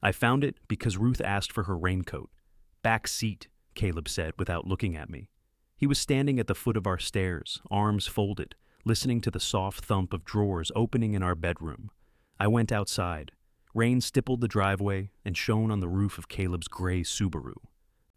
I found it because Ruth asked for her raincoat. Back seat, Caleb said without looking at me. He was standing at the foot of our stairs, arms folded, listening to the soft thump of drawers opening in our bedroom. I went outside. Rain stippled the driveway and shone on the roof of Caleb's gray Subaru.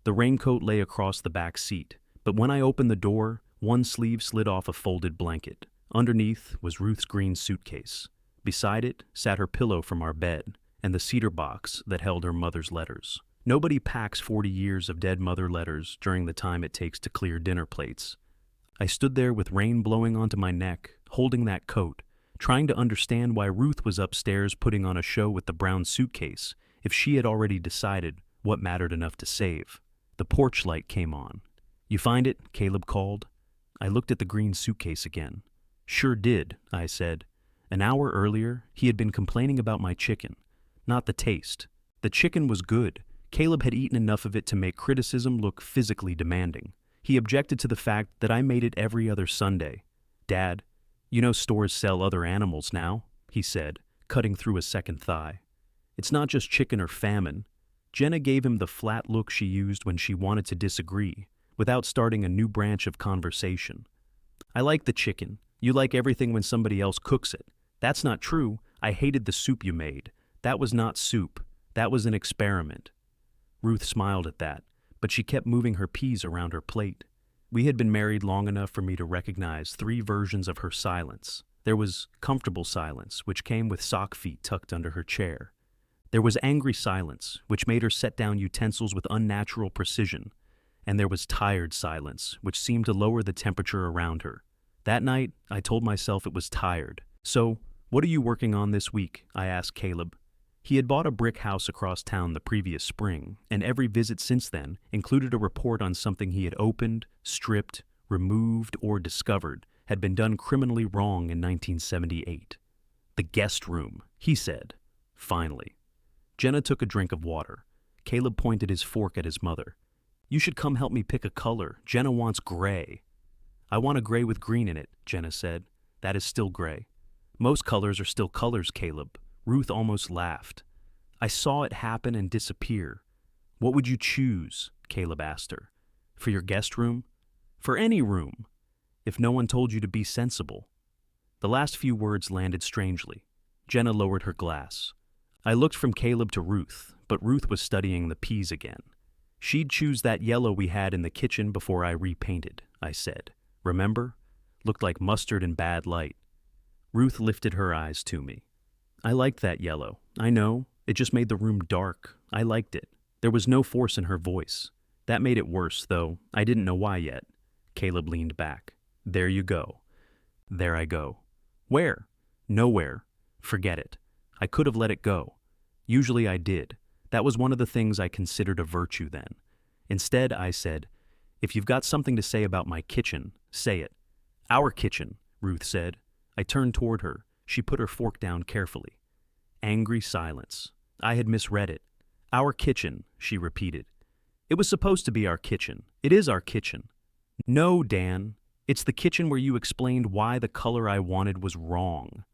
The raincoat lay across the back seat, but when I opened the door, one sleeve slid off a folded blanket. Underneath was Ruth's green suitcase. Beside it sat her pillow from our bed and the cedar box that held her mother's letters. Nobody packs 40 years of dead mother letters during the time it takes to clear dinner plates. I stood there with rain blowing onto my neck, holding that coat, trying to understand why Ruth was upstairs putting on a show with the brown suitcase if she had already decided what mattered enough to save. The porch light came on. "You find it?" Caleb called. I looked at the green suitcase again. "Sure did," I said. An hour earlier, he had been complaining about my chicken, not the taste. The chicken was good. Caleb had eaten enough of it to make criticism look physically demanding. He objected to the fact that I made it every other Sunday. "Dad, you know stores sell other animals now," he said, cutting through a second thigh. "It's not just chicken or famine." Jenna gave him the flat look she used when she wanted to disagree, without starting a new branch of conversation. "I like the chicken. You like everything when somebody else cooks it." "That's not true. I hated the soup you made. That was not soup. That was an experiment." Ruth smiled at that, but she kept moving her peas around her plate. We had been married long enough for me to recognize 3 versions of her silence. There was comfortable silence, which came with sock feet tucked under her chair. There was angry silence, which made her set down utensils with unnatural precision. And there was tired silence, which seemed to lower the temperature around her. That night, I told myself it was tired. "So, what are you working on this week?" I asked Caleb. He had bought a brick house across town the previous spring, and every visit since then included a report on something he had opened, stripped, removed, or discovered had been done criminally wrong in 1978. "The guest room," he said. Finally. Jenna took a drink of water. Caleb pointed his fork at his mother. "You should come help me pick a color. Jenna wants gray." "I want a gray with green in it," Jenna said. "That is still gray." "Most colors are still colors, Caleb." Ruth almost laughed. I saw it happen and disappear. "What would you choose?" Caleb asked her. "For your guest room?" "For any room. If no one told you to be sensible." The last few words landed strangely. Jenna lowered her glass. I looked from Caleb to Ruth, but Ruth was studying the peas again. "She'd choose that yellow we had in the kitchen before I repainted," I said. "Remember? Looked like mustard in bad light." Ruth lifted her eyes to me. "I liked that yellow. I know. It just made the room dark. I liked it." There was no force in her voice. That made it worse, though I didn't know why yet. Caleb leaned back. "There you go." "There I go." "Where?" "Nowhere. Forget it." I could have let it go. Usually I did. That was one of the things I considered a virtue then. Instead, I said, "If you've got something to say about my kitchen, say it." "Our kitchen," Ruth said. I turned toward her. She put her fork down carefully. Angry silence. I had misread it. "Our kitchen," she repeated. "It was supposed to be our kitchen. It is our kitchen." "No, Dan. It's the kitchen where you explained why the color I wanted was wrong."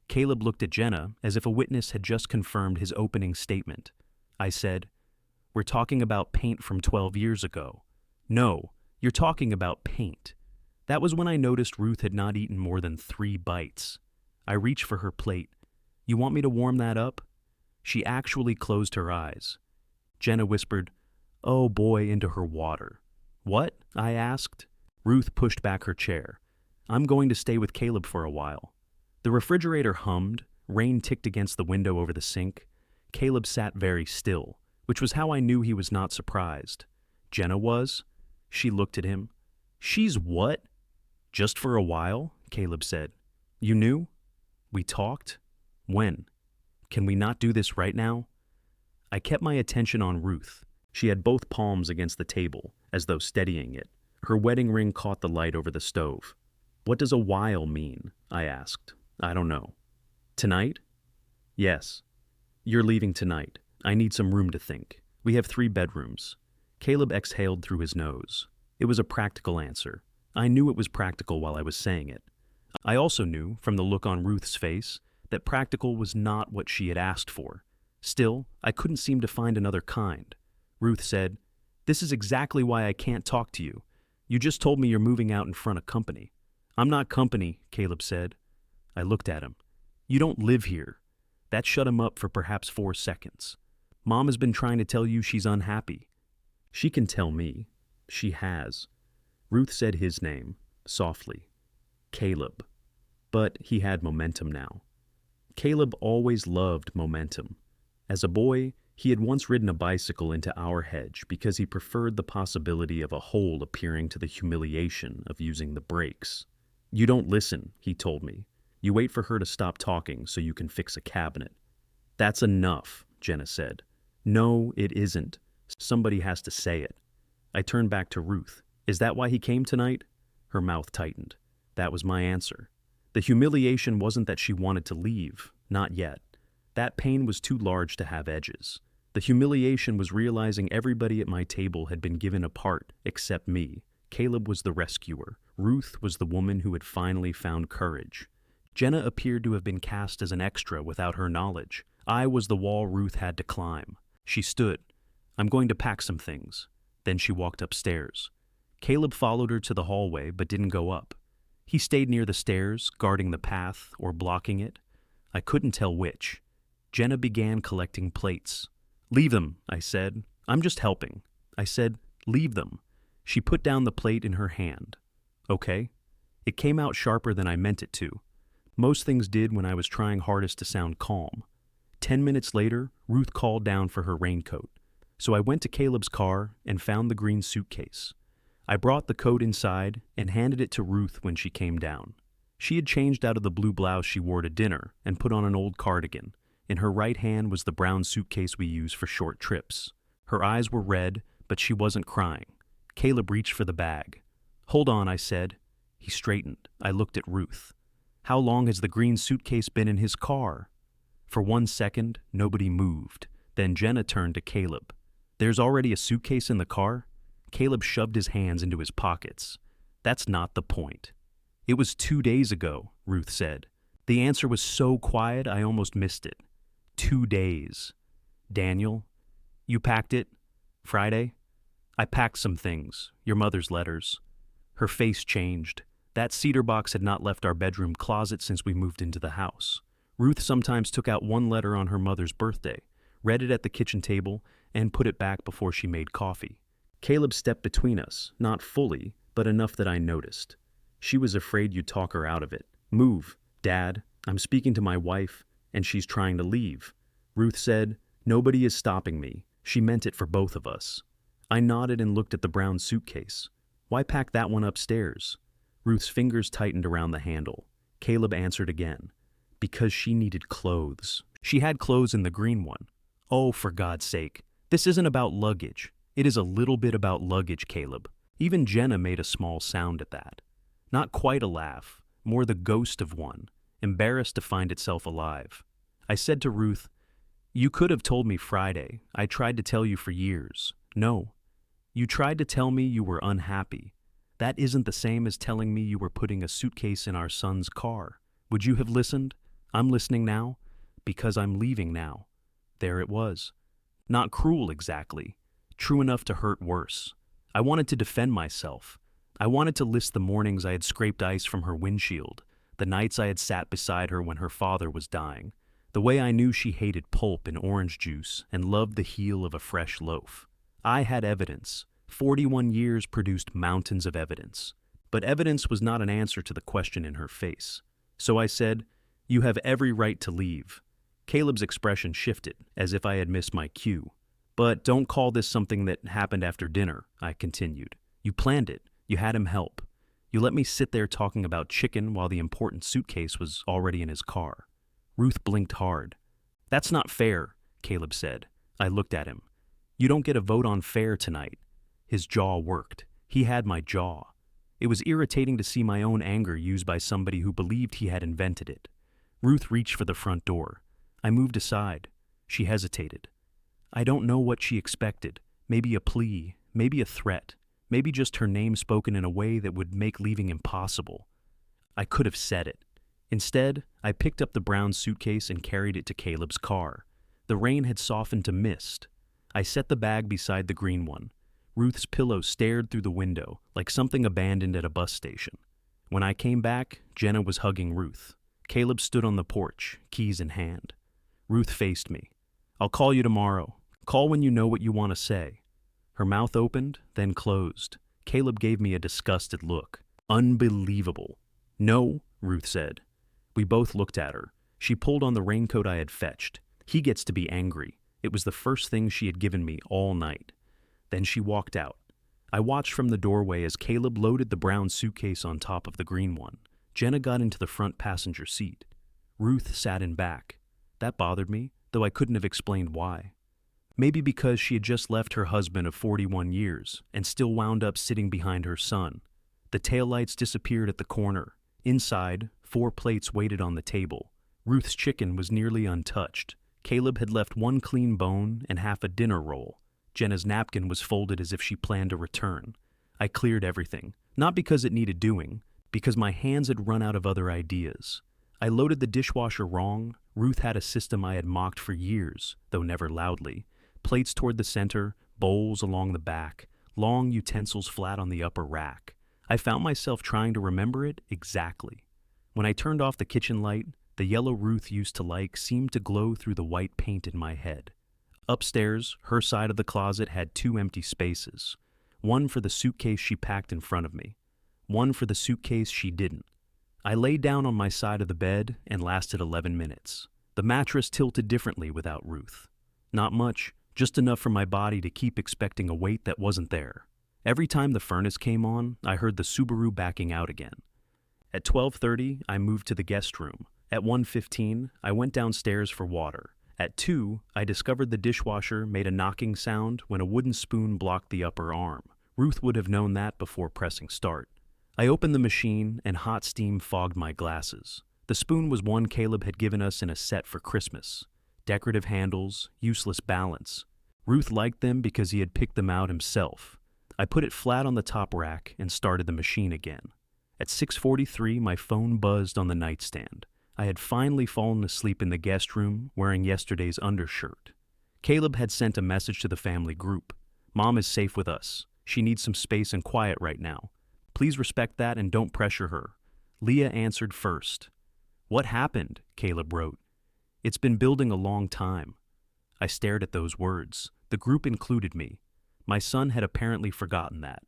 Caleb looked at Jenna as if a witness had just confirmed his opening statement. I said, "We're talking about paint from 12 years ago." "No, you're talking about paint." That was when I noticed Ruth had not eaten more than 3 bites. I reached for her plate. "You want me to warm that up?" She actually closed her eyes. Jenna whispered, "Oh boy," into her water. "What?" I asked. Ruth pushed back her chair. "I'm going to stay with Caleb for a while." The refrigerator hummed, rain ticked against the window over the sink. Caleb sat very still, which was how I knew he was not surprised. Jenna was. She looked at him. "She's what?" "Just for a while," Caleb said. "You knew?" "We talked?" "When?" "Can we not do this right now?" I kept my attention on Ruth. She had both palms against the table, as though steadying it. Her wedding ring caught the light over the stove. "What does a while mean?" I asked. "I don't know." "Tonight?" "Yes." "You're leaving tonight. I need some room to think. We have 3 bedrooms. Caleb exhaled through his nose. It was a practical answer. I knew it was practical while I was saying it. I also knew, from the look on Ruth's face, that practical was not what she had asked for. Still, I couldn't seem to find another kind. Ruth said, "This is exactly why I can't talk to you. You just told me you're moving out in front of company." "I'm not company," Caleb said. I looked at him. "You don't live here." That shut him up for perhaps 4 seconds. "Mom has been trying to tell you she's unhappy." "She can tell me. She has." Ruth said his name, softly. Caleb. But he had momentum now. Caleb always loved momentum. As a boy, he had once ridden a bicycle into our hedge because he preferred the possibility of a hole appearing to the humiliation of using the brakes. "You don't listen," he told me. "You wait for her to stop talking so you can fix a cabinet." "That's enough," Jenna said. "No, it isn't. Somebody has to say it." I turned back to Ruth. "Is that why he came tonight?" Her mouth tightened. That was my answer. The humiliation wasn't that she wanted to leave. Not yet. That pain was too large to have edges. The humiliation was realizing everybody at my table had been given a part except me. Caleb was the rescuer. Ruth was the woman who had finally found courage. Jenna appeared to have been cast as an extra without her knowledge. I was the wall Ruth had to climb. She stood. "I'm going to pack some things." Then she walked upstairs. Caleb followed her to the hallway but didn't go up. He stayed near the stairs, guarding the path or blocking it. I couldn't tell which. Jenna began collecting plates. "Leave them," I said. "I'm just helping." I said, "Leave them." She put down the plate in her hand. "Okay." It came out sharper than I meant it to. Most things did when I was trying hardest to sound calm. 10 minutes later, Ruth called down for her raincoat. So I went to Caleb's car and found the green suitcase. I brought the coat inside and handed it to Ruth when she came down. She had changed out of the blue blouse she wore to dinner and put on an old cardigan. In her right hand was the brown suitcase we use for short trips. Her eyes were red, but she wasn't crying. Caleb reached for the bag. "Hold on," I said. He straightened. I looked at Ruth. "How long has the green suitcase been in his car?" For 1 second, nobody moved. Then Jenna turned to Caleb. "There's already a suitcase in the car?" Caleb shoved his hands into his pockets. "That's not the point." "It was 2 days ago," Ruth said. The answer was so quiet I almost missed it. 2 days. "Daniel, you packed it? Friday?" "I packed some things. Your mother's letters." Her face changed. That cedar box had not left our bedroom closet since we moved into the house. Ruth sometimes took out one letter on her mother's birthday, read it at the kitchen table, and put it back before she made coffee. Caleb stepped between us, not fully, but enough that I noticed. She was afraid you'd talk her out of it. "Move, Dad. I'm speaking to my wife, and she's trying to leave." Ruth said, "Nobody is stopping me." She meant it for both of us. I nodded and looked at the brown suitcase. "Why pack that one upstairs?" Ruth's fingers tightened around the handle. Caleb answered again. "Because she needed clothes. She had clothes in the green one." "Oh, for God's sake. This isn't about luggage. It is a little bit about luggage, Caleb." Even Jenna made a small sound at that. Not quite a laugh, more the ghost of one, embarrassed to find itself alive. I said to Ruth, "You could have told me Friday. I tried to tell you for years." "No. You tried to tell me you were unhappy. That isn't the same as telling me you were putting a suitcase in our son's car. Would you have listened? I'm listening now, because I'm leaving now." There it was. Not cruel exactly. True enough to hurt worse. I wanted to defend myself. I wanted to list the mornings I had scraped ice from her windshield, the nights I had sat beside her when her father was dying, the way I knew she hated pulp and orange juice and loved the heel of a fresh loaf. I had evidence. 41 years produced mountains of evidence. But evidence was not an answer to the question in her face. So I said, "You have every right to leave." Caleb's expression shifted, as if I had missed my cue. "But don't call this something that happened after dinner," I continued. "You planned it. You had him help. You let me sit there talking about chicken while the important suitcase was already in his car." Ruth blinked hard. "That's not fair," Caleb said. I looked at him. "You don't get a vote on fair tonight." His jaw worked. He had my jaw. It was irritating to see my own anger used by somebody who believed he had invented it. Ruth reached for the front door. I moved aside. She hesitated. I don't know what she expected. Maybe a plea, maybe a threat, maybe just her name spoken in a way that would make leaving impossible. I could have said it. Instead, I picked up the brown suitcase and carried it to Caleb's car. The rain had softened to mist. I set the bag beside the green one. Ruth's pillow stared through the window, like something abandoned at a bus station. When I came back, Jenna was hugging Ruth. Caleb stood on the porch, keys in hand. Ruth faced me. "I'll call you tomorrow. Call when you know what you want to say." Her mouth opened, then closed. Caleb gave me a disgusted look. "Unbelievable." "No," Ruth said. We both looked at her. She pulled on the raincoat I had fetched. He gets to be angry. It was the first thing she had given me all night. Then she walked out. I watched from the doorway as Caleb loaded the brown suitcase on top of the green one. Jenna got into the front passenger seat. Ruth sat in back. That bothered me, though I couldn't have explained why. Maybe because she had just left her husband of 41 years and still wound up sitting behind her son. The taillights disappeared at the corner. Inside, 4 plates waited on the table. Ruth's chicken was nearly untouched. Caleb had left 1 clean bone and half a dinner roll. Jenna's napkin was folded as if she planned to return. I cleared everything, not because it needed doing, because my hands had run out of other ideas. I loaded the dishwasher wrong. Ruth had a system I had mocked for years, though never loudly. Plates toward the center, bowls along the back, long utensils flat on the upper rack. I found myself trying to remember it exactly. When I turned off the kitchen light, the yellow Ruth used to like seemed to glow through the white paint in my head. Upstairs, her side of the closet had 2 empty spaces. One for the suitcase she packed in front of me. One for the suitcase she didn't. I lay down on my side of the bed and lasted 11 minutes. The mattress tilted differently without Ruth. Not much, just enough for my body to keep expecting a weight that wasn't there. Every time the furnace came on, I heard the Subaru backing out again. At 12:30, I moved to the guest room. At 1:15, I went downstairs for water. At 2, I discovered the dishwasher made a knocking sound when a wooden spoon blocked the upper arm. Ruth would have known that before pressing start. I opened the machine and hot steam fogged my glasses. The spoon was one Caleb had given us in a set for Christmas. Decorative handles, useless balance. Ruth liked them because he had picked them out himself. I put it flat on the top rack and started the machine again. At 6:43, my phone buzzed on the nightstand. I had finally fallen asleep in the guest room wearing yesterday's undershirt. Caleb had sent a message to the family group. "Mom is safe with us. She needs some space and quiet right now. Please respect that and don't pressure her." Leah answered first. "What happened?" Caleb wrote. "It's been building a long time." I stared at those words. The group included me. My son had apparently forgotten that.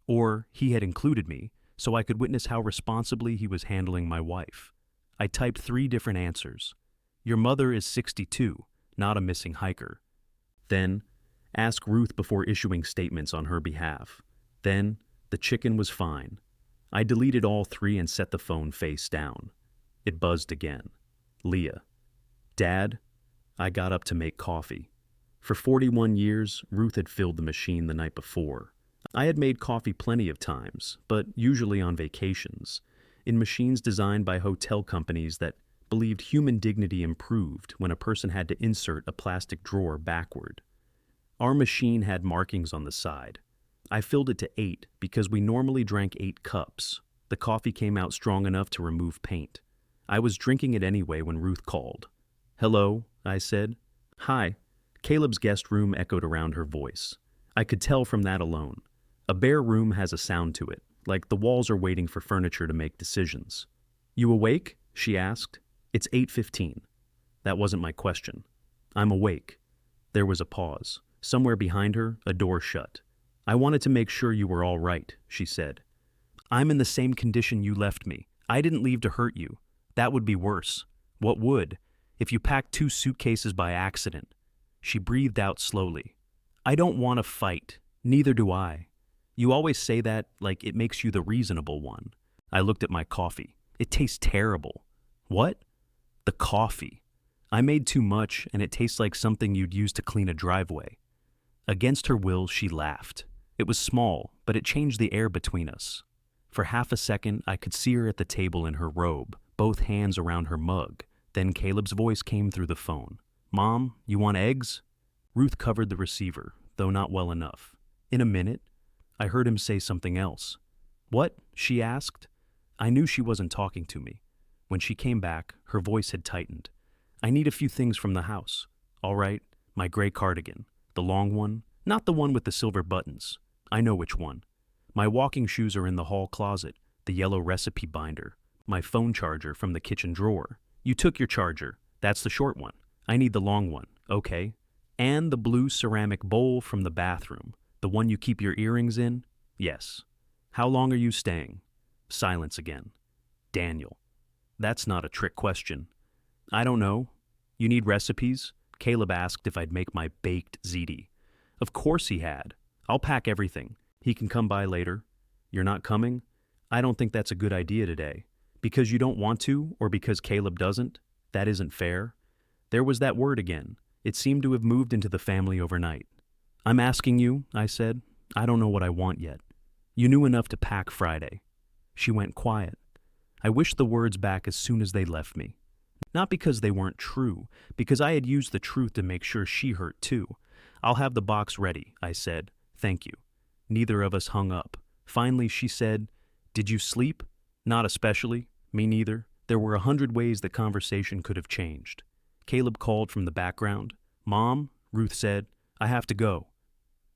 Or he had included me, so I could witness how responsibly he was handling my wife. I typed 3 different answers. "Your mother is 62, not a missing hiker." Then, "Ask Ruth before issuing statements on her behalf." Then, "The chicken was fine." I deleted all 3 and set the phone face down. It buzzed again. Leah. "Dad?" I got up to make coffee. For 41 years, Ruth had filled the machine the night before. I had made coffee plenty of times, but usually on vacations, in machines designed by hotel companies that believed human dignity improved when a person had to insert a plastic drawer backward. Our machine had markings on the side. I filled it to 8 because we normally drank 8 cups. The coffee came out strong enough to remove paint. I was drinking it anyway when Ruth called. "Hello," I said. "Hi." Caleb's guest room echoed around her voice. I could tell from that alone. A bare room has a sound to it, like the walls are waiting for furniture to make decisions. "You awake?" she asked. "It's 8:15. That wasn't my question. "I'm awake." There was a pause. Somewhere behind her, a door shut. "I wanted to make sure you were all right," she said. "I'm in the same condition you left me. I didn't leave to hurt you. That would be worse." "What would?" "If you packed 2 suitcases by accident." She breathed out slowly. "I don't want to fight. Neither do I. You always say that like it makes you the reasonable one." I looked at my coffee. "It tastes terrible." "What?" "The coffee. I made too much and it tastes like something you'd use to clean a driveway." Against her will, she laughed. It was small, but it changed the air between us. For half a second, I could see her at the table in her robe, both hands around her mug. Then Caleb's voice came through the phone. "Mom, you want eggs?" Ruth covered the receiver, though not well enough. In a minute, I heard him say something else. "What?" she asked. I knew she wasn't talking to me. When she came back, her voice had tightened. "I need a few things from the house." all right? My gray cardigan. The long one, not the one with the silver buttons. I know which one. My walking shoes are in the hall closet, the yellow recipe binder, my phone charger from the kitchen drawer. You took your charger. That's the short one. I need the long one, okay? And the blue ceramic bowl from the bathroom, the one you keep your earrings in? Yes. How long are you staying? Silence again. Daniel. That's not a trick question. I don't know. You need recipes? Caleb asked if I'd make my baked ziti. Of course he had. I'll pack everything. He can come by later. You're not coming? I don't think that's a good idea today. Because you don't want to, or because Caleb doesn't? That isn't fair. There was that word again. It seemed to have moved into the family overnight. I'm asking you, I said. I don't know what I want yet. You knew enough to pack Friday. She went quiet. I wished the words back as soon as they left me. Not because they weren't true, because I had used the truth to make sure she hurt too. I'll have the box ready, I said. Thank you. Neither of us hung up. Finally, she said, Did you sleep? Not especially. Me neither. There were 100 ways the conversation could have changed. Caleb called from the background. Mom, Ruth said, I have to go.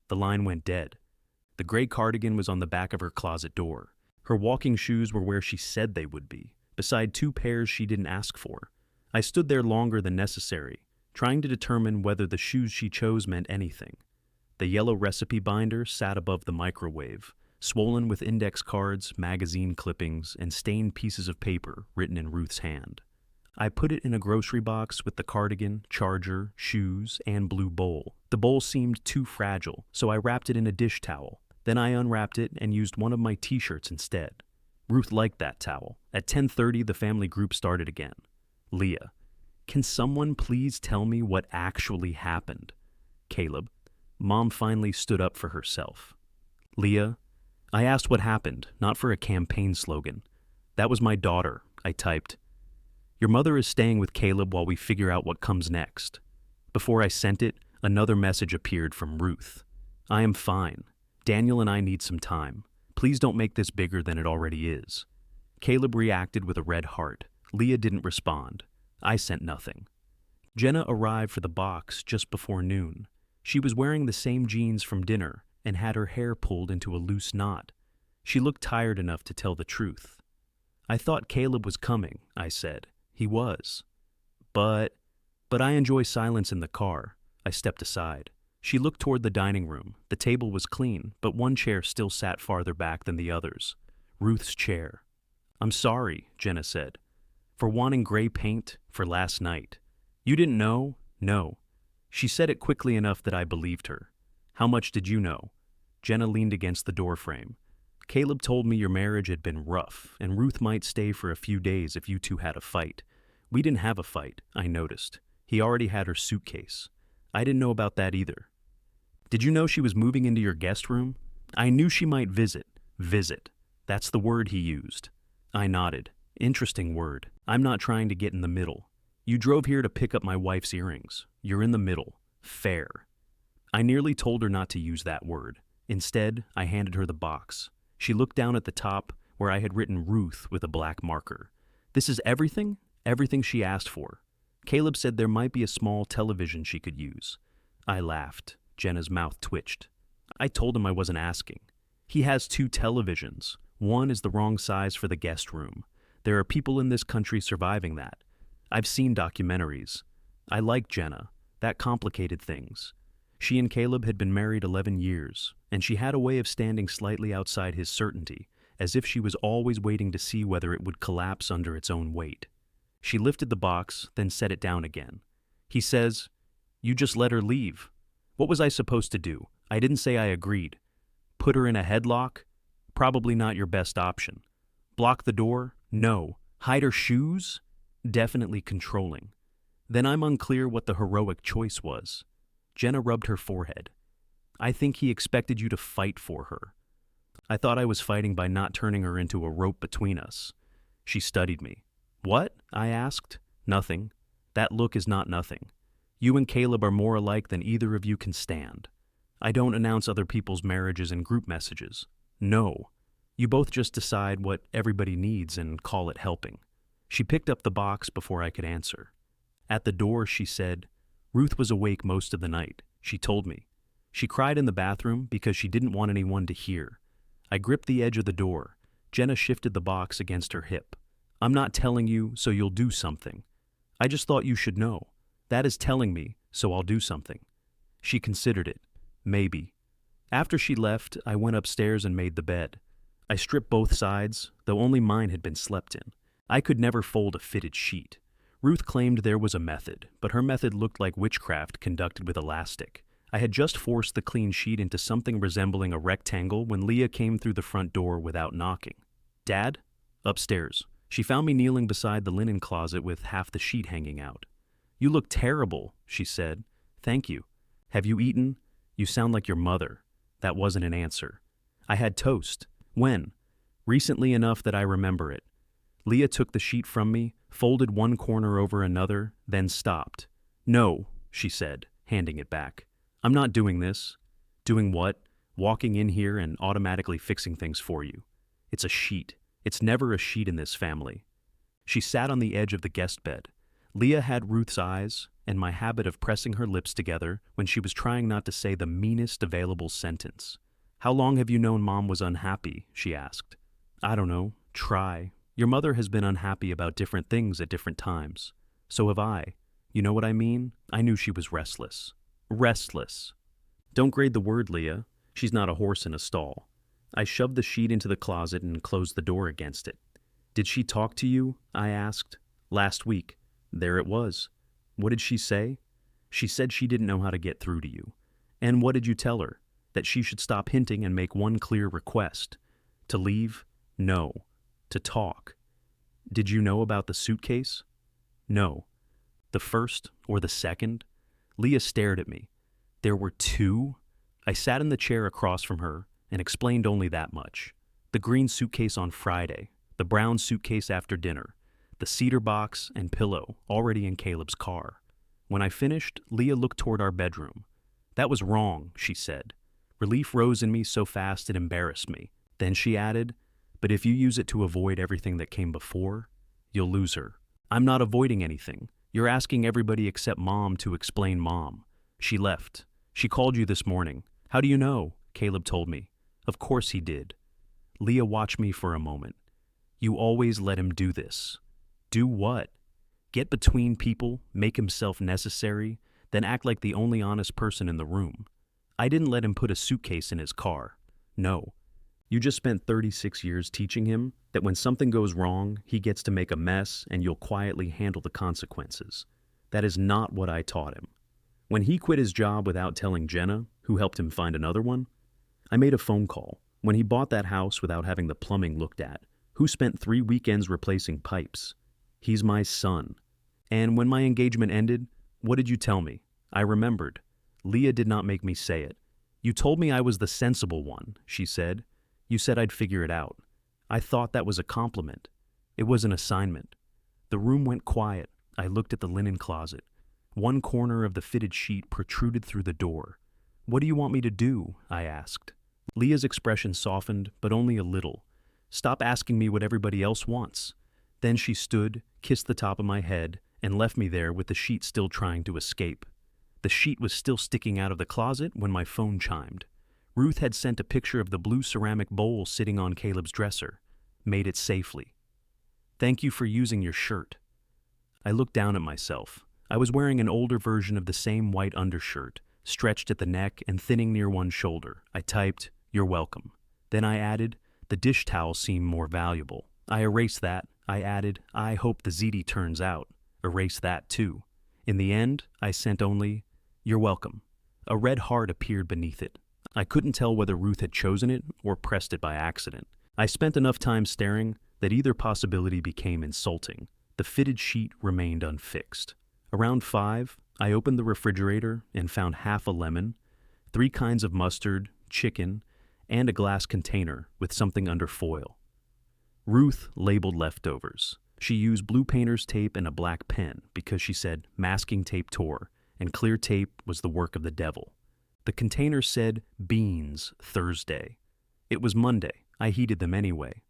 The line went dead. The gray cardigan was on the back of her closet door. Her walking shoes were where she said they would be, beside 2 pairs she didn't ask for. I stood there longer than necessary, trying to determine whether the shoes she chose meant anything. The yellow recipe binder sat above the microwave, swollen with index cards, magazine clippings, and stained pieces of paper written in Ruth's hand. I put it in a grocery box with the cardigan, charger, shoes, and blue bowl. The bowl seemed too fragile, so I wrapped it in a dish towel. Then I unwrapped it and used one of my t-shirts instead. Ruth liked that towel. At 10:30, the family group started again. Leah, can someone please tell me what actually happened? Caleb, Mom finally stood up for herself. Leah, I asked what happened, not for a campaign slogan. That was my daughter, I typed. Your mother is staying with Caleb while we figure out what comes next. Before I sent it, another message appeared from Ruth. I am fine. Daniel and I need some time. Please don't make this bigger than it already is. Caleb reacted with a red heart. Leah didn't respond. I sent nothing. Jenna arrived for the box just before noon. She was wearing the same jeans from dinner and had her hair pulled into a loose knot. She looked tired enough to tell the truth. I thought Caleb was coming, I said. He was. But I enjoy silence in the car. I stepped aside. She looked toward the dining room. The table was clean, but one chair still sat farther back than the others. Ruth's chair. I'm sorry, Jenna said. For wanting gray paint for last night. You didn't know? No. She said it quickly enough that I believed her. How much did you know? Jenna leaned against the doorframe. Caleb told me your marriage had been rough, and Ruth might stay for a few days if you two had a fight. We didn't have a fight, I noticed. He already had her suitcase. I didn't know about that either. Did you know she was moving into your guest room? I knew she might visit. Visit. That's the word he used. I nodded. Interesting word. I'm not trying to get in the middle. You drove here to pick up my wife's earrings. You're in the middle. Fair. I nearly told her not to use that word. Instead, I handed her the box. She looked down at the top, where I had written Ruth with a black marker. This is everything? Everything she asked for. Caleb said there might be a small television she could use. I laughed. Jenna's mouth twitched. I told him I wasn't asking. He has 2 televisions. One is the wrong size for the guest room. There are people in this country surviving that. I've seen documentaries. I like Jenna. That complicated things. She and Caleb had been married 11 years, and she had a way of standing slightly outside his certainty, as if she was always waiting to see whether it would collapse under its own weight. She lifted the box, then set it down again. He says, You just let her leave. What was I supposed to do? I didn't say I agreed. Put her in a headlock? Probably not your best option. Block the door? No. Hide her shoes? Definitely controlling. Then I'm unclear what the heroic choice was. Jenna rubbed her forehead. I think he expected you to fight for her. I thought I was fighting by not turning her into a rope between us. She studied me. What? I asked. Nothing. That look is not nothing. You and Caleb are more alike than either of you can stand. I don't announce other people's marriages in group messages. No. You both just decide what everybody needs and call it helping. She picked up the box before I could answer. At the door, she said, Ruth was awake most of the night, she told me. She cried in the bathroom because she didn't want anyone to hear. I gripped the edge of the door. Jenna shifted the box against her hip. I'm not telling you so you'll do something. I just thought you should know. That is telling me, so I'll do something. She considered it. Maybe. After she left, I went upstairs and made the bed. I stripped both sides, though only mine had been slept in. I could never fold a fitted sheet. Ruth claimed there was a method, but her method looked like witchcraft conducted with elastic. I had just forced the clean sheet into something resembling a rectangle when Leah came through the front door without knocking. Dad? Upstairs. She found me kneeling beside the linen closet with half the sheet hanging out. You look terrible, she said. Thank you. Have you eaten? You sound like your mother. That wasn't an answer. I had toast. When? Recently enough that I remember it. Leah took the sheet from me, folded one corner over another, then stopped. No, she said, handing it back. I'm not doing this. Doing what? Walking in here and automatically fixing things for you. It's a sheet. It's never a sheet in this family. She sat on the edge of the guest bed. Leah had Ruth's eyes and my habit of pressing her lips together when she was trying not to say the meanest available sentence. How long have you known Mom was unhappy? She asked. I don't know. Try. Your mother has been unhappy about different things at different times. So have I. You know what I mean? I knew she was restless. Restless. Don't grade the word, Leah. She's not a horse in a stall. I shoved the sheet into the closet and closed the door against it. Did she talk to you? I asked. Last week. There it was. What did she say? She said she didn't know how to get through to you. And what did you tell her? That she should stop hinting and make one clear request. To leave? No. To talk. Did you know about the suitcase? No. The first or the second? Leah stared at me. There were two? I sat in the chair across from her and explained only that much. The green suitcase on Friday, the brown suitcase after dinner, the cedar box and pillow already in Caleb's car. When I finished, Leah looked toward our bedroom. That was wrong, she said. Relief rose in me so fast it embarrassed me. Then she added, but if you use it to avoid everything that came before, you'll lose her. I'm not avoiding anything. You're asking everybody except Mom to explain Mom. She left. She called you this morning. How do you know? Caleb told me. Of course he did. Leah watched me for a moment. You always let him do this. Do what? Get between people, make himself necessary, then act like the only honest person in the room. I didn't let him put a suitcase in his car. No. You just spent 36 years teaching him that when something goes wrong, he gets to make a mess and you'll quietly handle the consequences. That is not what I taught him. When he quit his job without telling Jenna, who helped him find another one, I made a phone call. When he bought that house without having the plumbing looked at, who spent 3 weekends replacing pipes? He's my son. And when my engagement ended, what did you tell me? I remembered. Leah did not make me say it. You told me I was the sensible one, she said. You said I'd figure it out. I thought that was a compliment. It was an assignment. The room went quiet. I looked at the linen closet. One corner of the fitted sheet protruded through the door. What do you want me to do? I asked. Leah's expression softened, but only a little. Stop asking me what everybody else wants. Then she stood, kissed the top of my head, and left me there with the sheet still trying to escape. The sheet was still sticking out of the closet when my phone chimed. Ruth had sent a picture of the blue ceramic bowl sitting on Caleb's dresser. Made it safely. Thank you for using your shirt. I looked down at myself. I was wearing an older version of the same white undershirt, stretched at the neck and thinning near one shoulder. I typed, "You're welcome." Then I added, "The dish towel seemed more valuable." I erased that. I added, "I hope the ziti turns out." Erased that too. In the end, I sent only, "You're welcome." A red heart appeared beneath it. I couldn't tell whether Ruth had chosen it or pressed it by accident. I spent enough time staring that either possibility became insulting. The fitted sheet remained unfixed. Around 5, I opened the refrigerator and found half a lemon, 3 kinds of mustard, chicken, and a glass container with something under foil. Ruth labeled leftovers. She used blue painter's tape and a black pen because she said masking tape tore and clear tape was the work of the devil. The container said beans Thursday. It was Monday. I heated them anyway.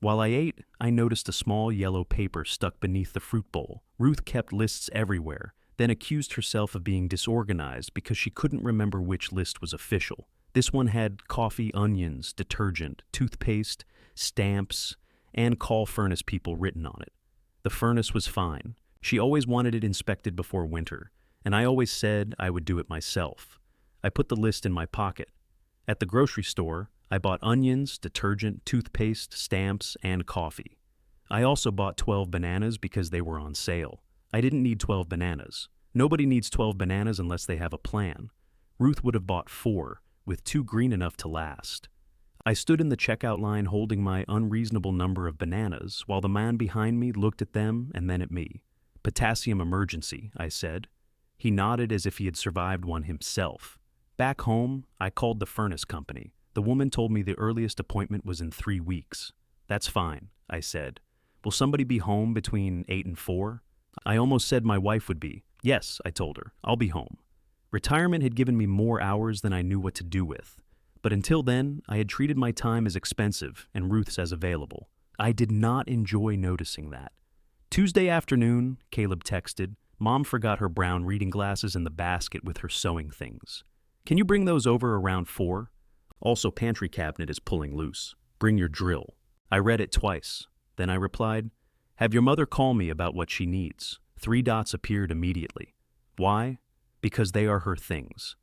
While I ate, I noticed a small yellow paper stuck beneath the fruit bowl. Ruth kept lists everywhere, then accused herself of being disorganized because she couldn't remember which list was official. This one had coffee, onions, detergent, toothpaste, stamps, and call furnace people written on it. The furnace was fine. She always wanted it inspected before winter, and I always said I would do it myself. I put the list in my pocket. At the grocery store, I bought onions, detergent, toothpaste, stamps, and coffee. I also bought 12 bananas because they were on sale. I didn't need 12 bananas. Nobody needs 12 bananas unless they have a plan. Ruth would have bought 4, with 2 green enough to last. I stood in the checkout line holding my unreasonable number of bananas while the man behind me looked at them and then at me. "Potassium emergency," I said. He nodded as if he had survived one himself. Back home, I called the furnace company. The woman told me the earliest appointment was in 3 weeks. "That's fine," I said. "Will somebody be home between 8 and 4? I almost said my wife would be. "Yes," I told her. "I'll be home." Retirement had given me more hours than I knew what to do with. But until then, I had treated my time as expensive and Ruth's as available. I did not enjoy noticing that. Tuesday afternoon, Caleb texted, "Mom forgot her brown reading glasses in the basket with her sewing things. Can you bring those over around 4? Also, pantry cabinet is pulling loose. Bring your drill." I read it twice. Then I replied, "Have your mother call me about what she needs." 3 dots appeared immediately. Why? Because they are her things.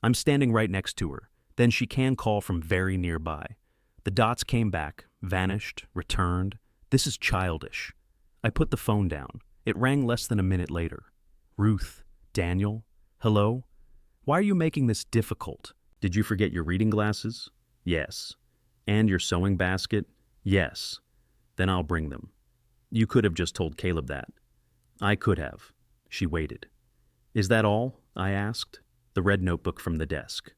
I'm standing right next to her. Then she can call from very nearby. The dots came back, vanished, returned. This is childish. I put the phone down. It rang less than a minute later. "Ruth, Daniel, hello? Why are you making this difficult? Did you forget your reading glasses?" "Yes." "And your sewing basket?" "Yes." "Then I'll bring them." You could have just told Caleb that. I could have. She waited. "Is that all?" I asked. The red notebook from the desk.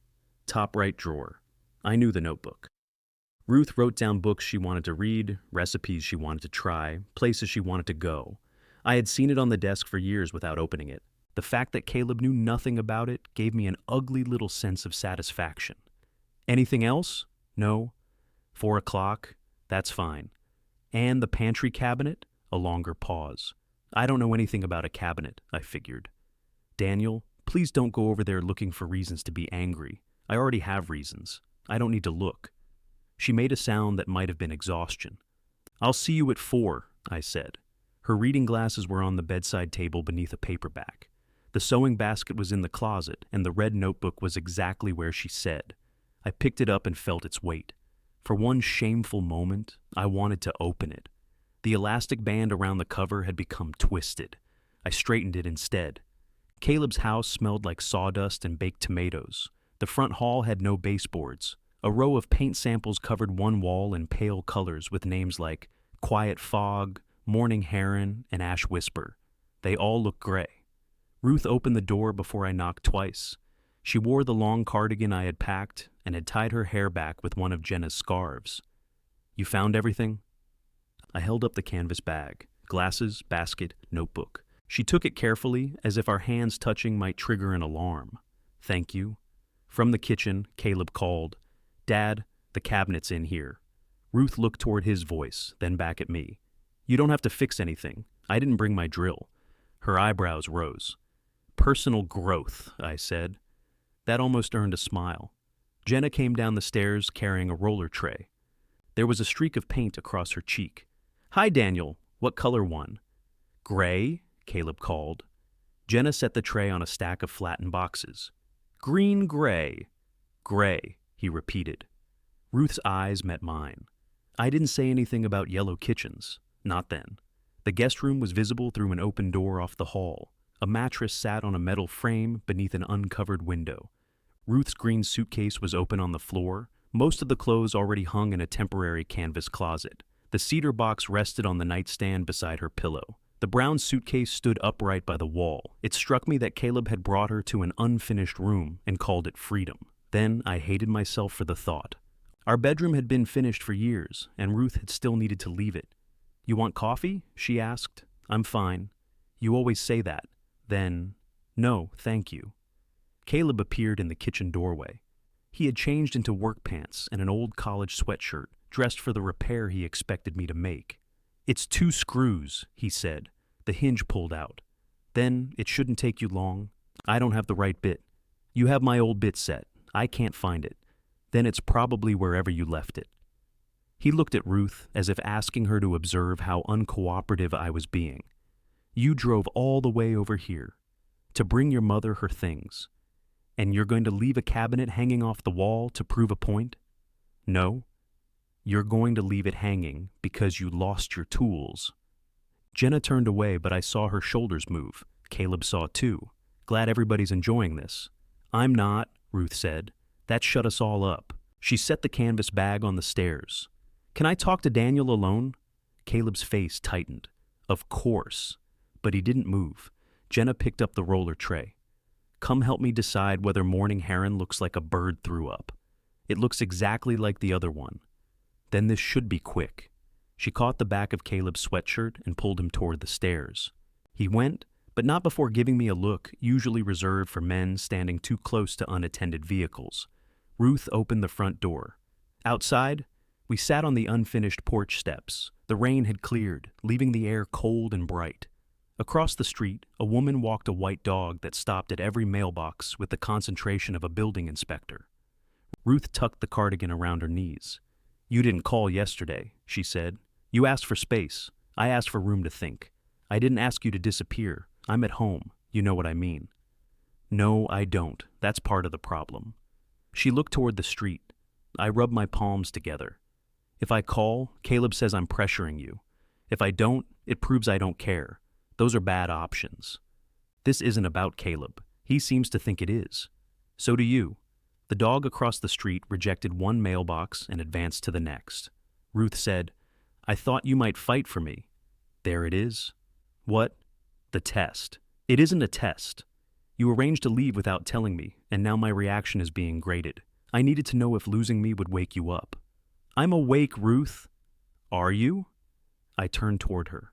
Top right drawer. I knew the notebook. Ruth wrote down books she wanted to read, recipes she wanted to try, places she wanted to go. I had seen it on the desk for years without opening it. The fact that Caleb knew nothing about it gave me an ugly little sense of satisfaction. "Anything else?" "No." 4 o'clock? That's fine. "And the pantry cabinet?" A longer pause. "I don't know anything about a cabinet," I figured. "Daniel, please don't go over there looking for reasons to be angry. I already have reasons. I don't need to look." She made a sound that might have been exhaustion. "I'll see you at 4, I said. Her reading glasses were on the bedside table beneath a paperback. The sewing basket was in the closet, and the red notebook was exactly where she said. I picked it up and felt its weight. For one shameful moment, I wanted to open it. The elastic band around the cover had become twisted. I straightened it instead. Caleb's house smelled like sawdust and baked tomatoes. The front hall had no baseboards. A row of paint samples covered one wall in pale colors with names like Quiet Fog, Morning Heron, and Ash Whisper. They all looked gray. Ruth opened the door before I knocked twice. She wore the long cardigan I had packed and had tied her hair back with one of Jenna's scarves. "You found everything?" I held up the canvas bag. Glasses, basket, notebook. She took it carefully, as if our hands touching might trigger an alarm. "Thank you." From the kitchen, Caleb called, "Dad, the cabinet's in here." Ruth looked toward his voice, then back at me. "You don't have to fix anything. I didn't bring my drill." Her eyebrows rose. "Personal growth," I said. That almost earned a smile. Jenna came down the stairs carrying a roller tray. There was a streak of paint across her cheek. "Hi, Daniel. What color one?" "Gray," Caleb called. Jenna set the tray on a stack of flattened boxes. "Green-gray." "Gray," he repeated. Ruth's eyes met mine. I didn't say anything about yellow kitchens. Not then. The guest room was visible through an open door off the hall. A mattress sat on a metal frame beneath an uncovered window. Ruth's green suitcase was open on the floor. Most of the clothes already hung in a temporary canvas closet. The cedar box rested on the nightstand beside her pillow. The brown suitcase stood upright by the wall. It struck me that Caleb had brought her to an unfinished room and called it freedom. Then I hated myself for the thought. Our bedroom had been finished for years, and Ruth had still needed to leave it. "You want coffee?" she asked. "I'm fine." "You always say that." Then, "No, thank you." Caleb appeared in the kitchen doorway. He had changed into work pants and an old college sweatshirt, dressed for the repair he expected me to make. "It's 2 screws," he said. The hinge pulled out. Then it shouldn't take you long. I don't have the right bit. You have my old bit set. I can't find it. Then it's probably wherever you left it. He looked at Ruth as if asking her to observe how uncooperative I was being. You drove all the way over here to bring your mother her things, and you're going to leave a cabinet hanging off the wall to prove a point? No, you're going to leave it hanging because you lost your tools. Jenna turned away, but I saw her shoulders move. Caleb saw too. Glad everybody's enjoying this. I'm not, Ruth said. That shut us all up. She set the canvas bag on the stairs. Can I talk to Daniel alone? Caleb's face tightened. Of course. But he didn't move. Jenna picked up the roller tray. Come help me decide whether Morning Heron looks like a bird threw up. It looks exactly like the other one. Then this should be quick. She caught the back of Caleb's sweatshirt and pulled him toward the stairs. He went, but not before giving me a look usually reserved for men standing too close to unattended vehicles. Ruth opened the front door. Outside, we sat on the unfinished porch steps. The rain had cleared, leaving the air cold and bright. Across the street, a woman walked a white dog that stopped at every mailbox with the concentration of a building inspector. Ruth tucked the cardigan around her knees. You didn't call yesterday, she said. You asked for space. I asked for room to think. I didn't ask you to disappear. I'm at home. You know what I mean. No, I don't. That's part of the problem. She looked toward the street. I rubbed my palms together. If I call, Caleb says I'm pressuring you. If I don't, it proves I don't care. Those are bad options. This isn't about Caleb. He seems to think it is. So do you. The dog across the street rejected one mailbox and advanced to the next. Ruth said, I thought you might fight for me. There it is. What? The test. It isn't a test. You arranged to leave without telling me, and now my reaction is being graded. I needed to know if losing me would wake you up. I'm awake, Ruth. Are you? I turned toward her.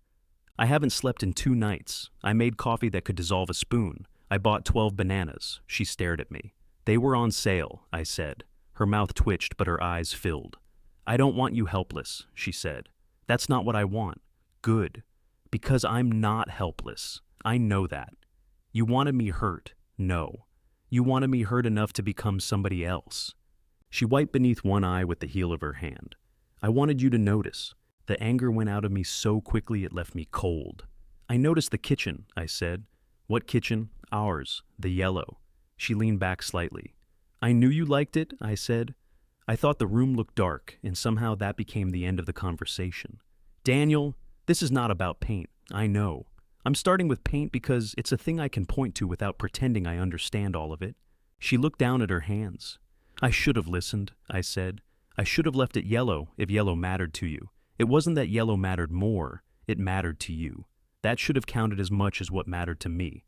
I haven't slept in 2 nights. I made coffee that could dissolve a spoon. I bought 12 bananas. She stared at me. They were on sale, I said. Her mouth twitched, but her eyes filled. I don't want you helpless, she said. That's not what I want. Good. Because I'm not helpless. I know that. You wanted me hurt. No. You wanted me hurt enough to become somebody else. She wiped beneath one eye with the heel of her hand. I wanted you to notice. The anger went out of me so quickly it left me cold. I noticed the kitchen, I said. What kitchen? Ours. The yellow. She leaned back slightly. I knew you liked it, I said. I thought the room looked dark, and somehow that became the end of the conversation. Daniel, this is not about paint. I know. I'm starting with paint because it's a thing I can point to without pretending I understand all of it. She looked down at her hands. I should have listened, I said. I should have left it yellow if yellow mattered to you. It wasn't that yellow mattered more, it mattered to you. That should have counted as much as what mattered to me.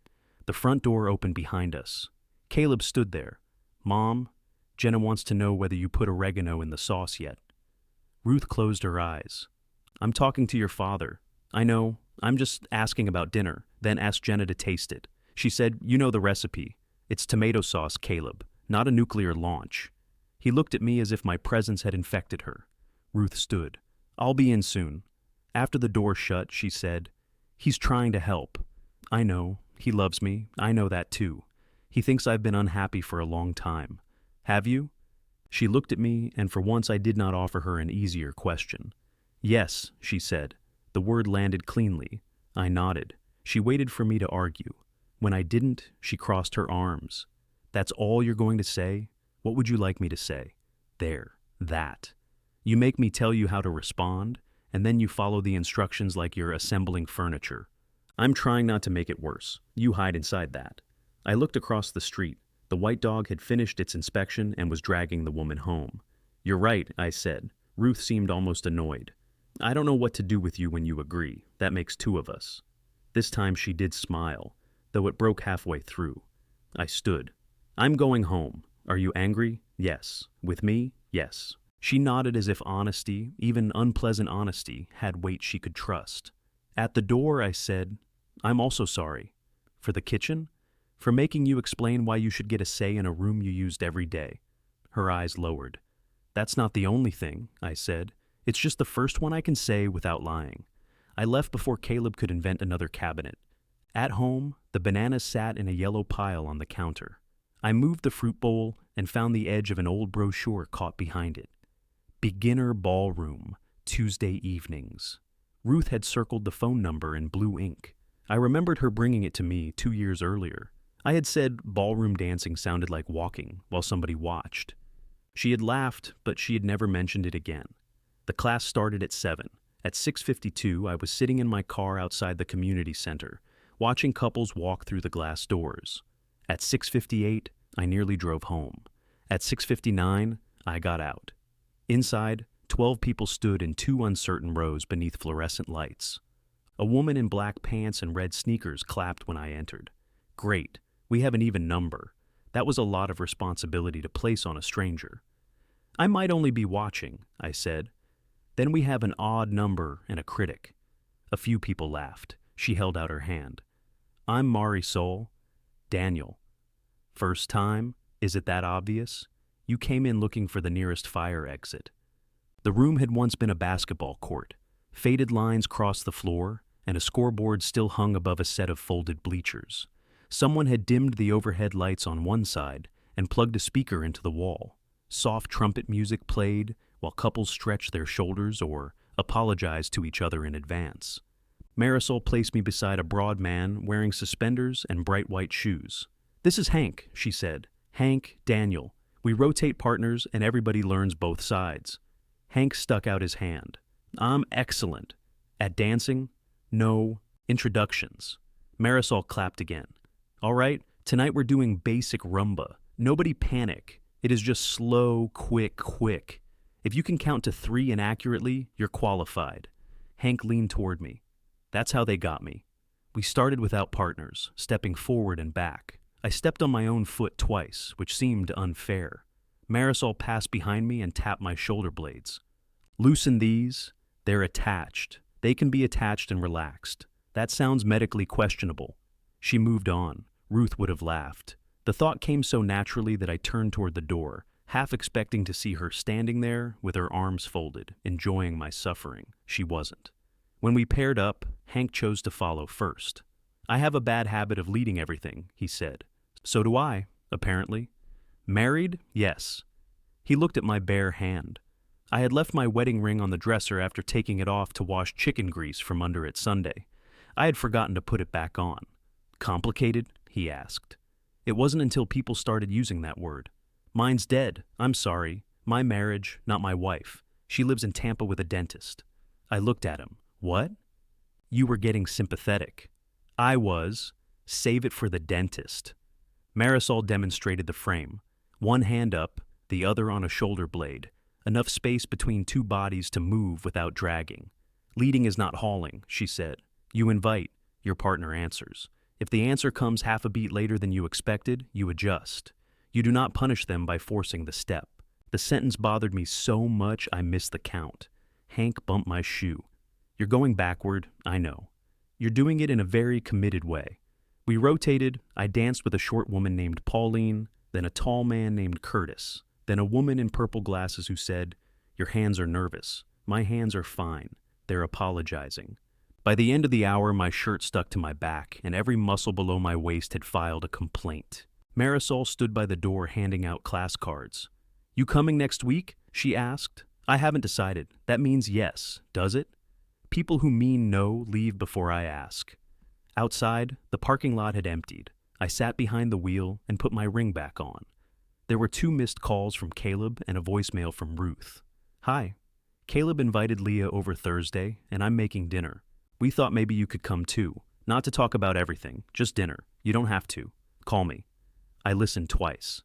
The front door opened behind us. Caleb stood there. Mom, Jenna wants to know whether you put oregano in the sauce yet. Ruth closed her eyes. I'm talking to your father. I know, I'm just asking about dinner, then asked Jenna to taste it. She said, you know the recipe. It's tomato sauce, Caleb, not a nuclear launch. He looked at me as if my presence had infected her. Ruth stood. I'll be in soon. After the door shut, she said, he's trying to help. I know. He loves me. I know that too. He thinks I've been unhappy for a long time. Have you? She looked at me, and for once I did not offer her an easier question. Yes, she said. The word landed cleanly. I nodded. She waited for me to argue. When I didn't, she crossed her arms. That's all you're going to say? What would you like me to say? There. That. You make me tell you how to respond, and then you follow the instructions like you're assembling furniture. I'm trying not to make it worse. You hide inside that. I looked across the street. The white dog had finished its inspection and was dragging the woman home. You're right, I said. Ruth seemed almost annoyed. I don't know what to do with you when you agree. That makes 2 of us. This time she did smile, though it broke halfway through. I stood. I'm going home. Are you angry? Yes. With me? Yes. She nodded as if honesty, even unpleasant honesty, had weight she could trust. At the door, I said, I'm also sorry. For the kitchen? For making you explain why you should get a say in a room you used every day. Her eyes lowered. That's not the only thing, I said. It's just the first one I can say without lying. I left before Caleb could invent another cabinet. At home, the bananas sat in a yellow pile on the counter. I moved the fruit bowl and found the edge of an old brochure caught behind it. Beginner Ballroom, Tuesday evenings. Ruth had circled the phone number in blue ink. I remembered her bringing it to me 2 years earlier. I had said ballroom dancing sounded like walking while somebody watched. She had laughed, but she had never mentioned it again. The class started at 7. At 6:52, I was sitting in my car outside the community center, watching couples walk through the glass doors. At 6:58, I nearly drove home. At 6:59, I got out. Inside, 12 people stood in 2 uncertain rows beneath fluorescent lights. A woman in black pants and red sneakers clapped when I entered. Great, we have an even number. That was a lot of responsibility to place on a stranger. I might only be watching, I said. Then we have an odd number and a critic. A few people laughed. She held out her hand. I'm Marisol. Daniel. First time? Is it that obvious? You came in looking for the nearest fire exit. The room had once been a basketball court. Faded lines crossed the floor, and a scoreboard still hung above a set of folded bleachers. Someone had dimmed the overhead lights on one side and plugged a speaker into the wall. Soft trumpet music played while couples stretched their shoulders or apologized to each other in advance. Marisol placed me beside a broad man wearing suspenders and bright white shoes. This is Hank, she said. Hank, Daniel. We rotate partners and everybody learns both sides. Hank stuck out his hand. I'm excellent. At dancing? No. Introductions. Marisol clapped again. All right, tonight we're doing basic rumba. Nobody panic. It is just slow, quick. If you can count to 3 inaccurately, you're qualified. Hank leaned toward me. That's how they got me. We started without partners, stepping forward and back. I stepped on my own foot twice, which seemed unfair. Marisol passed behind me and tapped my shoulder blades. Loosen these. They're attached. They can be attached and relaxed. That sounds medically questionable. She moved on. Ruth would have laughed. The thought came so naturally that I turned toward the door, half expecting to see her standing there with her arms folded, enjoying my suffering. She wasn't. When we paired up, Hank chose to follow first. I have a bad habit of leading everything, he said. So do I, apparently. Married? Yes. He looked at my bare hand. I had left my wedding ring on the dresser after taking it off to wash chicken grease from under it Sunday. I had forgotten to put it back on. Complicated? He asked. It wasn't until people started using that word. Mine's dead. I'm sorry. My marriage, not my wife. She lives in Tampa with a dentist. I looked at him. What? You were getting sympathetic. I was. Save it for the dentist. Marisol demonstrated the frame. One hand up, the other on a shoulder blade. Enough space between 2 bodies to move without dragging. Leading is not hauling, she said. You invite, your partner answers. If the answer comes half a beat later than you expected, you adjust. You do not punish them by forcing the step. The sentence bothered me so much I missed the count. Hank bumped my shoe. You're going backward, I know. You're doing it in a very committed way. We rotated. I danced with a short woman named Pauline, then a tall man named Curtis, then a woman in purple glasses who said, Your hands are nervous. My hands are fine. They're apologizing. By the end of the hour, my shirt stuck to my back, and every muscle below my waist had filed a complaint. Marisol stood by the door handing out class cards. You coming next week? She asked. I haven't decided. That means yes, does it? People who mean no leave before I ask. Outside, the parking lot had emptied. I sat behind the wheel and put my ring back on. There were 2 missed calls from Caleb and a voicemail from Ruth. Hi. Caleb invited Leah over Thursday, and I'm making dinner. We thought maybe you could come too. Not to talk about everything, just dinner. You don't have to. Call me. I listened twice.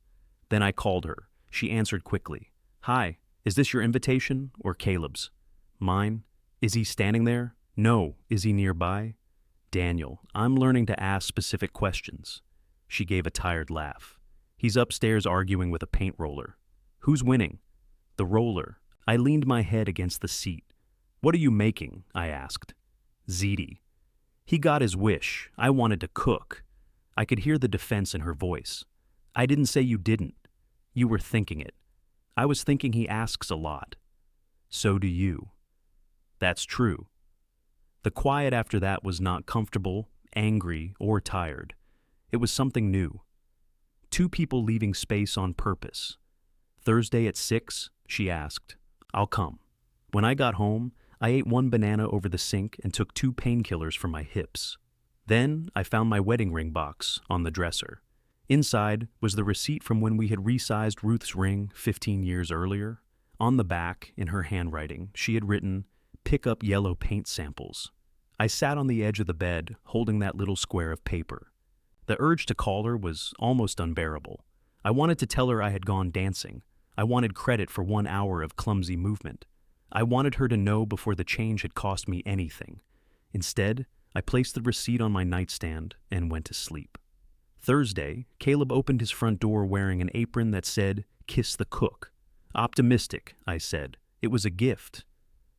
Then I called her. She answered quickly. Hi, is this your invitation or Caleb's? Mine. Is he standing there? No. Is he nearby? Daniel, I'm learning to ask specific questions. She gave a tired laugh. He's upstairs arguing with a paint roller. Who's winning? The roller. I leaned my head against the seat. What are you making? I asked. Ziti. He got his wish. I wanted to cook. I could hear the defense in her voice. I didn't say you didn't. You were thinking it. I was thinking he asks a lot. So do you. That's true. The quiet after that was not comfortable, angry, or tired. It was something new. Two people leaving space on purpose. Thursday at 6, she asked. I'll come. When I got home, I ate one banana over the sink and took 2 painkillers for my hips. Then I found my wedding ring box on the dresser. Inside was the receipt from when we had resized Ruth's ring 15 years earlier. On the back, in her handwriting, she had written, "Pick up yellow paint samples." I sat on the edge of the bed, holding that little square of paper. The urge to call her was almost unbearable. I wanted to tell her I had gone dancing. I wanted credit for 1 hour of clumsy movement. I wanted her to know before the change had cost me anything. Instead, I placed the receipt on my nightstand and went to sleep. Thursday, Caleb opened his front door wearing an apron that said, "Kiss the cook." Optimistic, I said. It was a gift.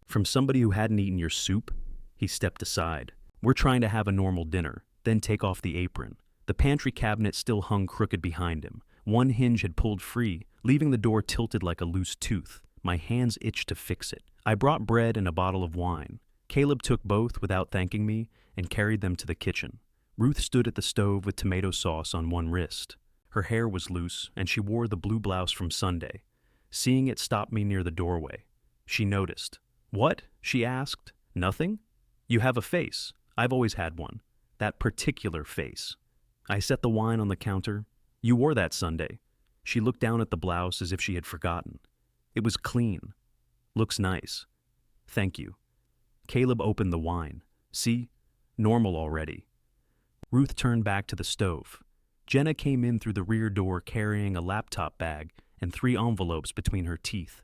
From somebody who hadn't eaten your soup? He stepped aside. We're trying to have a normal dinner, then take off the apron. The pantry cabinet still hung crooked behind him. One hinge had pulled free, leaving the door tilted like a loose tooth. My hands itched to fix it. I brought bread and a bottle of wine. Caleb took both without thanking me and carried them to the kitchen. Ruth stood at the stove with tomato sauce on one wrist. Her hair was loose, and she wore the blue blouse from Sunday. Seeing it stopped me near the doorway. She noticed. "What?" she asked. "Nothing? You have a face. I've always had one. That particular face." I set the wine on the counter. "You wore that Sunday." She looked down at the blouse as if she had forgotten. "It was clean. Looks nice." "Thank you." Caleb opened the wine. "See? Normal already." Ruth turned back to the stove. Jenna came in through the rear door carrying a laptop bag and 3 envelopes between her teeth.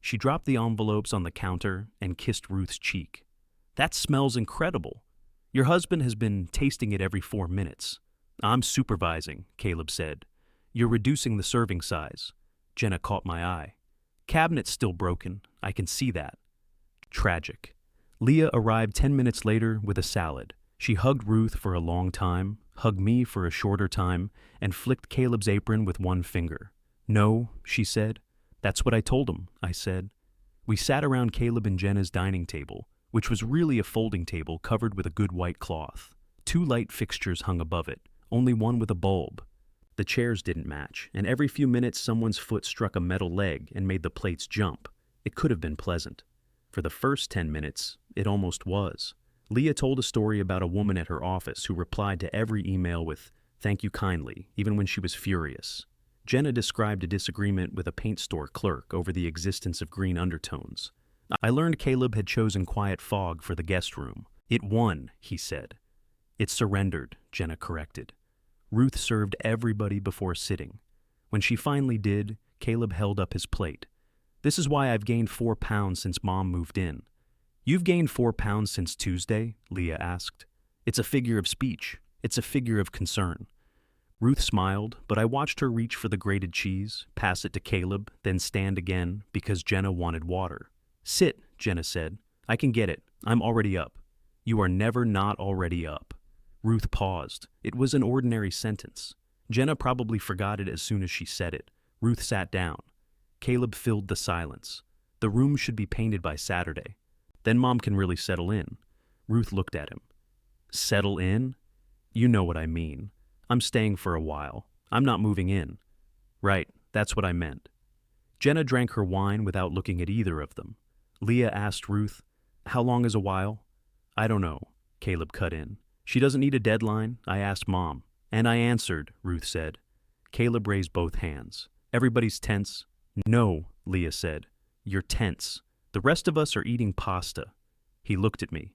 She dropped the envelopes on the counter and kissed Ruth's cheek. "That smells incredible. Your husband has been tasting it every 4 minutes." "I'm supervising," Caleb said. "You're reducing the serving size." Jenna caught my eye. "Cabinet's still broken. I can see that." Tragic. Leah arrived 10 minutes later with a salad. She hugged Ruth for a long time, hugged me for a shorter time, and flicked Caleb's apron with one finger. "No," she said. "That's what I told him," I said. We sat around Caleb and Jenna's dining table, which was really a folding table covered with a good white cloth. 2 light fixtures hung above it, only one with a bulb. The chairs didn't match, and every few minutes someone's foot struck a metal leg and made the plates jump. It could have been pleasant. For the first 10 minutes, it almost was. Leah told a story about a woman at her office who replied to every email with, "Thank you kindly," even when she was furious. Jenna described a disagreement with a paint store clerk over the existence of green undertones. I learned Caleb had chosen quiet fog for the guest room. "It won," he said. "It surrendered," Jenna corrected. Ruth served everybody before sitting. When she finally did, Caleb held up his plate. "This is why I've gained 4 pounds since Mom moved in." "You've gained 4 pounds since Tuesday?" Leah asked. "It's a figure of speech. It's a figure of concern." Ruth smiled, but I watched her reach for the grated cheese, pass it to Caleb, then stand again because Jenna wanted water. "Sit," Jenna said. "I can get it. I'm already up." "You are never not already up." Ruth paused. It was an ordinary sentence. Jenna probably forgot it as soon as she said it. Ruth sat down. Caleb filled the silence. "The room should be painted by Saturday. Then Mom can really settle in." Ruth looked at him. "Settle in? You know what I mean. I'm staying for a while. I'm not moving in." "Right, that's what I meant." Jenna drank her wine without looking at either of them. Leah asked Ruth, "How long is a while?" "I don't know," Caleb cut in. "She doesn't need a deadline. I asked Mom." "And I answered," Ruth said. Caleb raised both hands. "Everybody's tense." "No," Leah said. "You're tense. The rest of us are eating pasta." He looked at me.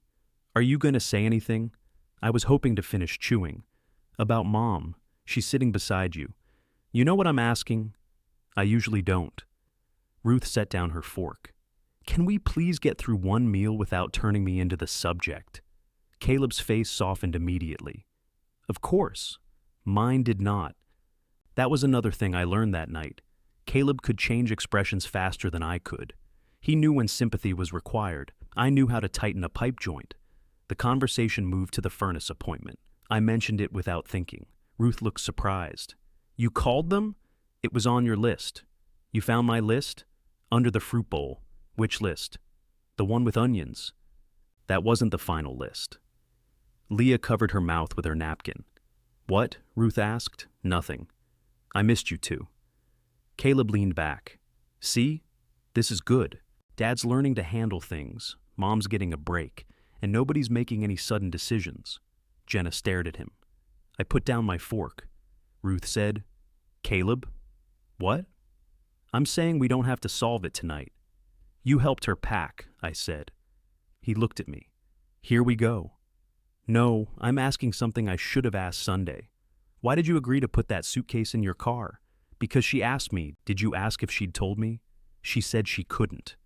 "Are you going to say anything?" I was hoping to finish chewing. "About Mom. She's sitting beside you. You know what I'm asking?" "I usually don't." Ruth set down her fork. "Can we please get through one meal without turning me into the subject?" Caleb's face softened immediately. "Of course." Mine did not. That was another thing I learned that night. Caleb could change expressions faster than I could. He knew when sympathy was required. I knew how to tighten a pipe joint. The conversation moved to the furnace appointment. I mentioned it without thinking. Ruth looked surprised. "You called them?" "It was on your list." "You found my list?" "Under the fruit bowl." "Which list?" "The one with onions." "That wasn't the final list." Leah covered her mouth with her napkin. What? Ruth asked. Nothing. I missed you too. Caleb leaned back. See? This is good. Dad's learning to handle things. Mom's getting a break. And nobody's making any sudden decisions. Jenna stared at him. I put down my fork. Ruth said, Caleb? What? I'm saying we don't have to solve it tonight. You helped her pack, I said. He looked at me. Here we go. No, I'm asking something I should have asked Sunday. Why did you agree to put that suitcase in your car? Because she asked me. Did you ask if she'd told me? She said she couldn't.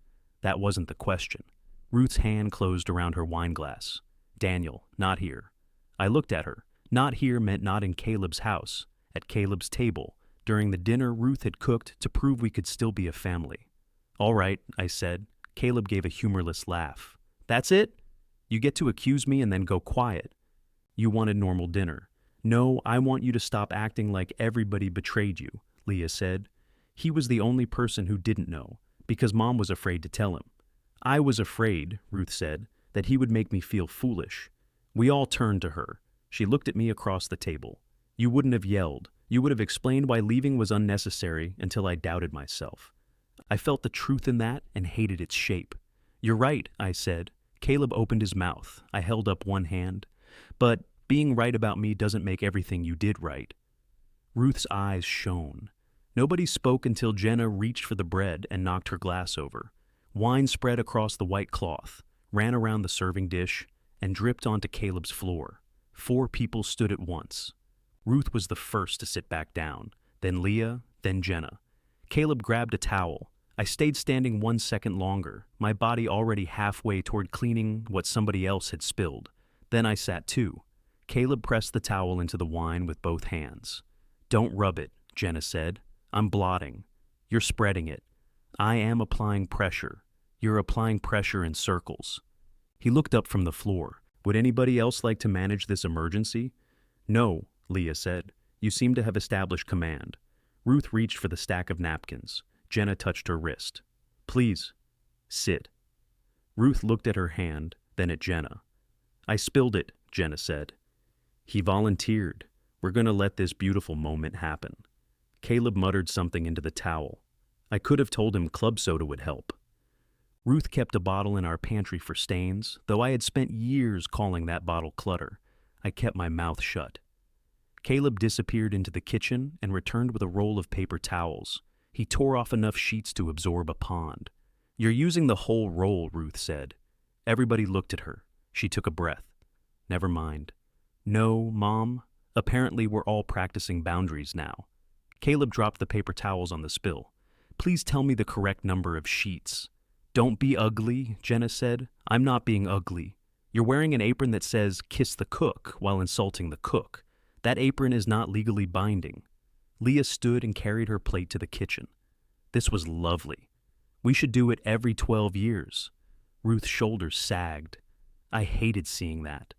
That wasn't the question. Ruth's hand closed around her wine glass. Daniel, not here. I looked at her. Not here meant not in Caleb's house, at Caleb's table, during the dinner Ruth had cooked to prove we could still be a family. All right, I said. Caleb gave a humorless laugh. That's it? You get to accuse me and then go quiet. You wanted normal dinner. No, I want you to stop acting like everybody betrayed you, Leah said. He was the only person who didn't know, because Mom was afraid to tell him. I was afraid, Ruth said, that he would make me feel foolish. We all turned to her. She looked at me across the table. You wouldn't have yelled. You would have explained why leaving was unnecessary until I doubted myself. I felt the truth in that and hated its shape. You're right, I said. Caleb opened his mouth. I held up one hand. But being right about me doesn't make everything you did right. Ruth's eyes shone. Nobody spoke until Jenna reached for the bread and knocked her glass over. Wine spread across the white cloth, ran around the serving dish, and dripped onto Caleb's floor. 4 people stood at once. Ruth was the first to sit back down, then Leah, then Jenna. Caleb grabbed a towel. I stayed standing 1 second longer, my body already halfway toward cleaning what somebody else had spilled. Then I sat too. Caleb pressed the towel into the wine with both hands. Don't rub it, Jenna said. I'm blotting. You're spreading it. I am applying pressure. You're applying pressure in circles. He looked up from the floor. Would anybody else like to manage this emergency? No, Leah said. You seem to have established command. Ruth reached for the stack of napkins. Jenna touched her wrist. Please, sit. Ruth looked at her hand, then at Jenna. I spilled it, Jenna said. He volunteered. We're going to let this beautiful moment happen. Caleb muttered something into the towel. I could have told him club soda would help. Ruth kept a bottle in our pantry for stains, though I had spent years calling that bottle clutter. I kept my mouth shut. Caleb disappeared into the kitchen and returned with a roll of paper towels. He tore off enough sheets to absorb a pond. You're using the whole roll, Ruth said. Everybody looked at her. She took a breath. Never mind. No, Mom. Apparently we're all practicing boundaries now. Caleb dropped the paper towels on the spill. Please tell me the correct number of sheets. Don't be ugly, Jenna said. I'm not being ugly. You're wearing an apron that says, kiss the cook, while insulting the cook. That apron is not legally binding. Leah stood and carried her plate to the kitchen. This was lovely. We should do it every 12 years. Ruth's shoulders sagged. I hated seeing that.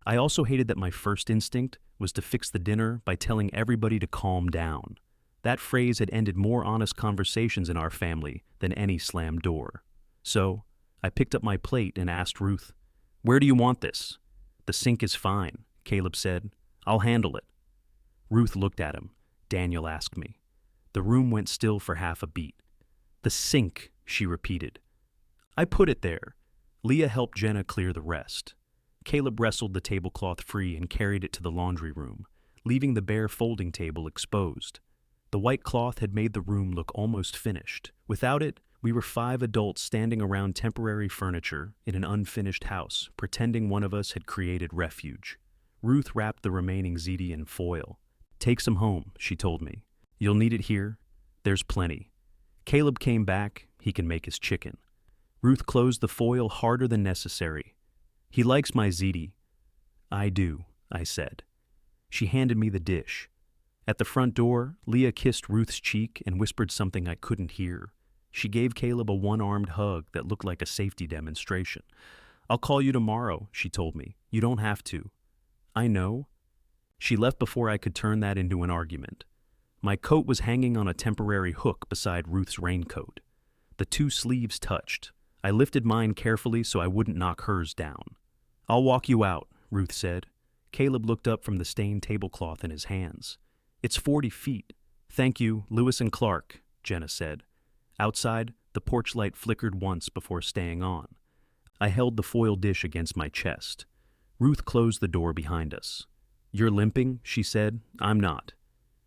I also hated that my first instinct was to fix the dinner by telling everybody to calm down. That phrase had ended more honest conversations in our family than any slammed door. So, I picked up my plate and asked Ruth, Where do you want this? The sink is fine, Caleb said. I'll handle it. Ruth looked at him. Daniel asked me. The room went still for half a beat. The sink, she repeated. I put it there. Leah helped Jenna clear the rest. Caleb wrestled the tablecloth free and carried it to the laundry room, leaving the bare folding table exposed. The white cloth had made the room look almost finished. Without it, we were 5 adults standing around temporary furniture in an unfinished house, pretending one of us had created refuge. Ruth wrapped the remaining ziti in foil. Take some home, she told me. You'll need it here. There's plenty. Caleb came back. He can make his chicken. Ruth closed the foil harder than necessary. He likes my ziti. I do, I said. She handed me the dish. At the front door, Leah kissed Ruth's cheek and whispered something I couldn't hear. She gave Caleb a one-armed hug that looked like a safety demonstration. I'll call you tomorrow, she told me. You don't have to. I know. She left before I could turn that into an argument. My coat was hanging on a temporary hook beside Ruth's raincoat. The 2 sleeves touched. I lifted mine carefully so I wouldn't knock hers down. I'll walk you out, Ruth said. Caleb looked up from the stained tablecloth in his hands. It's 40 feet. Thank you, Lewis and Clark, Jenna said. Outside, the porch light flickered once before staying on. I held the foil dish against my chest. Ruth closed the door behind us. You're limping, she said. I'm not.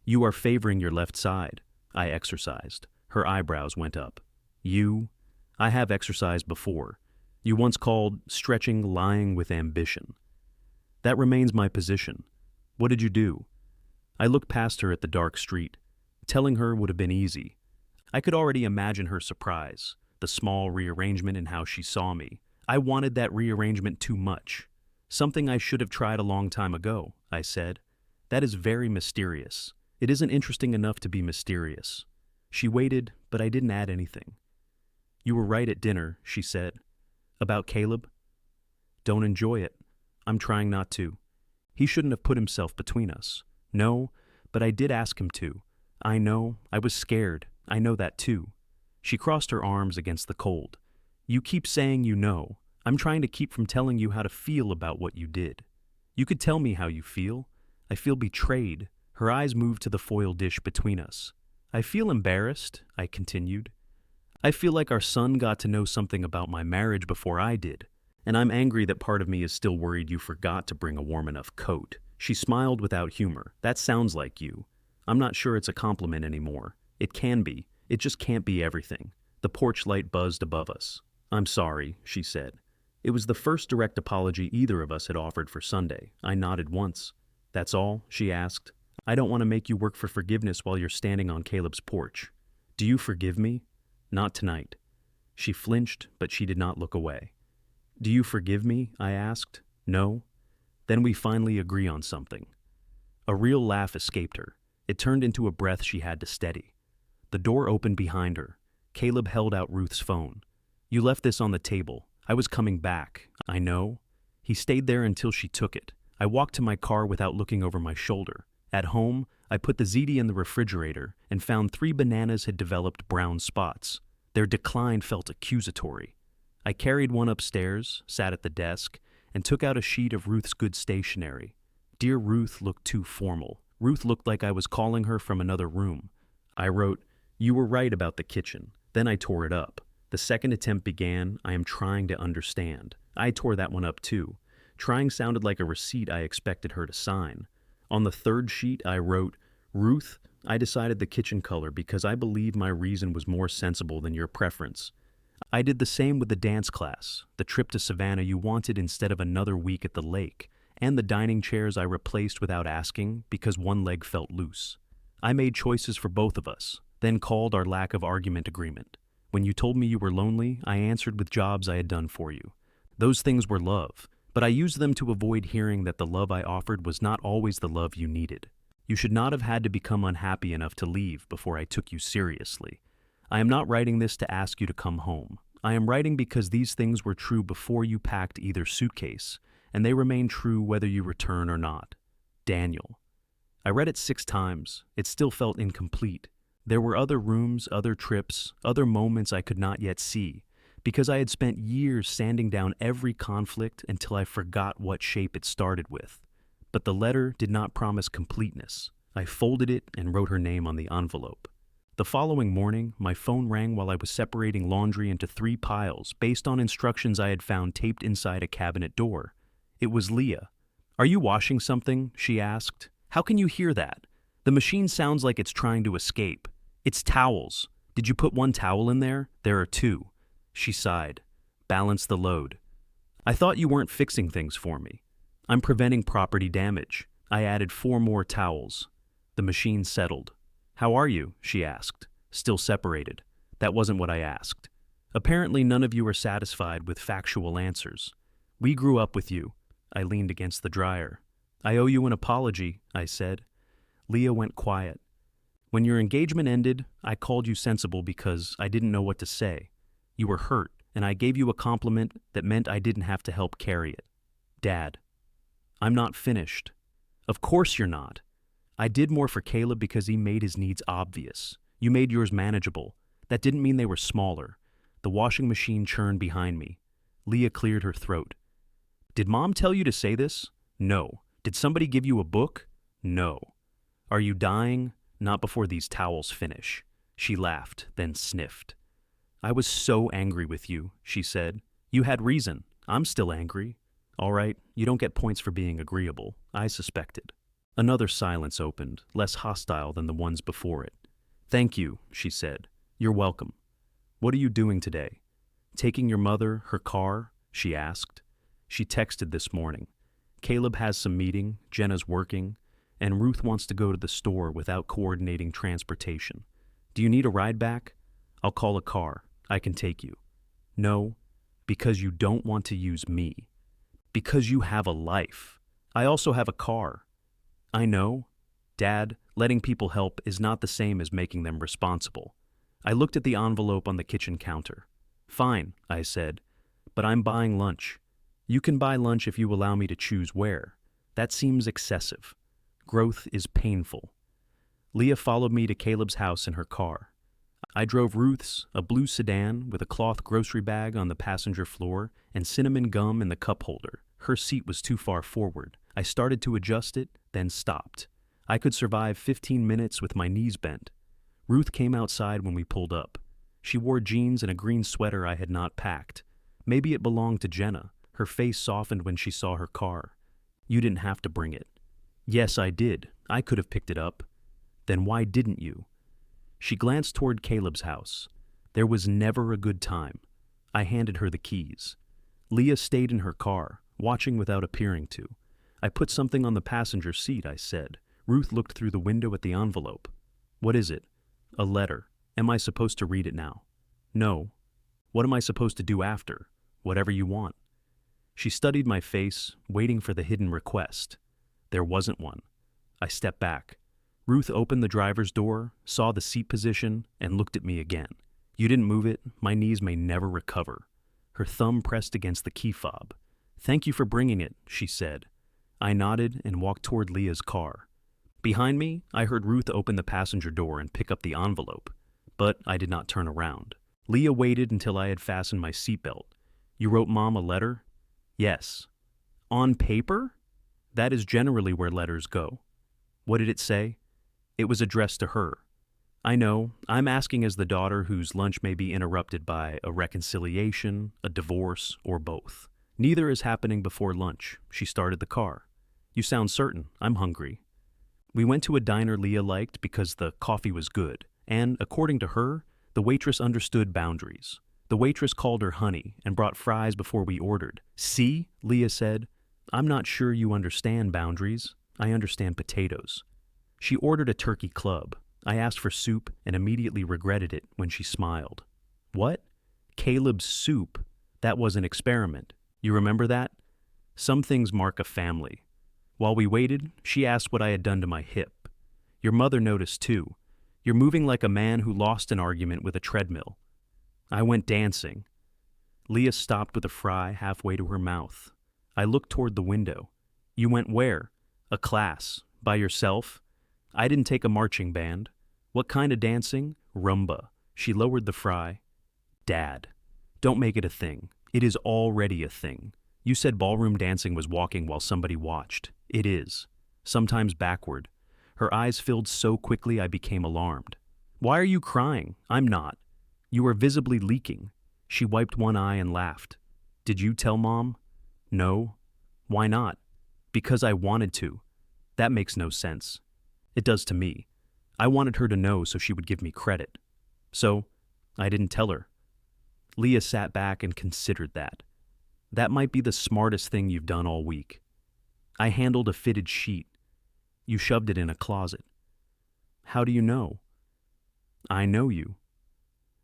You are favoring your left side. I exercised. Her eyebrows went up. You? I have exercised before. You once called stretching lying with ambition. That remains my position. What did you do? I looked past her at the dark street. Telling her would have been easy. I could already imagine her surprise, the small rearrangement in how she saw me. I wanted that rearrangement too much. Something I should have tried a long time ago, I said. That is very mysterious. It isn't interesting enough to be mysterious. She waited, but I didn't add anything. You were right at dinner, she said. About Caleb? Don't enjoy it. I'm trying not to. He shouldn't have put himself between us. No, but I did ask him to. I know. I was scared. I know that too. She crossed her arms against the cold. You keep saying you know. I'm trying to keep from telling you how to feel about what you did. You could tell me how you feel. I feel betrayed. Her eyes moved to the foil dish between us. I feel embarrassed, I continued. I feel like our son got to know something about my marriage before I did, and I'm angry that part of me is still worried you forgot to bring a warm enough coat. She smiled without humor. That sounds like you. I'm not sure it's a compliment anymore. It can be. It just can't be everything. The porch light buzzed above us. I'm sorry, she said. It was the first direct apology either of us had offered for Sunday. I nodded once. That's all? She asked. I don't want to make you work for forgiveness while you're standing on Caleb's porch. Do you forgive me? Not tonight. She flinched, but she did not look away. Do you forgive me? I asked. No? Then we finally agree on something. A real laugh escaped her. It turned into a breath she had to steady. The door opened behind her. Caleb held out Ruth's phone. You left this on the table. I was coming back. I know. He stayed there until she took it. I walked to my car without looking over my shoulder. At home, I put the ziti in the refrigerator and found 3 bananas had developed brown spots. Their decline felt accusatory. I carried one upstairs, sat at the desk, and took out a sheet of Ruth's good stationery. Dear Ruth looked too formal. Ruth looked like I was calling her from another room. I wrote, You were right about the kitchen. Then I tore it up. The second attempt began, I am trying to understand. I tore that one up too. Trying sounded like a receipt I expected her to sign. On the third sheet, I wrote, Ruth, I decided the kitchen color because I believe my reason was more sensible than your preference. I did the same with the dance class, the trip to Savannah you wanted instead of another week at the lake, and the dining chairs I replaced without asking because one leg felt loose. I made choices for both of us, then called our lack of argument agreement. When you told me you were lonely, I answered with jobs I had done for you. Those things were love, but I used them to avoid hearing that the love I offered was not always the love you needed. You should not have had to become unhappy enough to leave before I took you seriously. I am not writing this to ask you to come home. I am writing because these things were true before you packed either suitcase, and they remain true whether you return or not. Daniel. I read it 6 times. It still felt incomplete. There were other rooms, other trips, other moments I could not yet see, because I had spent years sanding down every conflict until I forgot what shape it started with. But the letter did not promise completeness. I folded it and wrote her name on the envelope. The following morning, my phone rang while I was separating laundry into 3 piles based on instructions I had found taped inside a cabinet door. It was Leah. Are you washing something? She asked. How can you hear that? The machine sounds like it's trying to escape. It's towels. Did you put 1 towel in there? There are 2. She sighed. Balance the load. I thought you weren't fixing things for me. I'm preventing property damage. I added 4 more towels. The machine settled. How are you? She asked. Still separated. That wasn't what I asked. Apparently none of you are satisfied with factual answers. We grew up with you. I leaned against the dryer. I owe you an apology, I said. Leah went quiet. When your engagement ended, I called you sensible because I didn't know what to say. You were hurt, and I gave you a compliment that meant I didn't have to help carry it. Dad. I'm not finished. Of course you're not. I did more for Caleb because he made his needs obvious. You made yours manageable. That didn't mean they were smaller. The washing machine churned behind me. Leah cleared her throat. Did Mom tell you to say this? No. Did somebody give you a book? No. Are you dying? Not before these towels finish. She laughed, then sniffed. I was so angry with you, she said. You had reason. I'm still angry. All right, you don't get points for being agreeable. I suspected. Another silence opened, less hostile than the ones before it. Thank you, she said. You're welcome. What are you doing today? Taking your mother, her car? She asked. She texted this morning. Caleb has some meeting, Jenna's working, and Ruth wants to go to the store without coordinating transportation. Do you need a ride back? I'll call a car. I can take you. No, because you don't want to use me. Because you have a life. I also have a car. I know. Dad, letting people help is not the same as making them responsible. I looked at the envelope on the kitchen counter. Fine, I said, but I'm buying lunch. You can buy lunch if you allow me to choose where. That seems excessive. Growth is painful. Leah followed me to Caleb's house in her car. I drove Ruth's, a blue sedan with a cloth grocery bag on the passenger floor and cinnamon gum in the cup holder. Her seat was too far forward. I started to adjust it, then stopped. I could survive 15 minutes with my knees bent. Ruth came outside when we pulled up. She wore jeans and a green sweater I had not packed. Maybe it belonged to Jenna. Her face softened when she saw her car. You didn't have to bring it. Yes, I did. I could have picked it up. Then why didn't you? She glanced toward Caleb's house. There was never a good time. I handed her the keys. Leah stayed in her car, watching without appearing to. I put something on the passenger seat, I said. Ruth looked through the window at the envelope. What is it? A letter. Am I supposed to read it now? No. What am I supposed to do after? Whatever you want. She studied my face, waiting for the hidden request. There wasn't one. I stepped back. Ruth opened the driver's door, saw the seat position, and looked at me again. You didn't move it. My knees may never recover. Her thumb pressed against the key fob. Thank you for bringing it, she said. I nodded and walked toward Leah's car. Behind me, I heard Ruth open the passenger door and pick up the envelope, but I did not turn around. Leah waited until I had fastened my seatbelt. You wrote Mom a letter? Yes. On paper? That is generally where letters go. What did it say? It was addressed to her. I know, I'm asking as the daughter whose lunch may be interrupted by a reconciliation, a divorce, or both. Neither is happening before lunch. She started the car. You sound certain. I'm hungry. We went to a diner Leah liked because the coffee was good, and, according to her, the waitress understood boundaries. The waitress called her honey and brought fries before we ordered. See, Leah said, I'm not sure you understand boundaries. I understand potatoes. She ordered a turkey club. I asked for soup and immediately regretted it when she smiled. What? Caleb's soup. That was an experiment. You remember that? Some things mark a family. While we waited, she asked what I had done to my hip. Your mother noticed too. You're moving like a man who lost an argument with a treadmill. I went dancing. Leah stopped with a fry halfway to her mouth. I looked toward the window. You went where? A class. By yourself? I didn't take a marching band. What kind of dancing? Rumba. She lowered the fry. Dad. Don't make it a thing. It is already a thing. You said ballroom dancing was walking while somebody watched. It is. Sometimes backward. Her eyes filled so quickly I became alarmed. Why are you crying? I'm not. You are visibly leaking. She wiped one eye and laughed. Did you tell Mom? No. Why not? Because I wanted to. That makes no sense. It does to me. I wanted her to know so she would give me credit. So, I didn't tell her. Leah sat back and considered that. That might be the smartest thing you've done all week. I handled a fitted sheet. You shoved it in a closet. How do you know? I know you.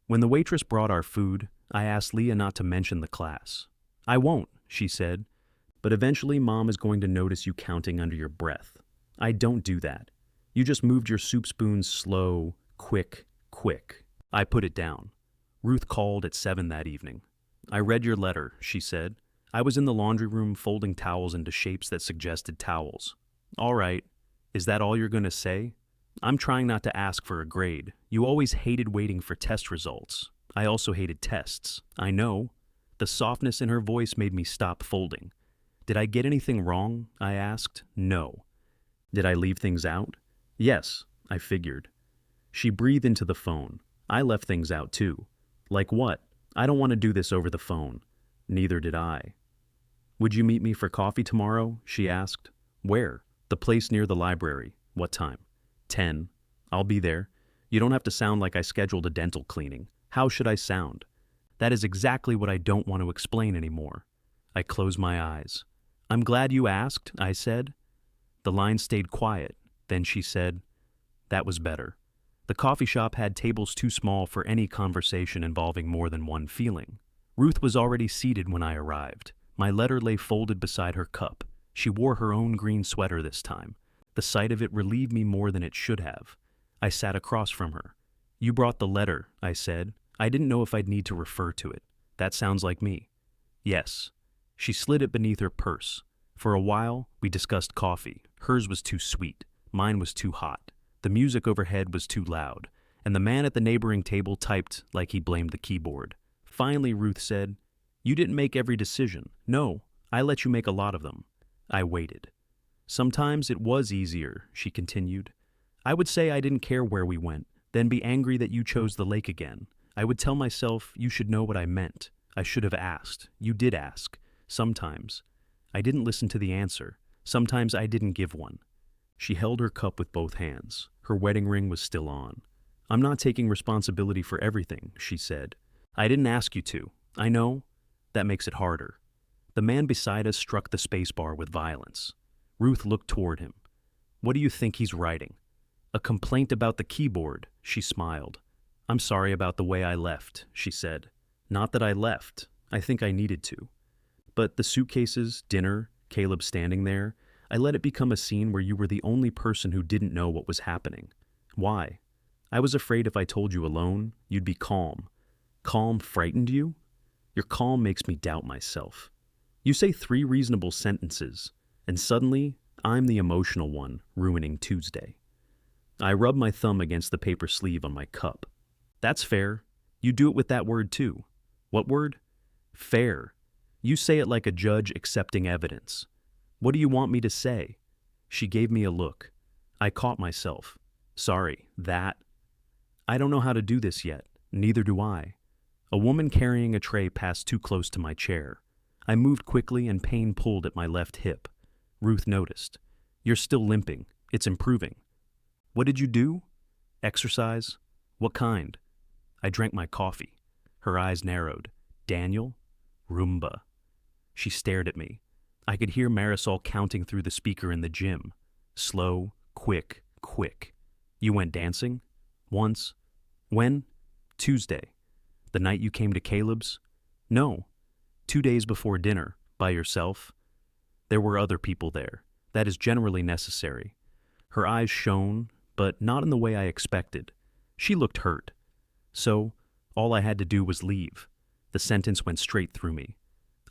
When the waitress brought our food, I asked Leah not to mention the class. I won't, she said, but eventually Mom is going to notice you counting under your breath. I don't do that. You just moved your soup spoon slow, quick. I put it down. Ruth called at 7 that evening. I read your letter, she said. I was in the laundry room folding towels into shapes that suggested towels. All right. Is that all you're going to say? I'm trying not to ask for a grade. You always hated waiting for test results. I also hated tests. I know. The softness in her voice made me stop folding. Did I get anything wrong? I asked. No. Did I leave things out? Yes, I figured. She breathed into the phone. I left things out too. Like what? I don't want to do this over the phone. Neither did I. Would you meet me for coffee tomorrow? She asked. Where? The place near the library. What time? 10. I'll be there. You don't have to sound like I scheduled a dental cleaning. How should I sound? That is exactly what I don't want to explain anymore. I closed my eyes. I'm glad you asked, I said. The line stayed quiet. Then she said, that was better. The coffee shop had tables too small for any conversation involving more than one feeling. Ruth was already seated when I arrived. My letter lay folded beside her cup. She wore her own green sweater this time. The sight of it relieved me more than it should have. I sat across from her. You brought the letter, I said. I didn't know if I'd need to refer to it. That sounds like me. Yes. She slid it beneath her purse. For a while, we discussed coffee. Hers was too sweet. Mine was too hot. The music overhead was too loud. And the man at the neighboring table typed like he blamed the keyboard. Finally, Ruth said, You didn't make every decision. No, I let you make a lot of them. I waited. Sometimes it was easier, she continued. I would say I didn't care where we went, then be angry that you chose the lake again. I would tell myself you should know what I meant. I should have asked. You did ask. Sometimes. I didn't listen to the answer. Sometimes I didn't give one. She held her cup with both hands. Her wedding ring was still on. I'm not taking responsibility for everything, she said. I didn't ask you to. I know. That makes it harder. The man beside us struck the spacebar with violence. Ruth looked toward him. What do you think he's writing? A complaint about the keyboard, she smiled. I'm sorry about the way I left, she said. Not that I left. I think I needed to. But the suitcases, dinner, Caleb standing there, I let it become a scene where you were the only person who didn't know what was happening. Why? I was afraid if I told you alone, you'd be calm. Calm frightened you? Your calm makes me doubt myself. You say 3 reasonable sentences, and suddenly, I'm the emotional one, ruining Tuesday. I rub my thumb against the paper sleeve on my cup. That's fair. You do it with that word too. What word? Fair. You say it like a judge accepting evidence. What do you want me to say? She gave me a look. I caught myself. Sorry, that. I don't know how to do this yet. Neither do I. A woman carrying a tray passed too close to my chair. I moved quickly and pain pulled at my left hip. Ruth noticed. You're still limping. It's improving. What did you do? Exercise? What kind? I drank my coffee. Her eyes narrowed. Daniel? Roomba. She stared at me. I could hear Marisol counting through the speaker in the gym. Slow, quick, quick. You went dancing? Once. When? Tuesday. The night you came to Caleb's? No. 2 days before dinner, by yourself. There were other people there. That is generally necessary. Her eyes shone, but not in the way I expected. She looked hurt. So, all I had to do was leave. The sentence went straight through me.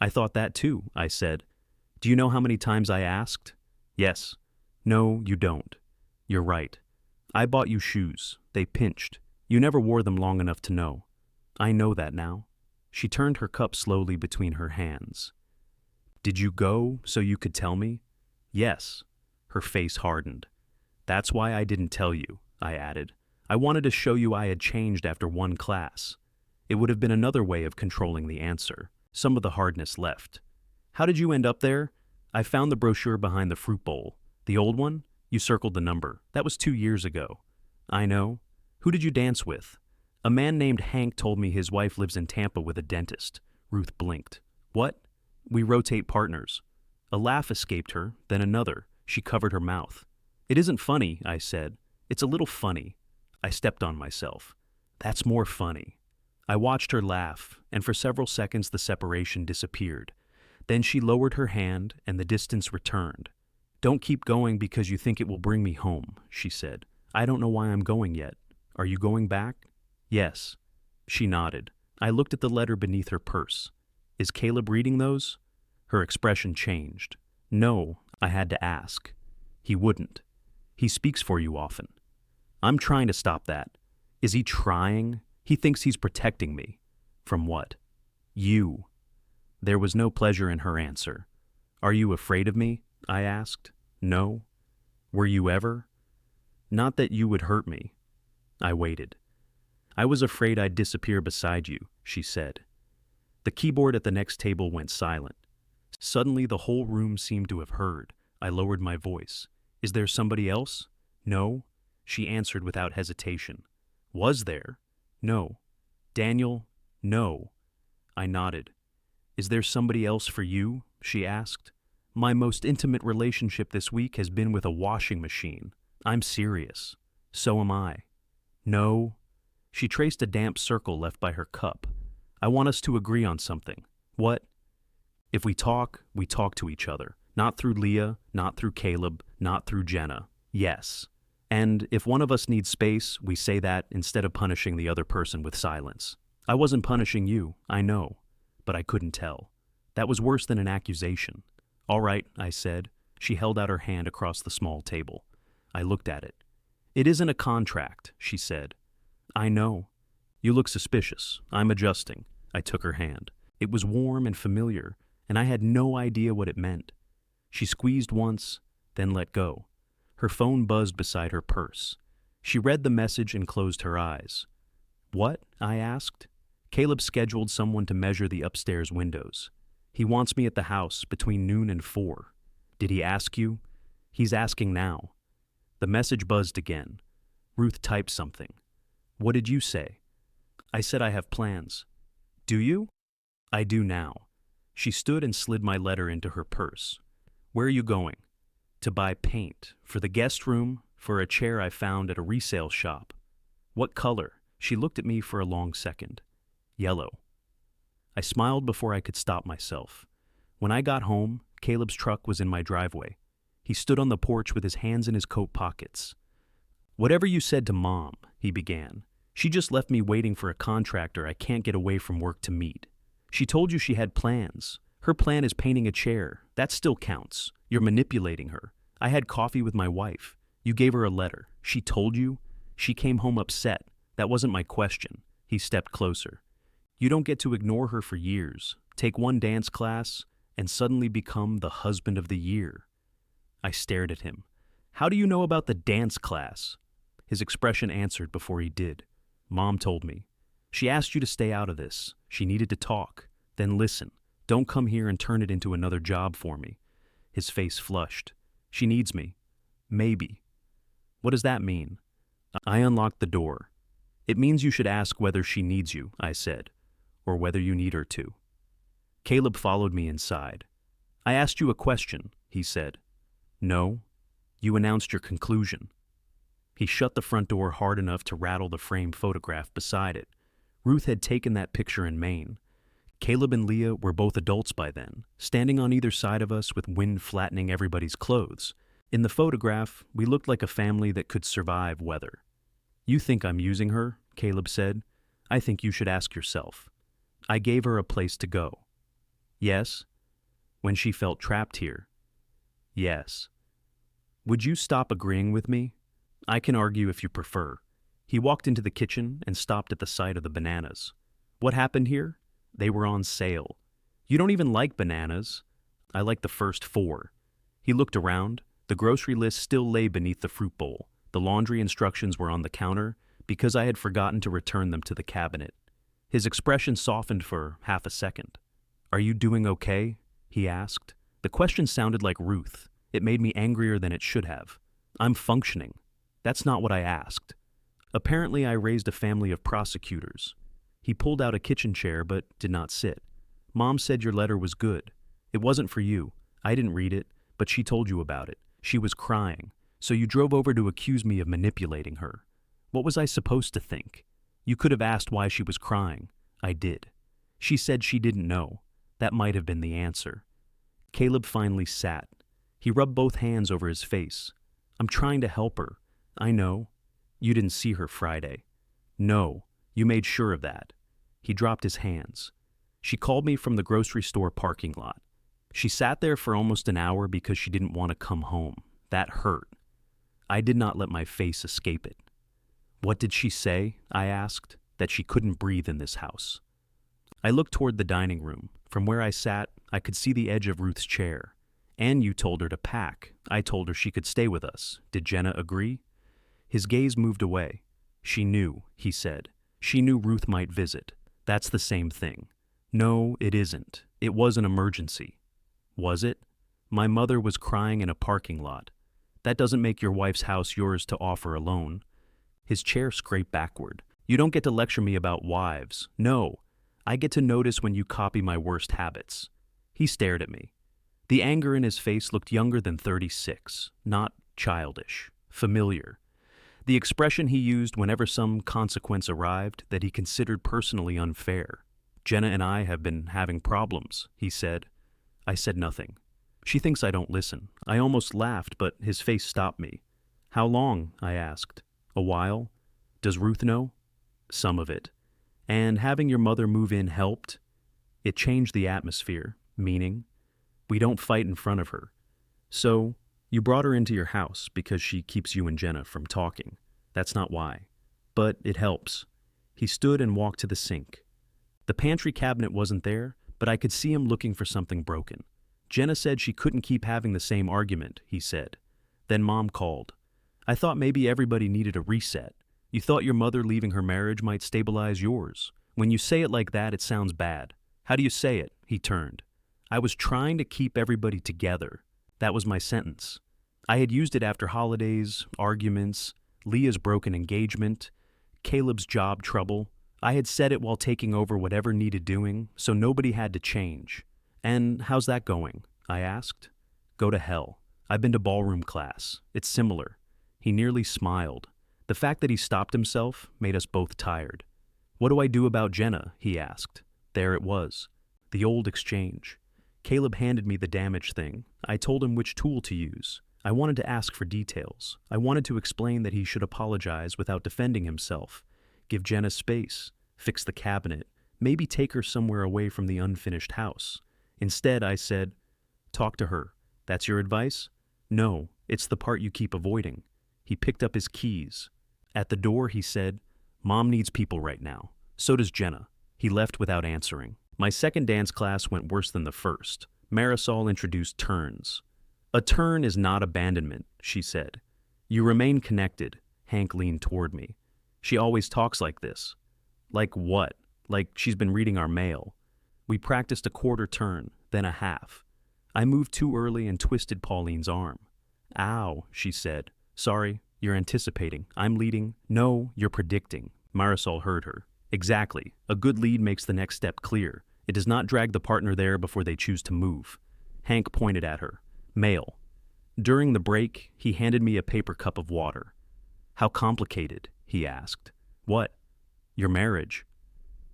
I thought that too, I said. Do you know how many times I asked? Yes. No, you don't. You're right. I bought you shoes. They pinched. You never wore them long enough to know. I know that now. She turned her cup slowly between her hands. Did you go so you could tell me? Yes. Her face hardened. That's why I didn't tell you, I added. I wanted to show you I had changed after one class. It would have been another way of controlling the answer. Some of the hardness left. How did you end up there? I found the brochure behind the fruit bowl. The old one? You circled the number. That was 2 years ago. I know. Who did you dance with? A man named Hank told me his wife lives in Tampa with a dentist. Ruth blinked. What? We rotate partners. A laugh escaped her, then another. She covered her mouth. It isn't funny, I said. It's a little funny. I stepped on myself. That's more funny. I watched her laugh, and for several seconds the separation disappeared. Then she lowered her hand, and the distance returned. Don't keep going because you think it will bring me home, she said. I don't know why I'm going yet. Are you going back? Yes. She nodded. I looked at the letter beneath her purse. Is Caleb reading those? Her expression changed. No, I had to ask. He wouldn't. He speaks for you often. I'm trying to stop that. Is he trying? He thinks he's protecting me. From what? You. There was no pleasure in her answer. Are you afraid of me? I asked. No. Were you ever? Not that you would hurt me. I waited. I was afraid I'd disappear beside you, she said. The keyboard at the next table went silent. Suddenly the whole room seemed to have heard. I lowered my voice. Is there somebody else? No. She answered without hesitation. Was there? No. Daniel? No. I nodded. Is there somebody else for you? She asked. My most intimate relationship this week has been with a washing machine. I'm serious. So am I. No. She traced a damp circle left by her cup. I want us to agree on something. What? If we talk to each other. Not through Leah, not through Caleb, not through Jenna. Yes. And if one of us needs space, we say that instead of punishing the other person with silence. I wasn't punishing you, I know, but I couldn't tell. That was worse than an accusation. All right, I said. She held out her hand across the small table. I looked at it. It isn't a contract, she said. I know. You look suspicious. I'm adjusting. I took her hand. It was warm and familiar, and I had no idea what it meant. She squeezed once, then let go. Her phone buzzed beside her purse. She read the message and closed her eyes. What? I asked. Caleb scheduled someone to measure the upstairs windows. He wants me at the house between noon and 4. Did he ask you? He's asking now. The message buzzed again. Ruth typed something. What did you say? I said I have plans. Do you? I do now. She stood and slid my letter into her purse. Where are you going? To buy paint. For the guest room, for a chair I found at a resale shop. What color? She looked at me for a long second. Yellow. I smiled before I could stop myself. When I got home, Caleb's truck was in my driveway. He stood on the porch with his hands in his coat pockets. Whatever you said to Mom, he began. She just left me waiting for a contractor I can't get away from work to meet. She told you she had plans. Her plan is painting a chair. That still counts. You're manipulating her. I had coffee with my wife. You gave her a letter. She told you? She came home upset. That wasn't my question. He stepped closer. You don't get to ignore her for years, take one dance class, and suddenly become the husband of the year. I stared at him. How do you know about the dance class? His expression answered before he did. Mom told me. She asked you to stay out of this. She needed to talk. Then listen. Don't come here and turn it into another job for me. His face flushed. She needs me. Maybe. What does that mean? I unlocked the door. It means you should ask whether she needs you, I said, or whether you need her to. Caleb followed me inside. I asked you a question, he said. No. You announced your conclusion. He shut the front door hard enough to rattle the framed photograph beside it. Ruth had taken that picture in Maine. Caleb and Leah were both adults by then, standing on either side of us with wind flattening everybody's clothes. In the photograph, we looked like a family that could survive weather. You think I'm using her, Caleb said. I think you should ask yourself. I gave her a place to go. Yes. When she felt trapped here. Yes. Would you stop agreeing with me? I can argue if you prefer. He walked into the kitchen and stopped at the sight of the bananas. What happened here? They were on sale. You don't even like bananas. I like the first 4. He looked around. The grocery list still lay beneath the fruit bowl. The laundry instructions were on the counter because I had forgotten to return them to the cabinet. His expression softened for half a second. Are you doing okay? He asked. The question sounded like Ruth. It made me angrier than it should have. I'm functioning. That's not what I asked. Apparently, I raised a family of prosecutors. He pulled out a kitchen chair but did not sit. Mom said your letter was good. It wasn't for you. I didn't read it, but she told you about it. She was crying, so you drove over to accuse me of manipulating her. What was I supposed to think? You could have asked why she was crying. I did. She said she didn't know. That might have been the answer. Caleb finally sat. He rubbed both hands over his face. I'm trying to help her. I know. You didn't see her Friday. No, you made sure of that. He dropped his hands. She called me from the grocery store parking lot. She sat there for almost an hour because she didn't want to come home. That hurt. I did not let my face escape it. What did she say? I asked. That she couldn't breathe in this house. I looked toward the dining room. From where I sat, I could see the edge of Ruth's chair. And you told her to pack. I told her she could stay with us. Did Jenna agree? His gaze moved away. She knew, he said. She knew Ruth might visit. That's the same thing. No, it isn't. It was an emergency. Was it? My mother was crying in a parking lot. That doesn't make your wife's house yours to offer alone. His chair scraped backward. You don't get to lecture me about wives. No, I get to notice when you copy my worst habits. He stared at me. The anger in his face looked younger than 36, not childish, familiar. The expression he used whenever some consequence arrived that he considered personally unfair. Jenna and I have been having problems, he said. I said nothing. She thinks I don't listen. I almost laughed, but his face stopped me. How long? I asked. A while. Does Ruth know? Some of it. And having your mother move in helped? It changed the atmosphere, meaning we don't fight in front of her. So, you brought her into your house because she keeps you and Jenna from talking. That's not why. But it helps. He stood and walked to the sink. The pantry cabinet wasn't there, but I could see him looking for something broken. Jenna said she couldn't keep having the same argument, he said. Then Mom called. I thought maybe everybody needed a reset. You thought your mother leaving her marriage might stabilize yours. When you say it like that, it sounds bad. How do you say it? He turned. I was trying to keep everybody together. That was my sentence. I had used it after holidays, arguments, Leah's broken engagement, Caleb's job trouble. I had said it while taking over whatever needed doing, so nobody had to change. And how's that going? I asked. Go to hell. I've been to ballroom class. It's similar. He nearly smiled. The fact that he stopped himself made us both tired. What do I do about Jenna? He asked. There it was. The old exchange. Caleb handed me the damage thing. I told him which tool to use. I wanted to ask for details. I wanted to explain that he should apologize without defending himself. Give Jenna space. Fix the cabinet. Maybe take her somewhere away from the unfinished house. Instead, I said, talk to her. That's your advice? No, it's the part you keep avoiding. He picked up his keys. At the door, he said, Mom needs people right now. So does Jenna. He left without answering. My second dance class went worse than the first. Marisol introduced turns. A turn is not abandonment, she said. You remain connected. Hank leaned toward me. She always talks like this. Like what? Like she's been reading our mail. We practiced a quarter turn, then a half. I moved too early and twisted Pauline's arm. Ow, she said. Sorry, you're anticipating. I'm leading. No, you're predicting. Marisol heard her. Exactly. A good lead makes the next step clear. It does not drag the partner there before they choose to move. Hank pointed at her. Mail. During the break, he handed me a paper cup of water. How complicated? He asked. What? Your marriage.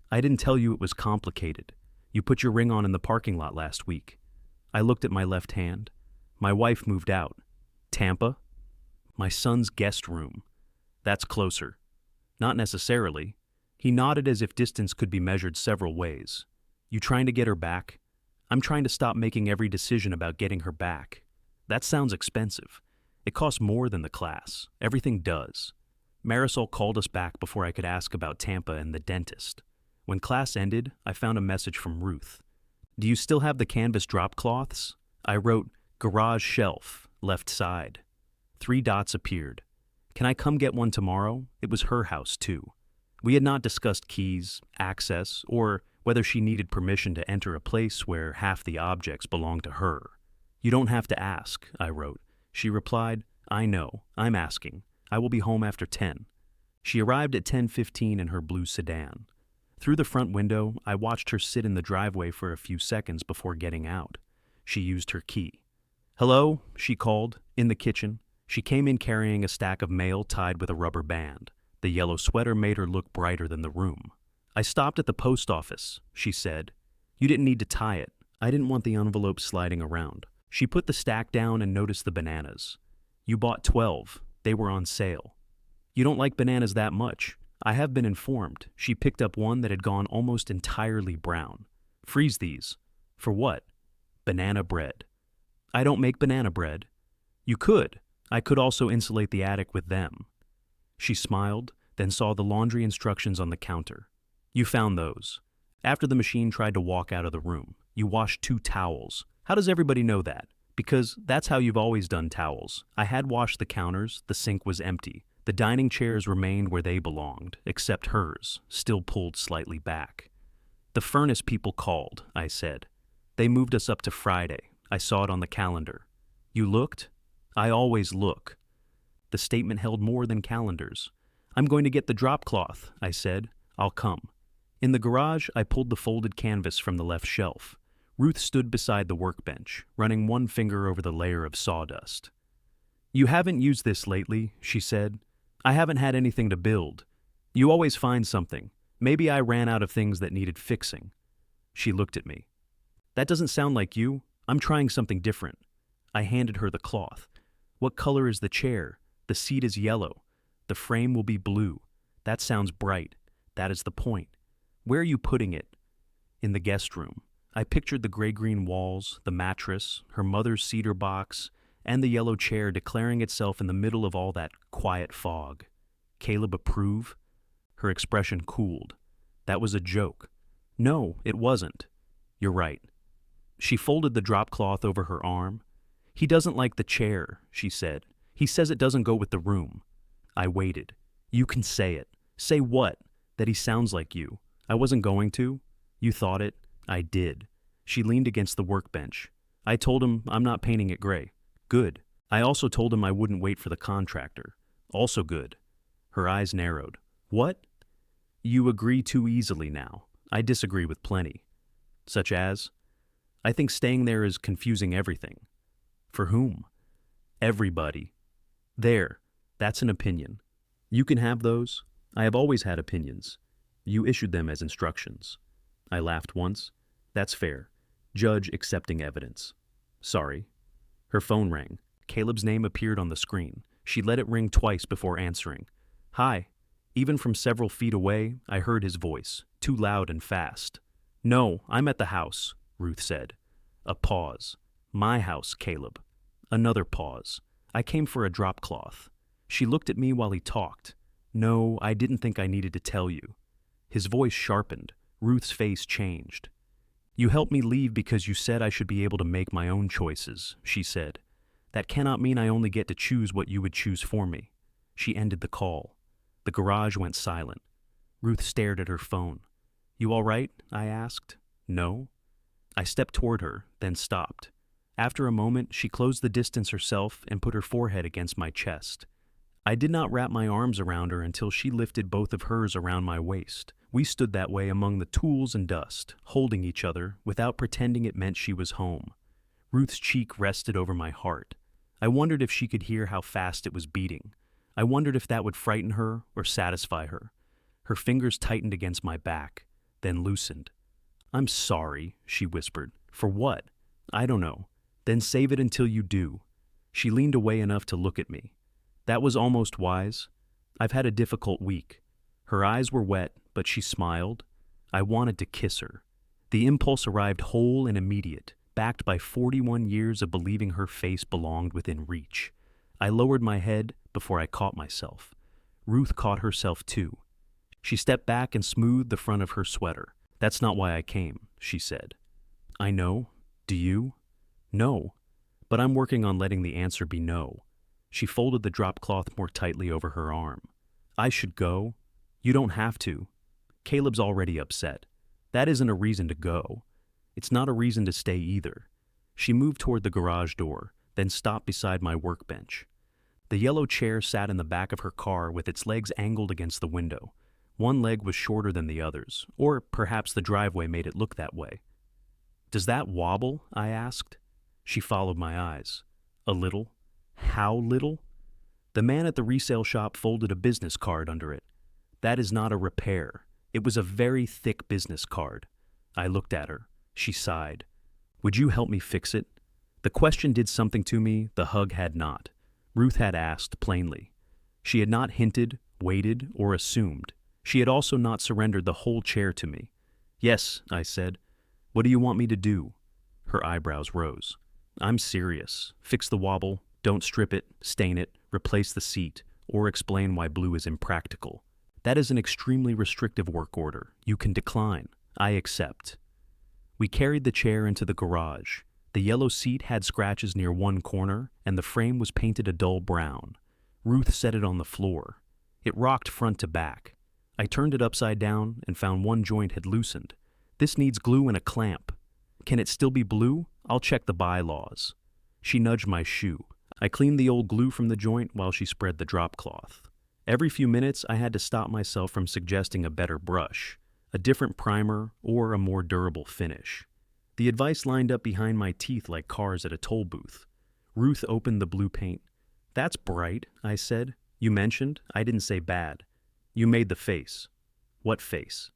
I didn't tell you it was complicated. You put your ring on in the parking lot last week. I looked at my left hand. My wife moved out. Tampa? My son's guest room. That's closer. Not necessarily. He nodded as if distance could be measured several ways. You trying to get her back? I'm trying to stop making every decision about getting her back. That sounds expensive. It costs more than the class. Everything does. Marisol called us back before I could ask about Tampa and the dentist. When class ended, I found a message from Ruth. Do you still have the canvas drop cloths? I wrote, garage shelf, left side. 3 dots appeared. Can I come get one tomorrow? It was her house, too. We had not discussed keys, access, or whether she needed permission to enter a place where half the objects belonged to her. You don't have to ask, I wrote. She replied, I know, I'm asking. I will be home after 10. She arrived at 10:15 in her blue sedan. Through the front window, I watched her sit in the driveway for a few seconds before getting out. She used her key. Hello, she called, in the kitchen. She came in carrying a stack of mail tied with a rubber band. The yellow sweater made her look brighter than the room. I stopped at the post office, she said. You didn't need to tie it. I didn't want the envelope sliding around. She put the stack down and noticed the bananas. You bought 12. They were on sale. You don't like bananas that much. I have been informed. She picked up one that had gone almost entirely brown. Freeze these. For what? Banana bread. I don't make banana bread. You could. I could also insulate the attic with them. She smiled, then saw the laundry instructions on the counter. You found those. After the machine tried to walk out of the room, you washed 2 towels. How does everybody know that? Because that's how you've always done towels. I had washed the counters, the sink was empty. The dining chairs remained where they belonged, except hers, still pulled slightly back. The furnace people called, I said. They moved us up to Friday. I saw it on the calendar. You looked? I always look. The statement held more than calendars. I'm going to get the drop cloth, I said. I'll come. In the garage, I pulled the folded canvas from the left shelf. Ruth stood beside the workbench, running one finger over the layer of sawdust. You haven't used this lately, she said. I haven't had anything to build. You always find something. Maybe I ran out of things that needed fixing. She looked at me. That doesn't sound like you. I'm trying something different. I handed her the cloth. What color is the chair? The seat is yellow. The frame will be blue. That sounds bright. That is the point. Where are you putting it? In the guest room. I pictured the gray-green walls, the mattress, her mother's cedar box, and the yellow chair declaring itself in the middle of all that quiet fog. Caleb approve? Her expression cooled. That was a joke. No, it wasn't. You're right. She folded the drop cloth over her arm. He doesn't like the chair, she said. He says it doesn't go with the room. I waited. You can say it. Say what? That he sounds like you. I wasn't going to. You thought it. I did. She leaned against the workbench. I told him I'm not painting it gray. Good. I also told him I wouldn't wait for the contractor. Also good. Her eyes narrowed. What? You agree too easily now. I disagree with plenty. Such as? I think staying there is confusing everything. For whom? Everybody. There. That's an opinion. You can have those. I have always had opinions. You issued them as instructions. I laughed once. That's fair. Judge accepting evidence. Sorry. Her phone rang. Caleb's name appeared on the screen. She let it ring twice before answering. Hi. Even from several feet away, I heard his voice, too loud and fast. No, I'm at the house, Ruth said. A pause. My house, Caleb. Another pause. I came for a drop cloth. She looked at me while he talked. No, I didn't think I needed to tell you. His voice sharpened. Ruth's face changed. You helped me leave because you said I should be able to make my own choices, she said. That cannot mean I only get to choose what you would choose for me. She ended the call. The garage went silent. Ruth stared at her phone. You all right? I asked. No. I stepped toward her, then stopped. After a moment, she closed the distance herself and put her forehead against my chest. I did not wrap my arms around her until she lifted both of hers around my waist. We stood that way among the tools and dust, holding each other without pretending it meant she was home. Ruth's cheek rested over my heart. I wondered if she could hear how fast it was beating. I wondered if that would frighten her or satisfy her. Her fingers tightened against my back, then loosened. I'm sorry, she whispered. For what? I don't know. Then save it until you do. She leaned away enough to look at me. That was almost wise. I've had a difficult week. Her eyes were wet, but she smiled. I wanted to kiss her. The impulse arrived whole and immediate, backed by 41 years of believing her face belonged within reach. I lowered my head before I caught myself. Ruth caught herself too. She stepped back and smoothed the front of her sweater. That's not why I came, she said. I know. Do you? No. But I'm working on letting the answer be no. She folded the drop cloth more tightly over her arm. I should go? You don't have to. Caleb's already upset. That isn't a reason to go. It's not a reason to stay either. She moved toward the garage door, then stopped beside my workbench. The yellow chair sat in the back of her car with its legs angled against the window. One leg was shorter than the others, or perhaps the driveway made it look that way. Does that wobble? I asked. She followed my eyes. A little. How little? The man at the resale shop folded a business card under it. That is not a repair. It was a very thick business card. I looked at her. She sighed. Would you help me fix it? The question did something to me the hug had not. Ruth had asked plainly. She had not hinted, waited, or assumed. She had also not surrendered the whole chair to me. Yes, I said. What do you want me to do? Her eyebrows rose. I'm serious. Fix the wobble. Don't strip it, stain it, replace the seat, or explain why blue is impractical. That is an extremely restrictive work order. You can decline. I accept. We carried the chair into the garage. The yellow seat had scratches near one corner, and the frame was painted a dull brown. Ruth set it on the floor. It rocked front to back. I turned it upside down and found one joint had loosened. This needs glue and a clamp. Can it still be blue? I'll check the bylaws. She nudged my shoe. I cleaned the old glue from the joint while she spread the drop cloth. Every few minutes, I had to stop myself from suggesting a better brush, a different primer, or a more durable finish. The advice lined up behind my teeth like cars at a toll booth. Ruth opened the blue paint. "That's bright," I said. "You mentioned, I didn't say bad. You made the face." "What face?"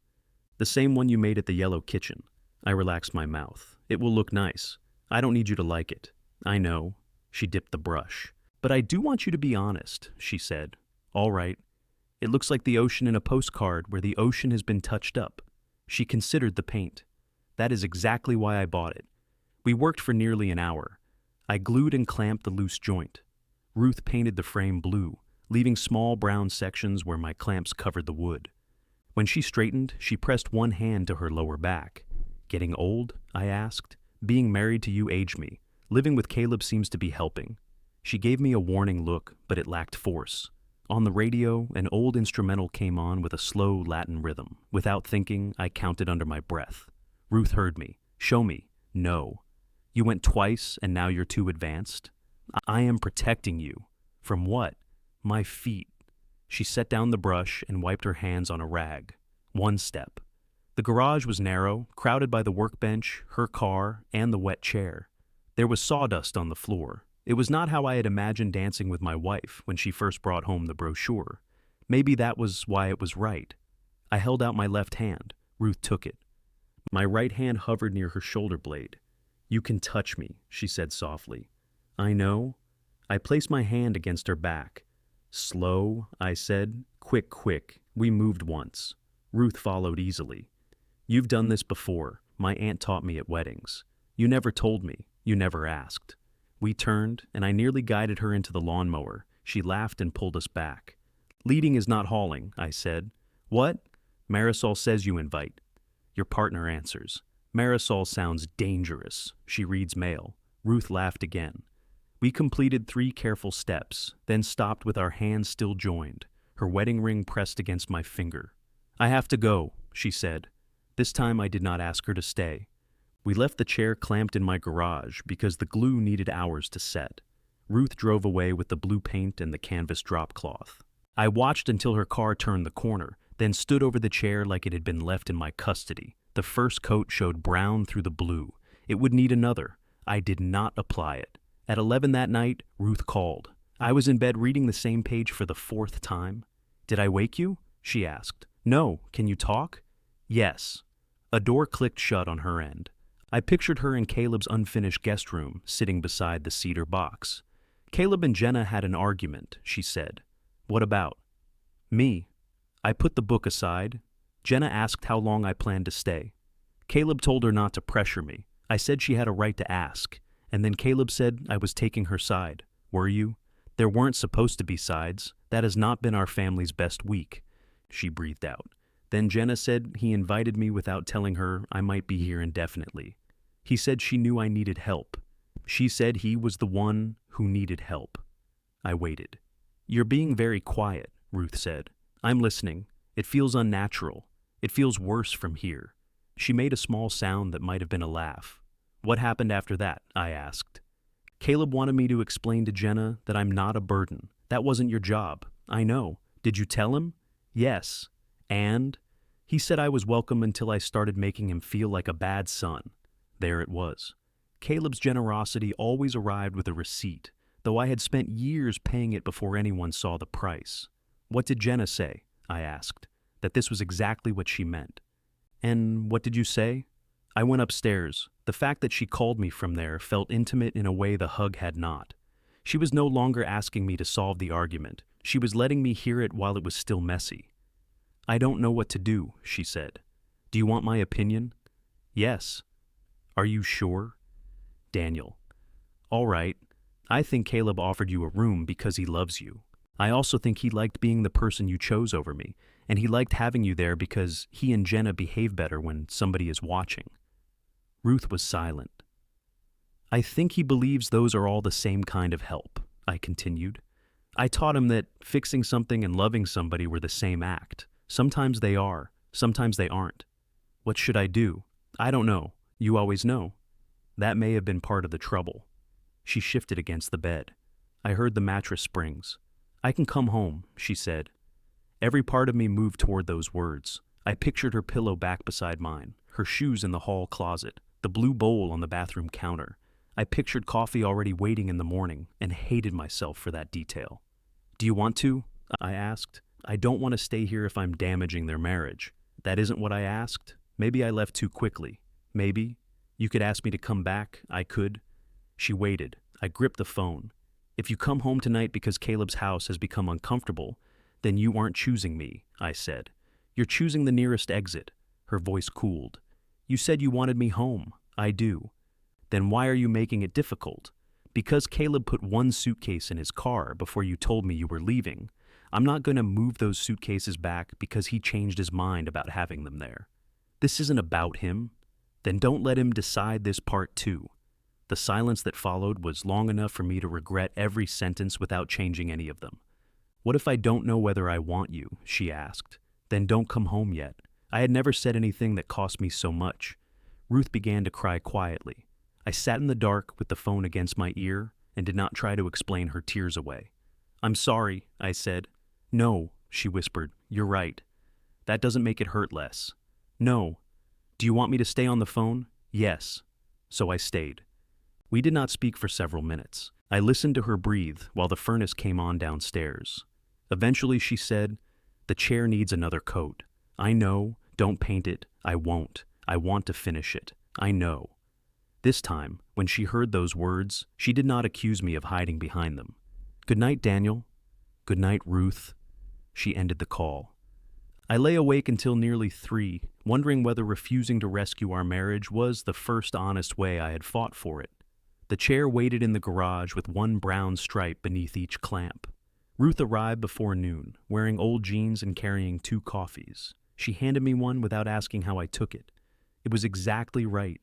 "The same one you made at the yellow kitchen." I relaxed my mouth. "It will look nice. I don't need you to like it." "I know." She dipped the brush. "But I do want you to be honest," she said. "All right. It looks like the ocean in a postcard where the ocean has been touched up." She considered the paint. "That is exactly why I bought it. We worked for nearly an hour. I glued and clamped the loose joint. Ruth painted the frame blue, leaving small brown sections where my clamps covered the wood. When she straightened, she pressed one hand to her lower back. "Getting old?" I asked. "Being married to you aged me. Living with Caleb seems to be helping." She gave me a warning look, but it lacked force. On the radio, an old instrumental came on with a slow Latin rhythm. Without thinking, I counted under my breath. Ruth heard me. "Show me." "No." "You went twice, and now you're too advanced?" "I am protecting you." "From what?" "My feet." She set down the brush and wiped her hands on a rag. One step. The garage was narrow, crowded by the workbench, her car, and the wet chair. There was sawdust on the floor. It was not how I had imagined dancing with my wife when she first brought home the brochure. Maybe that was why it was right. I held out my left hand. Ruth took it. My right hand hovered near her shoulder blade. "You can touch me," she said softly. "I know." I placed my hand against her back. "Slow," I said. "Quick, quick." We moved once. Ruth followed easily. "You've done this before. My aunt taught me at weddings. You never told me. You never asked." We turned, and I nearly guided her into the lawnmower. She laughed and pulled us back. "Leading is not hauling," I said. "What?" "Marisol says you invite." Your partner answers. "Marisol sounds dangerous. She reads mail." Ruth laughed again. We completed 3 careful steps, then stopped with our hands still joined, her wedding ring pressed against my finger. "I have to go," she said. This time I did not ask her to stay. We left the chair clamped in my garage because the glue needed hours to set. Ruth drove away with the blue paint and the canvas drop cloth. I watched until her car turned the corner, then stood over the chair like it had been left in my custody. The first coat showed brown through the blue. It would need another. I did not apply it. At 11 that night, Ruth called. I was in bed reading the same page for the 4th time. "Did I wake you?" she asked. "No. Can you talk?" "Yes." A door clicked shut on her end. I pictured her in Caleb's unfinished guest room, sitting beside the cedar box. "Caleb and Jenna had an argument," she said. "What about?" "Me." I put the book aside. Jenna asked how long I planned to stay. Caleb told her not to pressure me. I said she had a right to ask. And then Caleb said I was taking her side. "Were you?" "There weren't supposed to be sides. That has not been our family's best week." She breathed out. Then Jenna said he invited me without telling her I might be here indefinitely. He said she knew I needed help. She said he was the one who needed help. I waited. "You're being very quiet," Ruth said. "I'm listening. It feels unnatural. It feels worse from here." She made a small sound that might have been a laugh. "What happened after that?" I asked. "Caleb wanted me to explain to Jenna that I'm not a burden. That wasn't your job." "I know. Did you tell him?" "Yes." "And?" "He said I was welcome until I started making him feel like a bad son." There it was. Caleb's generosity always arrived with a receipt, though I had spent years paying it before anyone saw the price. "What did Jenna say?" I asked. That this was exactly what she meant. "And what did you say?" I went upstairs. The fact that she called me from there felt intimate in a way the hug had not. She was no longer asking me to solve the argument. She was letting me hear it while it was still messy. "I don't know what to do," she said. "Do you want my opinion?" "Yes." "Are you sure?" Daniel. "All right. I think Caleb offered you a room because he loves you. I also think he liked being the person you chose over me, and he liked having you there because he and Jenna behave better when somebody is watching." Ruth was silent. I think he believes those are all the same kind of help, I continued. I taught him that fixing something and loving somebody were the same act. Sometimes they are, sometimes they aren't. What should I do? I don't know. You always know. That may have been part of the trouble. She shifted against the bed. I heard the mattress springs. I can come home, she said. Every part of me moved toward those words. I pictured her pillow back beside mine, her shoes in the hall closet, the blue bowl on the bathroom counter. I pictured coffee already waiting in the morning and hated myself for that detail. Do you want to? I asked. I don't want to stay here if I'm damaging their marriage. That isn't what I asked. Maybe I left too quickly. Maybe. You could ask me to come back. I could. She waited. I gripped the phone. If you come home tonight because Caleb's house has become uncomfortable, then you aren't choosing me, I said. You're choosing the nearest exit. Her voice cooled. You said you wanted me home. I do. Then why are you making it difficult? Because Caleb put one suitcase in his car before you told me you were leaving. I'm not going to move those suitcases back because he changed his mind about having them there. This isn't about him. Then don't let him decide this part too. The silence that followed was long enough for me to regret every sentence without changing any of them. What if I don't know whether I want you? She asked. Then don't come home yet. I had never said anything that cost me so much. Ruth began to cry quietly. I sat in the dark with the phone against my ear and did not try to explain her tears away. I'm sorry, I said. No, she whispered. You're right. That doesn't make it hurt less. No. Do you want me to stay on the phone? Yes. So I stayed. We did not speak for several minutes. I listened to her breathe while the furnace came on downstairs. Eventually she said, The chair needs another coat. I know. Don't paint it. I won't. I want to finish it. I know. This time, when she heard those words, she did not accuse me of hiding behind them. Good night, Daniel. Good night, Ruth. She ended the call. I lay awake until nearly 3, wondering whether refusing to rescue our marriage was the first honest way I had fought for it. The chair waited in the garage with one brown stripe beneath each clamp. Ruth arrived before noon, wearing old jeans and carrying 2 coffees. She handed me one without asking how I took it. It was exactly right.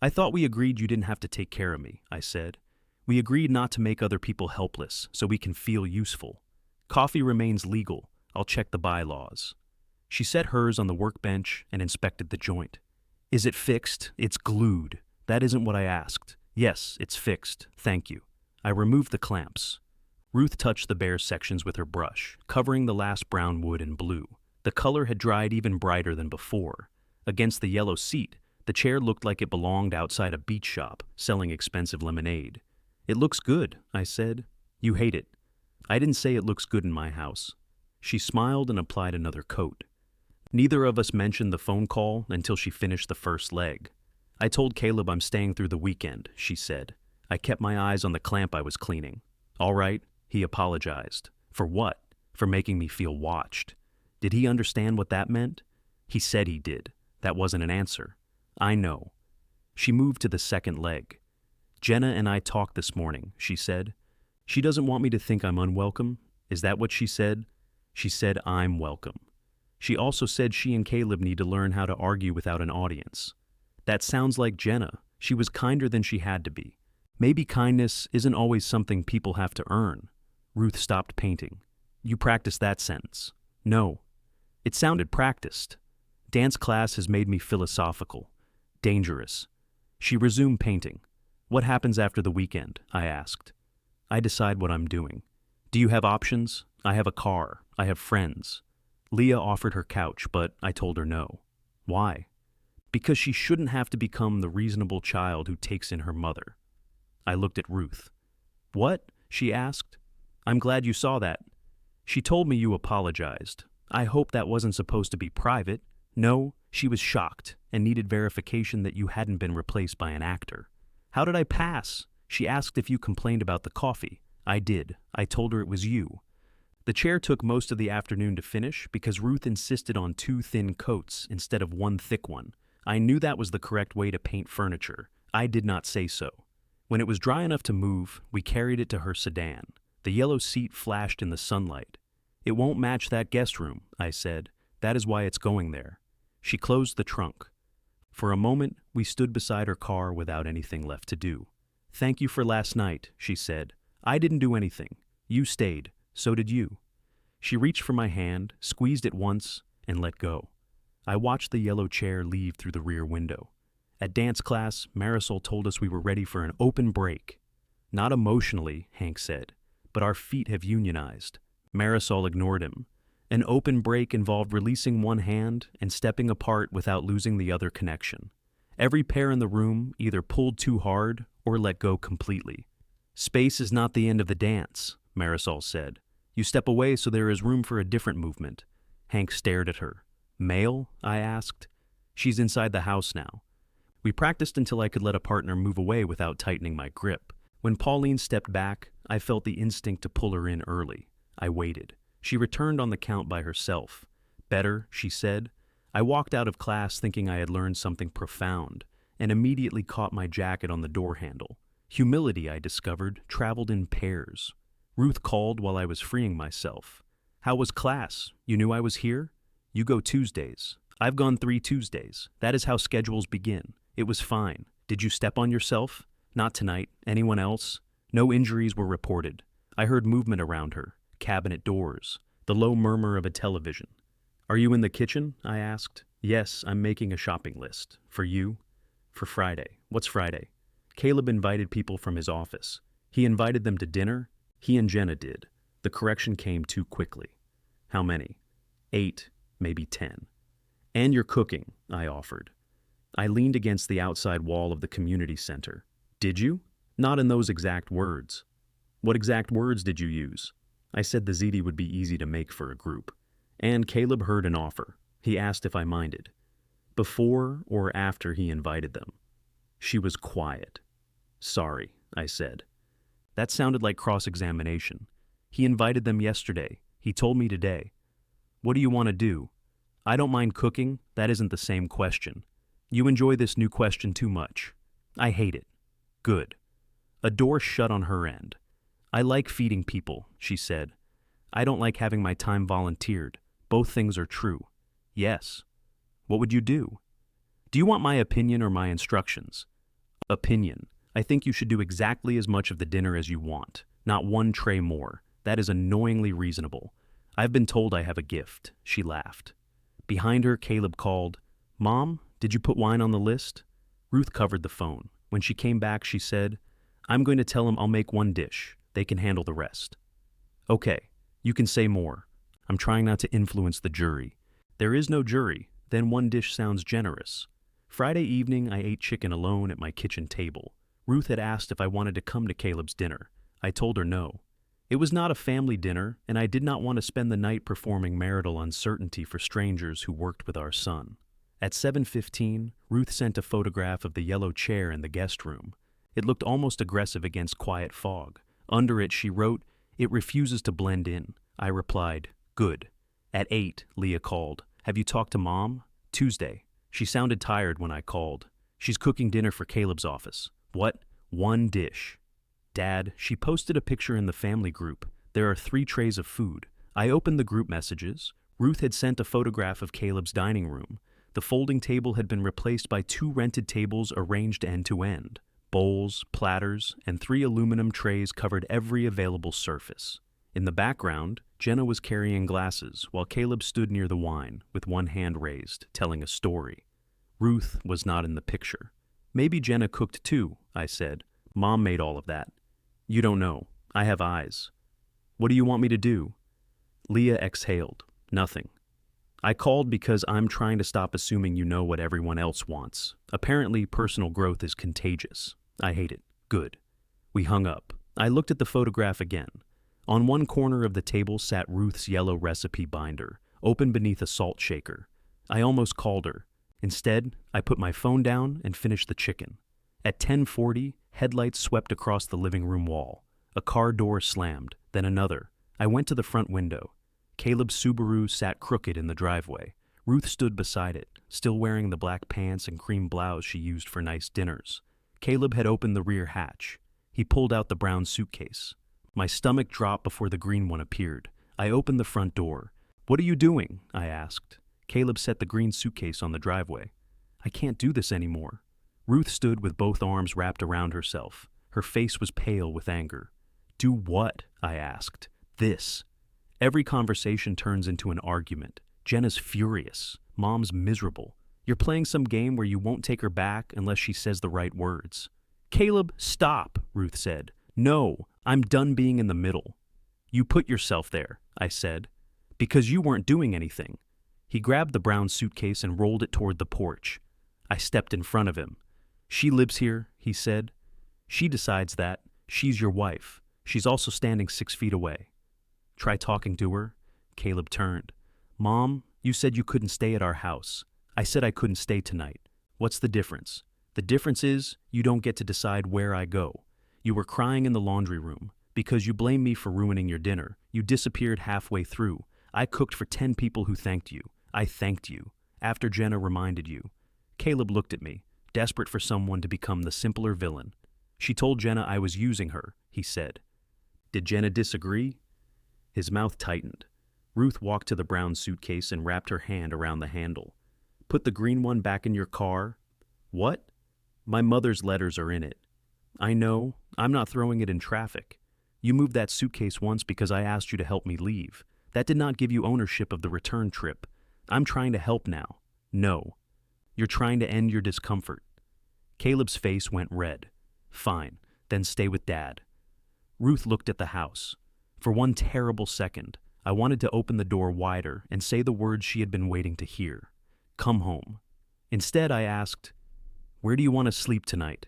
I thought we agreed you didn't have to take care of me, I said. We agreed not to make other people helpless so we can feel useful. Coffee remains legal. I'll check the bylaws. She set hers on the workbench and inspected the joint. Is it fixed? It's glued. That isn't what I asked. Yes, it's fixed. Thank you. I removed the clamps. Ruth touched the bare sections with her brush, covering the last brown wood in blue. The color had dried even brighter than before. Against the yellow seat, the chair looked like it belonged outside a beach shop selling expensive lemonade. It looks good, I said. You hate it. I didn't say it looks good in my house. She smiled and applied another coat. Neither of us mentioned the phone call until she finished the first leg. I told Caleb I'm staying through the weekend, she said. I kept my eyes on the clamp I was cleaning. All right, he apologized. For what? For making me feel watched. Did he understand what that meant? He said he did. That wasn't an answer. I know. She moved to the second leg. Jenna and I talked this morning, she said. She doesn't want me to think I'm unwelcome. Is that what she said? She said I'm welcome. She also said she and Caleb need to learn how to argue without an audience. That sounds like Jenna. She was kinder than she had to be. Maybe kindness isn't always something people have to earn. Ruth stopped painting. You practiced that sentence. No. It sounded practiced. Dance class has made me philosophical. Dangerous. She resumed painting. What happens after the weekend? I asked. I decide what I'm doing. Do you have options? I have a car. I have friends. Leah offered her couch, but I told her no. Why? Because she shouldn't have to become the reasonable child who takes in her mother. I looked at Ruth. What? She asked. I'm glad you saw that. She told me you apologized. I hope that wasn't supposed to be private. No, she was shocked and needed verification that you hadn't been replaced by an actor. How did I pass? She asked if you complained about the coffee. I did. I told her it was you. The chair took most of the afternoon to finish because Ruth insisted on 2 thin coats instead of 1 thick one. I knew that was the correct way to paint furniture. I did not say so. When it was dry enough to move, we carried it to her sedan. The yellow seat flashed in the sunlight. It won't match that guest room, I said. That is why it's going there. She closed the trunk. For a moment, we stood beside her car without anything left to do. Thank you for last night, she said. I didn't do anything. You stayed. So did you. She reached for my hand, squeezed it once, and let go. I watched the yellow chair leave through the rear window. At dance class, Marisol told us we were ready for an open break. Not emotionally, Hank said, but our feet have unionized. Marisol ignored him. An open break involved releasing one hand and stepping apart without losing the other connection. Every pair in the room either pulled too hard or let go completely. Space is not the end of the dance, Marisol said. You step away so there is room for a different movement. Hank stared at her. Male? I asked. She's inside the house now. We practiced until I could let a partner move away without tightening my grip. When Pauline stepped back, I felt the instinct to pull her in early. I waited. She returned on the count by herself. Better, she said. I walked out of class thinking I had learned something profound, and immediately caught my jacket on the door handle. Humility, I discovered, traveled in pairs. Ruth called while I was freeing myself. How was class? You knew I was here? You go Tuesdays. I've gone 3 Tuesdays. That is how schedules begin. It was fine. Did you step on yourself? Not tonight. Anyone else? No injuries were reported. I heard movement around her. Cabinet doors. The low murmur of a television. Are you in the kitchen? I asked. Yes, I'm making a shopping list. For you? For Friday. What's Friday? Caleb invited people from his office. He invited them to dinner. He and Jenna did. The correction came too quickly. How many? 8, maybe 10. And you're cooking, I offered. I leaned against the outside wall of the community center. Did you? Not in those exact words. What exact words did you use? I said the ziti would be easy to make for a group. And Caleb heard an offer. He asked if I minded. Before or after he invited them. She was quiet. Sorry, I said. That sounded like cross-examination. He invited them yesterday. He told me today. What do you want to do? I don't mind cooking. That isn't the same question. You enjoy this new question too much. I hate it. Good. A door shut on her end. I like feeding people, she said. I don't like having my time volunteered. Both things are true. Yes. What would you do? Do you want my opinion or my instructions? Opinion. I think you should do exactly as much of the dinner as you want, not one tray more. That is annoyingly reasonable. I've been told I have a gift. She laughed. Behind her, Caleb called, Mom, did you put wine on the list? Ruth covered the phone. When she came back, she said, I'm going to tell them I'll make one dish. They can handle the rest. Okay, you can say more. I'm trying not to influence the jury. There is no jury. Then one dish sounds generous. Friday evening, I ate chicken alone at my kitchen table. Ruth had asked if I wanted to come to Caleb's dinner. I told her no. It was not a family dinner, and I did not want to spend the night performing marital uncertainty for strangers who worked with our son. At 7:15, Ruth sent a photograph of the yellow chair in the guest room. It looked almost aggressive against quiet fog. Under it, she wrote, It refuses to blend in. I replied, Good. At 8, Leah called. Have you talked to Mom? Tuesday. She sounded tired when I called. She's cooking dinner for Caleb's office. What? One dish. Dad, she posted a picture in the family group. There are 3 trays of food. I opened the group messages. Ruth had sent a photograph of Caleb's dining room. The folding table had been replaced by 2 rented tables arranged end to end. Bowls, platters, and 3 aluminum trays covered every available surface. In the background, Jenna was carrying glasses, while Caleb stood near the wine, with one hand raised, telling a story. Ruth was not in the picture. Maybe Jenna cooked too, I said. Mom made all of that. You don't know. I have eyes. What do you want me to do? Leah exhaled. Nothing. I called because I'm trying to stop assuming you know what everyone else wants. Apparently, personal growth is contagious. I hate it. Good. We hung up. I looked at the photograph again. On one corner of the table sat Ruth's yellow recipe binder, open beneath a salt shaker. I almost called her. Instead, I put my phone down and finished the chicken. At 10:40, headlights swept across the living room wall. A car door slammed, then another. I went to the front window. Caleb's Subaru sat crooked in the driveway. Ruth stood beside it, still wearing the black pants and cream blouse she used for nice dinners. Caleb had opened the rear hatch. He pulled out the brown suitcase. My stomach dropped before the green one appeared. I opened the front door. What are you doing? I asked. Caleb set the green suitcase on the driveway. I can't do this anymore. Ruth stood with both arms wrapped around herself. Her face was pale with anger. Do what? I asked. This. Every conversation turns into an argument. Jenna's furious. Mom's miserable. You're playing some game where you won't take her back unless she says the right words. Caleb, stop, Ruth said. No, I'm done being in the middle. You put yourself there, I said, because you weren't doing anything. He grabbed the brown suitcase and rolled it toward the porch. I stepped in front of him. She lives here, he said. She decides that. She's your wife. She's also standing 6 feet away. Try talking to her. Caleb turned. Mom, you said you couldn't stay at our house. I said I couldn't stay tonight. What's the difference? The difference is you don't get to decide where I go. You were crying in the laundry room. Because you blame me for ruining your dinner. You disappeared halfway through. I cooked for 10 people who thanked you. I thanked you. After Jenna reminded you. Caleb looked at me, desperate for someone to become the simpler villain. She told Jenna I was using her, he said. Did Jenna disagree? His mouth tightened. Ruth walked to the brown suitcase and wrapped her hand around the handle. Put the green one back in your car? What? My mother's letters are in it. I know. I'm not throwing it in traffic. You moved that suitcase once because I asked you to help me leave. That did not give you ownership of the return trip. I'm trying to help now. No. You're trying to end your discomfort. Caleb's face went red. Fine, then stay with Dad. Ruth looked at the house. For one terrible second, I wanted to open the door wider and say the words she had been waiting to hear. Come home. Instead, I asked, Where do you want to sleep tonight?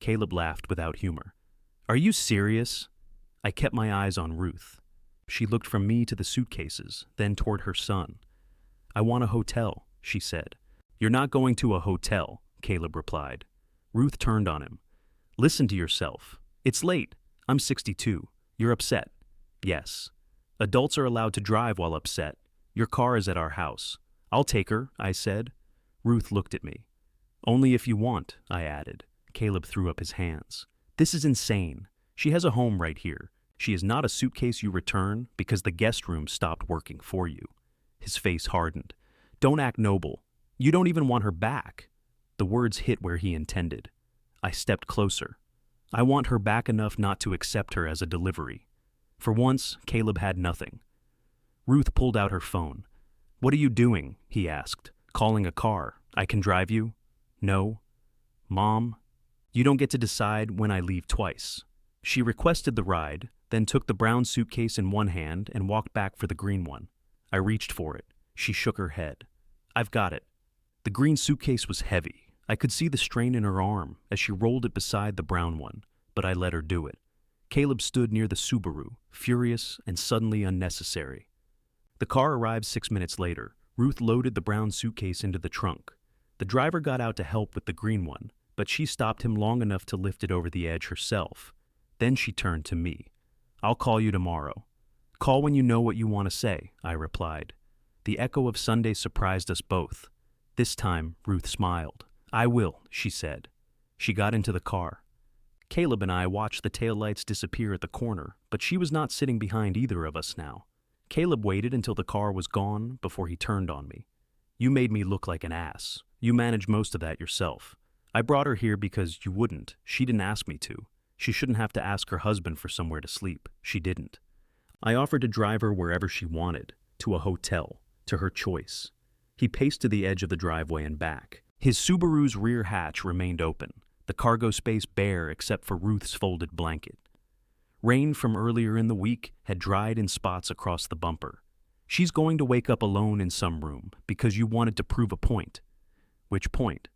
Caleb laughed without humor. Are you serious? I kept my eyes on Ruth. She looked from me to the suitcases, then toward her son. I want a hotel, she said. You're not going to a hotel, Caleb replied. Ruth turned on him. Listen to yourself. It's late. I'm 62. You're upset. Yes. Adults are allowed to drive while upset. Your car is at our house. I'll take her, I said. Ruth looked at me. Only if you want, I added. Caleb threw up his hands. This is insane. She has a home right here. She is not a suitcase you return because the guest room stopped working for you. His face hardened. Don't act noble. You don't even want her back. The words hit where he intended. I stepped closer. I want her back enough not to accept her as a delivery. For once, Caleb had nothing. Ruth pulled out her phone. What are you doing? He asked. Calling a car. I can drive you? No. Mom, you don't get to decide when I leave twice. She requested the ride, then took the brown suitcase in one hand and walked back for the green one. I reached for it. She shook her head. I've got it. The green suitcase was heavy. I could see the strain in her arm as she rolled it beside the brown one, but I let her do it. Caleb stood near the Subaru, furious and suddenly unnecessary. The car arrived 6 minutes later. Ruth loaded the brown suitcase into the trunk. The driver got out to help with the green one, but she stopped him long enough to lift it over the edge herself. Then she turned to me. I'll call you tomorrow. Call when you know what you want to say, I replied. The echo of Sunday surprised us both. This time, Ruth smiled. I will, she said. She got into the car. Caleb and I watched the taillights disappear at the corner, but she was not sitting behind either of us now. Caleb waited until the car was gone before he turned on me. You made me look like an ass. You managed most of that yourself. I brought her here because you wouldn't. She didn't ask me to. She shouldn't have to ask her husband for somewhere to sleep. She didn't. I offered to drive her wherever she wanted, to a hotel, to her choice. He paced to the edge of the driveway and back. His Subaru's rear hatch remained open, the cargo space bare except for Ruth's folded blanket. Rain from earlier in the week had dried in spots across the bumper. She's going to wake up alone in some room because you wanted to prove a point. Which point?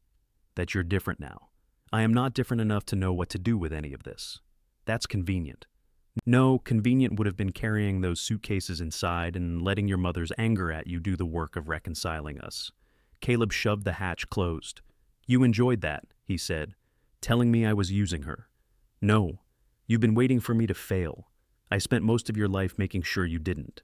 That you're different now. I am not different enough to know what to do with any of this. That's convenient. No, convenient would have been carrying those suitcases inside and letting your mother's anger at you do the work of reconciling us. Caleb shoved the hatch closed. You enjoyed that, he said, telling me I was using her. No, you've been waiting for me to fail. I spent most of your life making sure you didn't.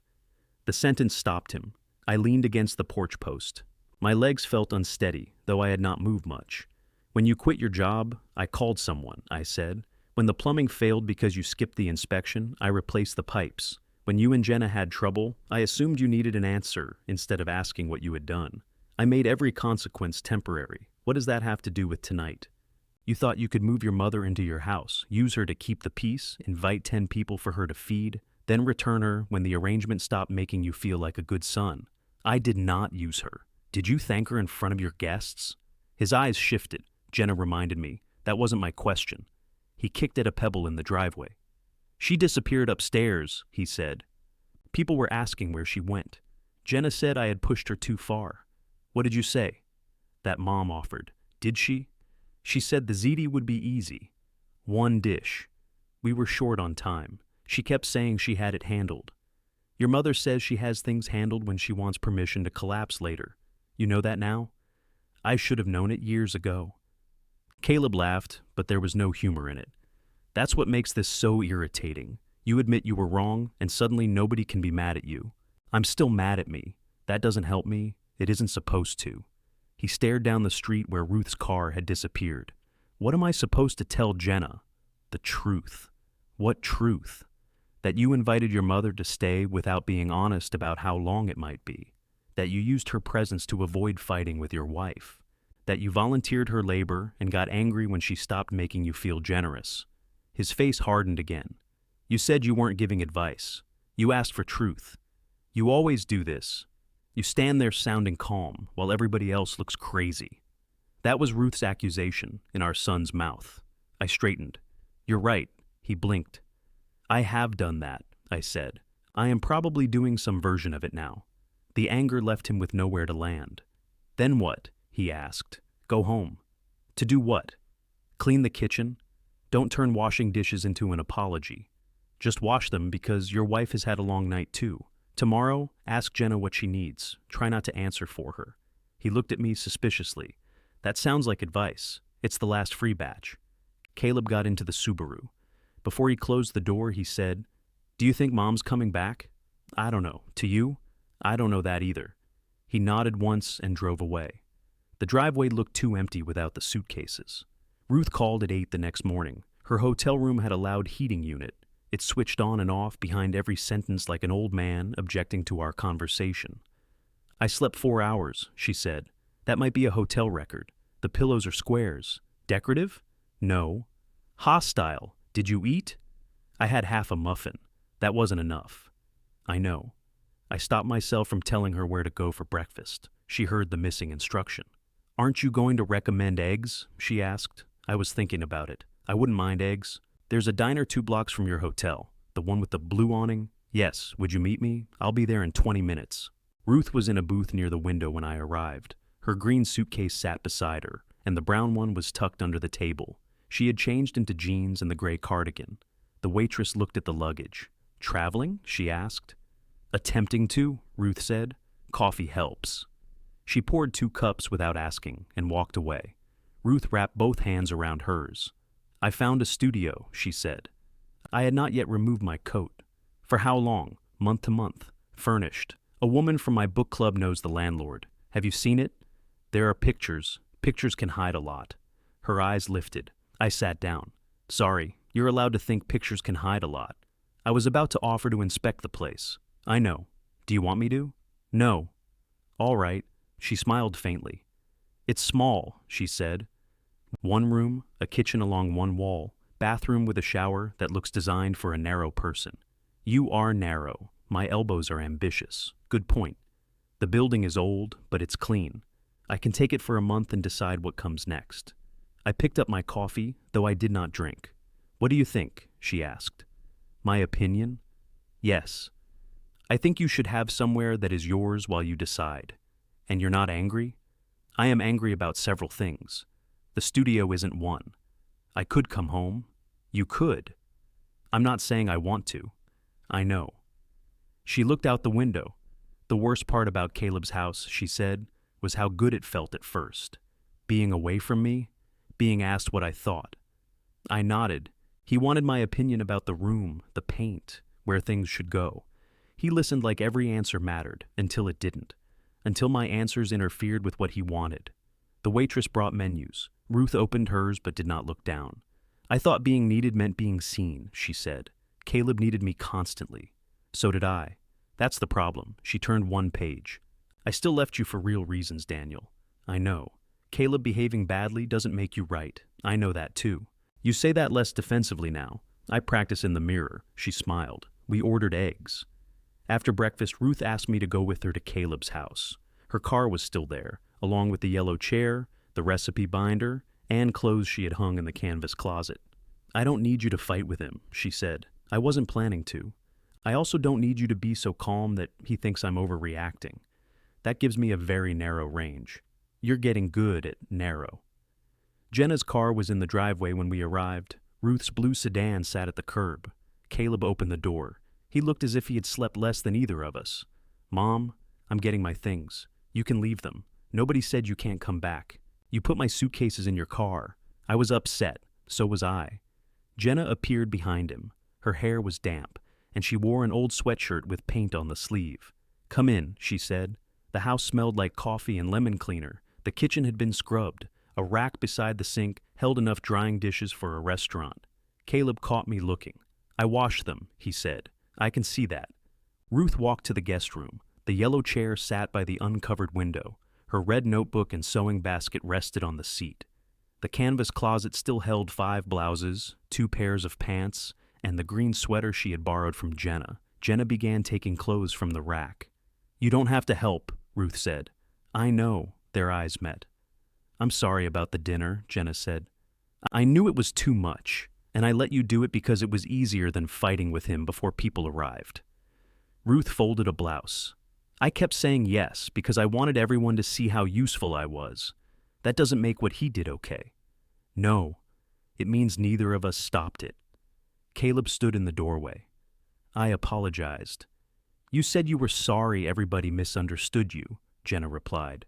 The sentence stopped him. I leaned against the porch post. My legs felt unsteady, though I had not moved much. When you quit your job, I called someone, I said. When the plumbing failed because you skipped the inspection, I replaced the pipes. When you and Jenna had trouble, I assumed you needed an answer instead of asking what you had done. I made every consequence temporary. What does that have to do with tonight? You thought you could move your mother into your house, use her to keep the peace, invite 10 people for her to feed, then return her when the arrangement stopped making you feel like a good son. I did not use her. Did you thank her in front of your guests? His eyes shifted. Jenna reminded me. That wasn't my question. He kicked at a pebble in the driveway. She disappeared upstairs, he said. People were asking where she went. Jenna said I had pushed her too far. What did you say? That mom offered. Did she? She said the ziti would be easy. 1 dish. We were short on time. She kept saying she had it handled. Your mother says she has things handled when she wants permission to collapse later. You know that now? I should have known it years ago. Caleb laughed, but there was no humor in it. That's what makes this so irritating. You admit you were wrong, and suddenly nobody can be mad at you. I'm still mad at me. That doesn't help me. It isn't supposed to. He stared down the street where Ruth's car had disappeared. What am I supposed to tell Jenna? The truth. What truth? That you invited your mother to stay without being honest about how long it might be. That you used her presence to avoid fighting with your wife. That you volunteered her labor and got angry when she stopped making you feel generous. His face hardened again. You said you weren't giving advice. You asked for truth. You always do this. You stand there sounding calm while everybody else looks crazy. That was Ruth's accusation in our son's mouth. I straightened. You're right. He blinked. I have done that, I said. I am probably doing some version of it now. The anger left him with nowhere to land. Then what? He asked. Go home. To do what? Clean the kitchen? Don't turn washing dishes into an apology. Just wash them because your wife has had a long night too. Tomorrow, ask Jenna what she needs. Try not to answer for her. He looked at me suspiciously. That sounds like advice. It's the last free batch. Caleb got into the Subaru. Before he closed the door, he said, Do you think Mom's coming back? I don't know. To you? I don't know that either. He nodded once and drove away. The driveway looked too empty without the suitcases. Ruth called at 8 the next morning. Her hotel room had a loud heating unit. It switched on and off behind every sentence like an old man objecting to our conversation. I slept 4 hours, she said. That might be a hotel record. The pillows are squares. Decorative? No. Hostile. Did you eat? I had half a muffin. That wasn't enough. I know. I stopped myself from telling her where to go for breakfast. She heard the missing instruction. Aren't you going to recommend eggs? She asked. I was thinking about it. I wouldn't mind eggs. There's a diner 2 blocks from your hotel. The one with the blue awning? Yes. Would you meet me? I'll be there in 20 minutes. Ruth was in a booth near the window when I arrived. Her green suitcase sat beside her, and the brown one was tucked under the table. She had changed into jeans and the gray cardigan. The waitress looked at the luggage. Traveling? She asked. Attempting to, Ruth said. Coffee helps. She poured 2 cups without asking and walked away. Ruth wrapped both hands around hers. I found a studio, she said. I had not yet removed my coat. For how long? Month to month. Furnished. A woman from my book club knows the landlord. Have you seen it? There are pictures. Pictures can hide a lot. Her eyes lifted. I sat down. Sorry, you're allowed to think pictures can hide a lot. I was about to offer to inspect the place. I know. Do you want me to? No. All right. She smiled faintly. It's small, she said. 1 room, a kitchen along one wall, bathroom with a shower that looks designed for a narrow person. You are narrow. My elbows are ambitious. Good point. The building is old, but it's clean. I can take it for a month and decide what comes next. I picked up my coffee, though I did not drink. What do you think? She asked. My opinion? Yes. I think you should have somewhere that is yours while you decide. And you're not angry? I am angry about several things. The studio isn't one. I could come home. You could. I'm not saying I want to. I know. She looked out the window. The worst part about Caleb's house, she said, was how good it felt at first. Being away from me, being asked what I thought. I nodded. He wanted my opinion about the room, the paint, where things should go. He listened like every answer mattered, until it didn't. Until my answers interfered with what he wanted. The waitress brought menus. Ruth opened hers but did not look down. I thought being needed meant being seen, she said. Caleb needed me constantly. So did I. That's the problem. She turned 1 page. I still left you for real reasons, Daniel. I know. Caleb behaving badly doesn't make you right. I know that too. You say that less defensively now. I practice in the mirror. She smiled. We ordered eggs. After breakfast, Ruth asked me to go with her to Caleb's house. Her car was still there, along with the yellow chair, the recipe binder, and clothes she had hung in the canvas closet. I don't need you to fight with him, she said. I wasn't planning to. I also don't need you to be so calm that he thinks I'm overreacting. That gives me a very narrow range. You're getting good at narrow. Jenna's car was in the driveway when we arrived. Ruth's blue sedan sat at the curb. Caleb opened the door. He looked as if he had slept less than either of us. Mom, I'm getting my things. You can leave them. Nobody said you can't come back. You put my suitcases in your car. I was upset. So was I. Jenna appeared behind him. Her hair was damp, and she wore an old sweatshirt with paint on the sleeve. Come in, she said. The house smelled like coffee and lemon cleaner. The kitchen had been scrubbed. A rack beside the sink held enough drying dishes for a restaurant. Caleb caught me looking. I washed them, he said. I can see that. Ruth walked to the guest room. The yellow chair sat by the uncovered window. Her red notebook and sewing basket rested on the seat. The canvas closet still held 5 blouses, 2 pairs of pants, and the green sweater she had borrowed from Jenna. Jenna began taking clothes from the rack. You don't have to help, Ruth said. I know. Their eyes met. I'm sorry about the dinner, Jenna said. I knew it was too much, and I let you do it because it was easier than fighting with him before people arrived. Ruth folded a blouse. I kept saying yes because I wanted everyone to see how useful I was. That doesn't make what he did okay. No, it means neither of us stopped it. Caleb stood in the doorway. I apologized. You said you were sorry everybody misunderstood you, Jenna replied.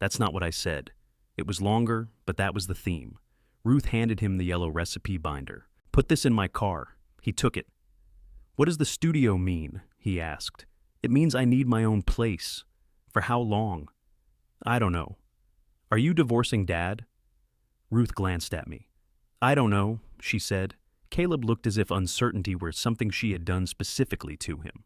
That's not what I said. It was longer, but that was the theme. Ruth handed him the yellow recipe binder. Put this in my car. He took it. What does the studio mean? He asked. It means I need my own place. For how long? I don't know. Are you divorcing Dad? Ruth glanced at me. I don't know, she said. Caleb looked as if uncertainty were something she had done specifically to him.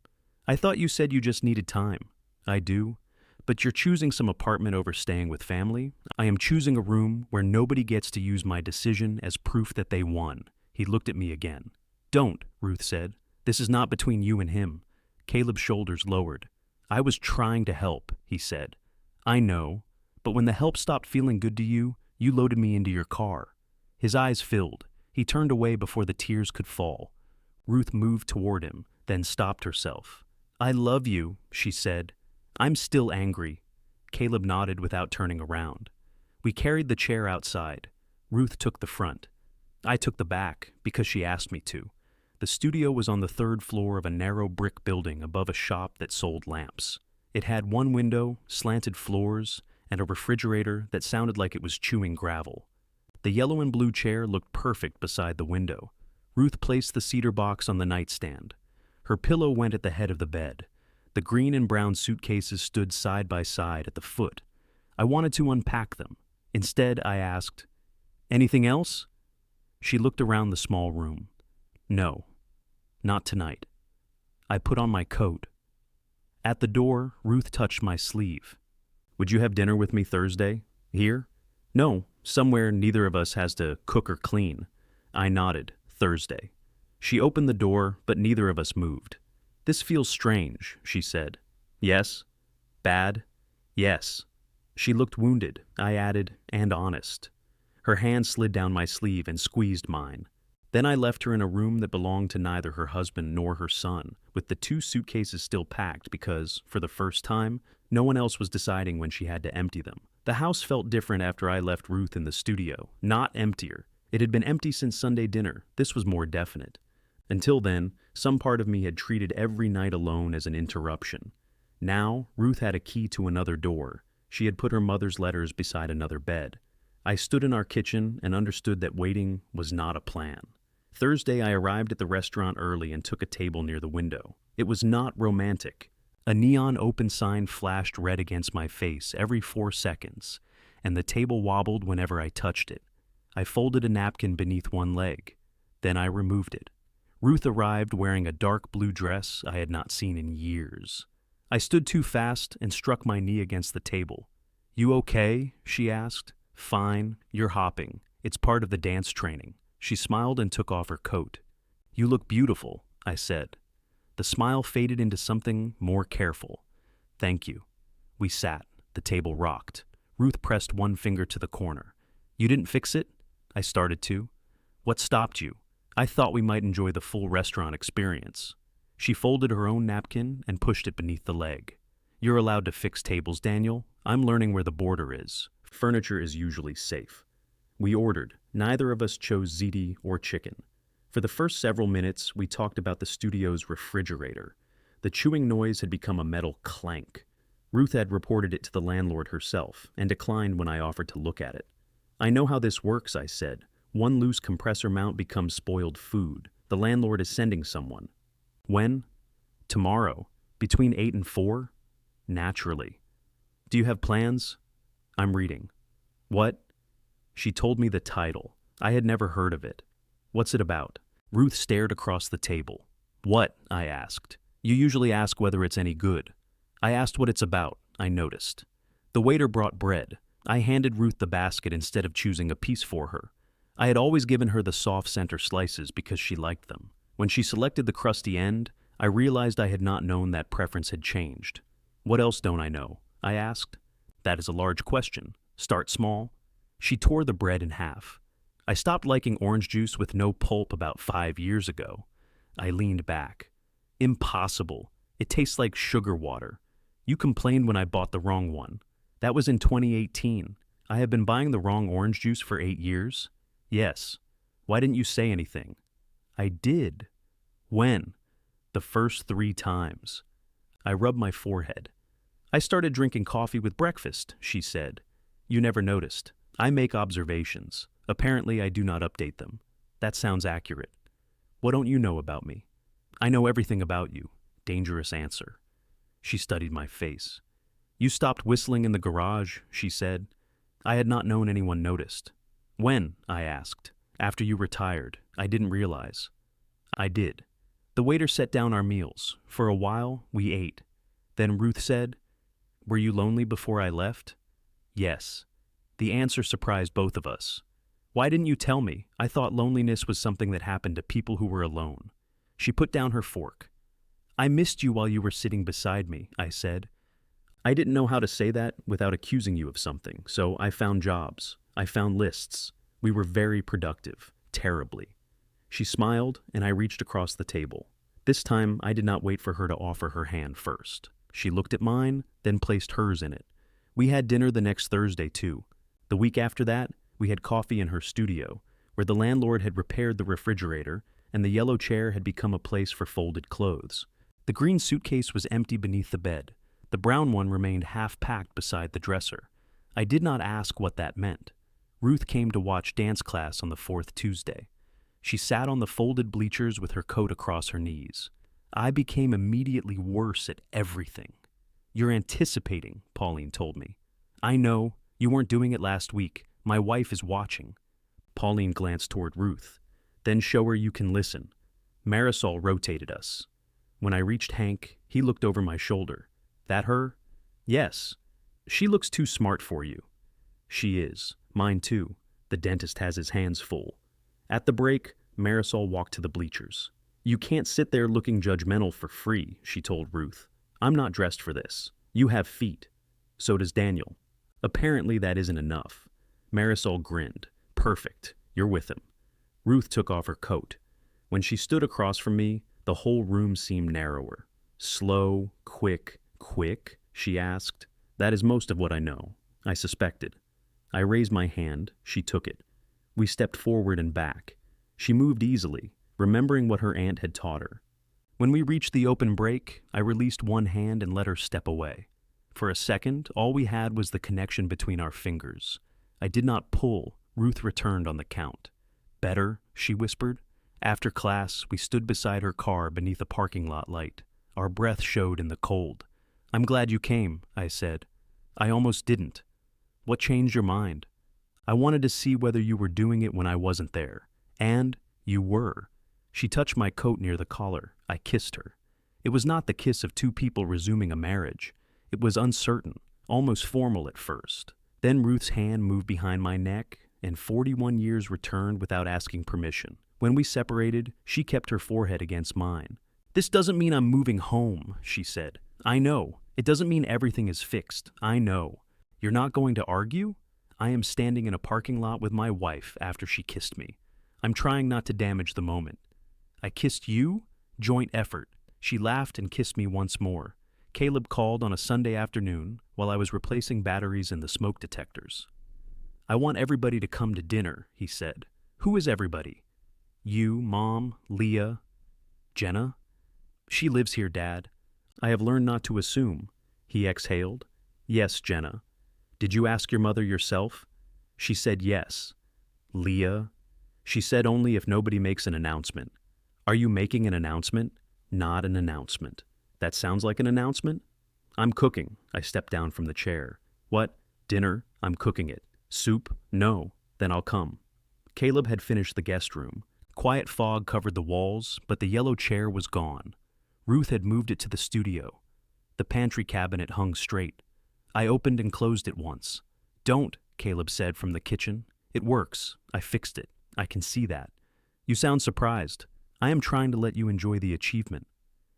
I thought you said you just needed time. I do. But you're choosing some apartment over staying with family. I am choosing a room where nobody gets to use my decision as proof that they won. He looked at me again. Don't, Ruth said. This is not between you and him. Caleb's shoulders lowered. I was trying to help, he said. I know, but when the help stopped feeling good to you, you loaded me into your car. His eyes filled. He turned away before the tears could fall. Ruth moved toward him, then stopped herself. I love you, she said. I'm still angry. Caleb nodded without turning around. We carried the chair outside. Ruth took the front. I took the back because she asked me to. The studio was on the 3rd floor of a narrow brick building above a shop that sold lamps. It had one window, slanted floors, and a refrigerator that sounded like it was chewing gravel. The yellow and blue chair looked perfect beside the window. Ruth placed the cedar box on the nightstand. Her pillow went at the head of the bed. The green and brown suitcases stood side by side at the foot. I wanted to unpack them. Instead, I asked, Anything else? She looked around the small room. No, not tonight. I put on my coat. At the door, Ruth touched my sleeve. Would you have dinner with me Thursday? Here? No, somewhere neither of us has to cook or clean. I nodded. Thursday. She opened the door, but neither of us moved. This feels strange, she said. Yes? Bad? Yes. She looked wounded, I added, and honest. Her hand slid down my sleeve and squeezed mine. Then I left her in a room that belonged to neither her husband nor her son, with the 2 suitcases still packed because, for the first time, no one else was deciding when she had to empty them. The house felt different after I left Ruth in the studio, not emptier. It had been empty since Sunday dinner. This was more definite. Until then, some part of me had treated every night alone as an interruption. Now, Ruth had a key to another door. She had put her mother's letters beside another bed. I stood in our kitchen and understood that waiting was not a plan. Thursday, I arrived at the restaurant early and took a table near the window. It was not romantic. A neon open sign flashed red against my face every 4 seconds, and the table wobbled whenever I touched it. I folded a napkin beneath one leg. Then I removed it. Ruth arrived wearing a dark blue dress I had not seen in years. I stood too fast and struck my knee against the table. You okay? She asked. Fine, you're hopping. It's part of the dance training. She smiled and took off her coat. You look beautiful, I said. The smile faded into something more careful. Thank you. We sat. The table rocked. Ruth pressed one finger to the corner. You didn't fix it? I started to. What stopped you? I thought we might enjoy the full restaurant experience. She folded her own napkin and pushed it beneath the leg. You're allowed to fix tables, Daniel. I'm learning where the border is. Furniture is usually safe. We ordered. Neither of us chose ziti or chicken. For the first several minutes, we talked about the studio's refrigerator. The chewing noise had become a metal clank. Ruth had reported it to the landlord herself and declined when I offered to look at it. I know how this works, I said. One loose compressor mount becomes spoiled food. The landlord is sending someone. When? Tomorrow. Between 8 and 4? Naturally. Do you have plans? I'm reading. What? She told me the title. I had never heard of it. What's it about? Ruth stared across the table. What? I asked. You usually ask whether it's any good. I asked what it's about, I noticed. The waiter brought bread. I handed Ruth the basket instead of choosing a piece for her. I had always given her the soft center slices because she liked them. When she selected the crusty end, I realized I had not known that preference had changed. What else don't I know? I asked. That is a large question. Start small. She tore the bread in half. I stopped liking orange juice with no pulp about 5 years ago. I leaned back. Impossible. It tastes like sugar water. You complained when I bought the wrong one. That was in 2018. I have been buying the wrong orange juice for 8 years? Yes. Why didn't you say anything? I did. When? The first 3 times. I rubbed my forehead. I started drinking coffee with breakfast, she said. You never noticed. I make observations. Apparently, I do not update them. That sounds accurate. What don't you know about me? I know everything about you. Dangerous answer. She studied my face. You stopped whistling in the garage, she said. I had not known anyone noticed. When? I asked. After you retired. I didn't realize. I did. The waiter set down our meals. For a while, we ate. Then Ruth said, Were you lonely before I left? Yes. The answer surprised both of us. Why didn't you tell me? I thought loneliness was something that happened to people who were alone. She put down her fork. I missed you while you were sitting beside me, I said. I didn't know how to say that without accusing you of something, so I found jobs. I found lists. We were very productive, terribly. She smiled, and I reached across the table. This time, I did not wait for her to offer her hand first. She looked at mine, then placed hers in it. We had dinner the next Thursday, too. The week after that, we had coffee in her studio, where the landlord had repaired the refrigerator, and the yellow chair had become a place for folded clothes. The green suitcase was empty beneath the bed. The brown one remained half-packed beside the dresser. I did not ask what that meant. Ruth came to watch dance class on the 4th Tuesday. She sat on the folded bleachers with her coat across her knees. I became immediately worse at everything. You're anticipating, Pauline told me. I know. You weren't doing it last week. My wife is watching. Pauline glanced toward Ruth. Then show her you can listen. Marisol rotated us. When I reached Hank, he looked over my shoulder. That her? Yes. She looks too smart for you. She is. Mine too. The dentist has his hands full. At the break, Marisol walked to the bleachers. You can't sit there looking judgmental for free, she told Ruth. I'm not dressed for this. You have feet. So does Daniel. Apparently that isn't enough. Marisol grinned. Perfect. You're with him. Ruth took off her coat. When she stood across from me, the whole room seemed narrower. Slow, quick, she asked. That is most of what I know. I suspected. I raised my hand. She took it. We stepped forward and back. She moved easily, remembering what her aunt had taught her. When we reached the open break, I released one hand and let her step away. For a second, all we had was the connection between our fingers. I did not pull. Ruth returned on the count. Better, she whispered. After class, we stood beside her car beneath a parking lot light. Our breath showed in the cold. I'm glad you came, I said. I almost didn't. What changed your mind? I wanted to see whether you were doing it when I wasn't there. And you were. She touched my coat near the collar. I kissed her. It was not the kiss of two people resuming a marriage. It was uncertain, almost formal at first. Then Ruth's hand moved behind my neck, and 41 years returned without asking permission. When we separated, she kept her forehead against mine. "This doesn't mean I'm moving home," she said. "I know. It doesn't mean everything is fixed. I know. You're not going to argue? I am standing in a parking lot with my wife after she kissed me. I'm trying not to damage the moment." "I kissed you? Joint effort." She laughed and kissed me once more. Caleb called on a Sunday afternoon while I was replacing batteries in the smoke detectors. "I want everybody to come to dinner," he said. "Who is everybody?" "You, Mom, Leah, Jenna." "She lives here, Dad." "I have learned not to assume." He exhaled. "Yes, Jenna." "Did you ask your mother yourself?" "She said yes." "Leah?" "She said only if nobody makes an announcement." "Are you making an announcement?" "Not an announcement." "That sounds like an announcement." "I'm cooking." I stepped down from the chair. "What? Dinner? I'm cooking it." "Soup? No." "Then I'll come." Caleb had finished the guest room. Quiet fog covered the walls, but the yellow chair was gone. Ruth had moved it to the studio. The pantry cabinet hung straight. I opened and closed it once. "Don't," Caleb said from the kitchen. "It works. I fixed it. I can see that." "You sound surprised." "I am trying to let you enjoy the achievement."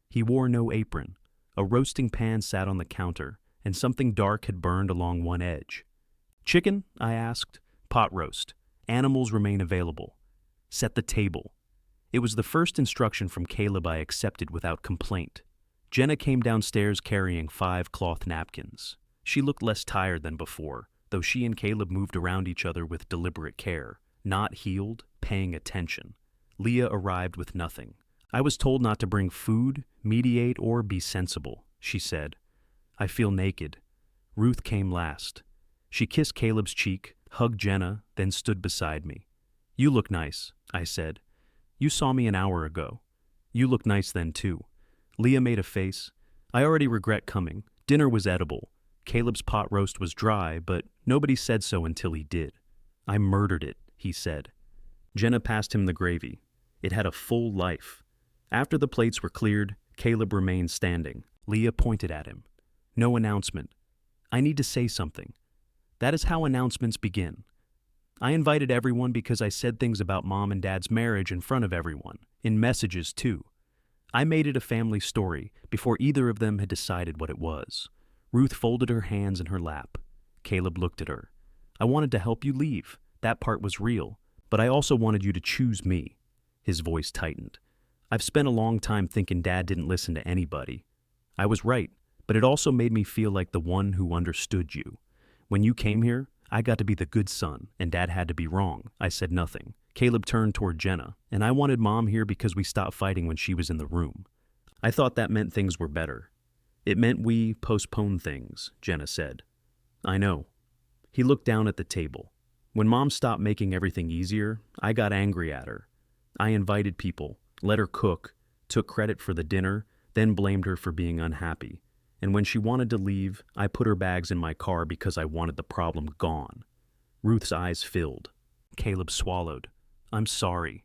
He wore no apron. A roasting pan sat on the counter, and something dark had burned along one edge. "Chicken?" I asked. "Pot roast. Animals remain available." "Set the table." It was the first instruction from Caleb I accepted without complaint. Jenna came downstairs carrying 5 cloth napkins. She looked less tired than before, though she and Caleb moved around each other with deliberate care, not healed, paying attention. Leah arrived with nothing. "I was told not to bring food, mediate, or be sensible," she said. "I feel naked." Ruth came last. She kissed Caleb's cheek, hugged Jenna, then stood beside me. "You look nice," I said. "You saw me an hour ago." "You look nice then, too." Leah made a face. "I already regret coming. Dinner was edible. Caleb's pot roast was dry, but nobody said so until he did." "I murdered it," he said. Jenna passed him the gravy. It had a full life. After the plates were cleared, Caleb remained standing. Leah pointed at him. "No announcement." "I need to say something." "That is how announcements begin." "I invited everyone because I said things about Mom and Dad's marriage in front of everyone, in messages too. I made it a family story before either of them had decided what it was." Ruth folded her hands in her lap. Caleb looked at her. "I wanted to help you leave. That part was real. But I also wanted you to choose me." His voice tightened. "I've spent a long time thinking Dad didn't listen to anybody. I was right, but it also made me feel like the one who understood you. When you came here, I got to be the good son, and Dad had to be wrong." I said nothing. Caleb turned toward Jenna, "And I wanted Mom here because we stopped fighting when she was in the room. I thought that meant things were better." "It meant we postponed things," Jenna said. "I know." He looked down at the table. "When Mom stopped making everything easier, I got angry at her. I invited people, let her cook, took credit for the dinner, then blamed her for being unhappy. And when she wanted to leave, I put her bags in my car because I wanted the problem gone." Ruth's eyes filled. Caleb swallowed. "I'm sorry."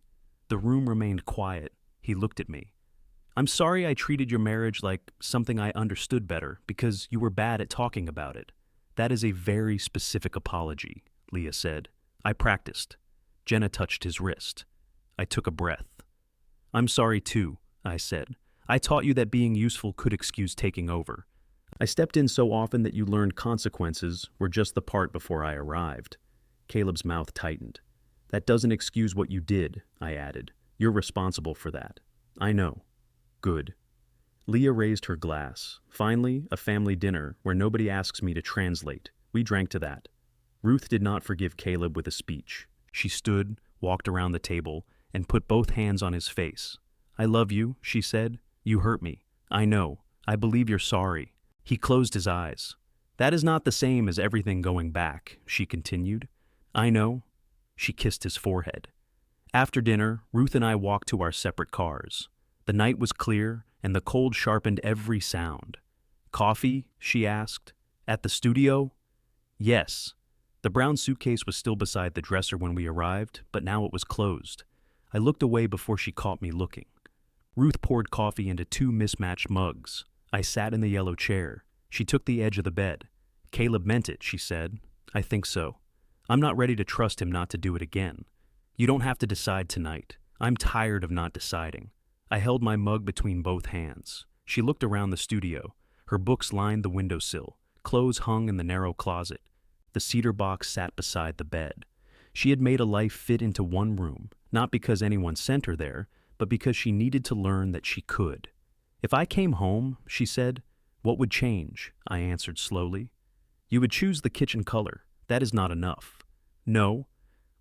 The room remained quiet. He looked at me. "I'm sorry I treated your marriage like something I understood better because you were bad at talking about it. That is a very specific apology," Leah said. "I practiced." Jenna touched his wrist. I took a breath. "I'm sorry too," I said. "I taught you that being useful could excuse taking over. I stepped in so often that you learned consequences were just the part before I arrived." Caleb's mouth tightened. "That doesn't excuse what you did," I added. "You're responsible for that." "I know." "Good." Leah raised her glass. Finally, a family dinner where nobody asks me to translate. We drank to that. Ruth did not forgive Caleb with a speech. She stood, walked around the table, and put both hands on his face. "I love you," she said. "You hurt me. I know. I believe you're sorry." He closed his eyes. "That is not the same as everything going back," she continued. "I know." She kissed his forehead. After dinner, Ruth and I walked to our separate cars. The night was clear, and the cold sharpened every sound. "Coffee?" she asked. "At the studio?" "Yes." The brown suitcase was still beside the dresser when we arrived, but now it was closed. I looked away before she caught me looking. Ruth poured coffee into 2 mismatched mugs. I sat in the yellow chair. She took the edge of the bed. "Caleb meant it," she said. I think so. I'm not ready to trust him not to do it again. You don't have to decide tonight. I'm tired of not deciding. I held my mug between both hands. She looked around the studio. Her books lined the windowsill. Clothes hung in the narrow closet. The cedar box sat beside the bed. She had made a life fit into one room, not because anyone sent her there, but because she needed to learn that she could. If I came home, she said, what would change? I answered slowly. You would choose the kitchen color. That is not enough. No,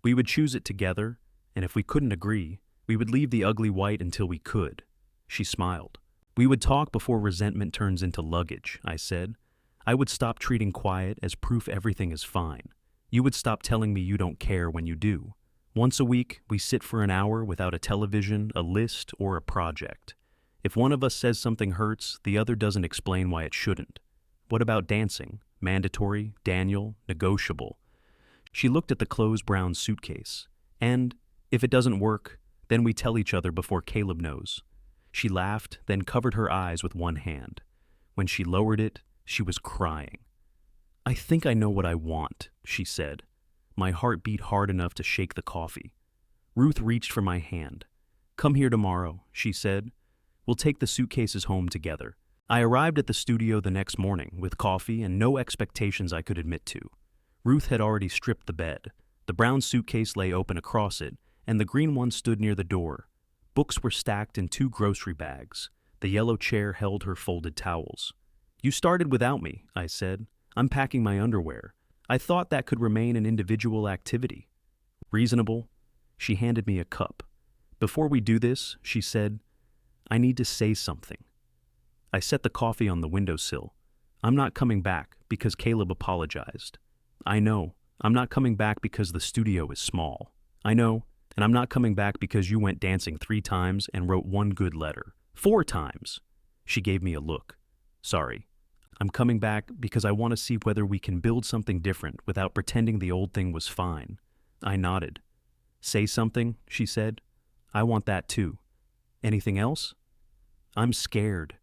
we would choose it together, and if we couldn't agree, we would leave the ugly white until we could. She smiled. We would talk before resentment turns into luggage, I said. I would stop treating quiet as proof everything is fine. You would stop telling me you don't care when you do. Once a week, we sit for an hour without a television, a list, or a project. If one of us says something hurts, the other doesn't explain why it shouldn't. What about dancing? Mandatory, Daniel, negotiable. She looked at the closed brown suitcase. And, if it doesn't work, then we tell each other before Caleb knows. She laughed, then covered her eyes with one hand. When she lowered it, she was crying. I think I know what I want, she said. My heart beat hard enough to shake the coffee. Ruth reached for my hand. Come here tomorrow, she said. We'll take the suitcases home together. I arrived at the studio the next morning with coffee and no expectations I could admit to. Ruth had already stripped the bed. The brown suitcase lay open across it, and the green one stood near the door. Books were stacked in 2 grocery bags. The yellow chair held her folded towels. You started without me, I said. I'm packing my underwear. I thought that could remain an individual activity. Reasonable. She handed me a cup. Before we do this, she said, I need to say something. I set the coffee on the windowsill. I'm not coming back because Caleb apologized. I know. I'm not coming back because the studio is small. I know. And I'm not coming back because you went dancing 3 times and wrote 1 good letter. 4 times. She gave me a look. Sorry. I'm coming back because I want to see whether we can build something different without pretending the old thing was fine. I nodded. Say something, she said. I want that too. Anything else? I'm scared.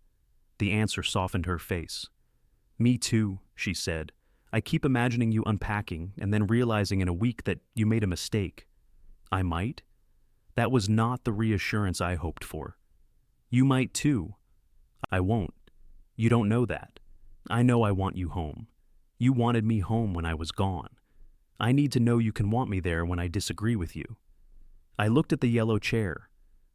The answer softened her face. Me too, she said. I keep imagining you unpacking and then realizing in a week that you made a mistake. I might? That was not the reassurance I hoped for. You might too. I won't. You don't know that. I know I want you home. You wanted me home when I was gone. I need to know you can want me there when I disagree with you. I looked at the yellow chair,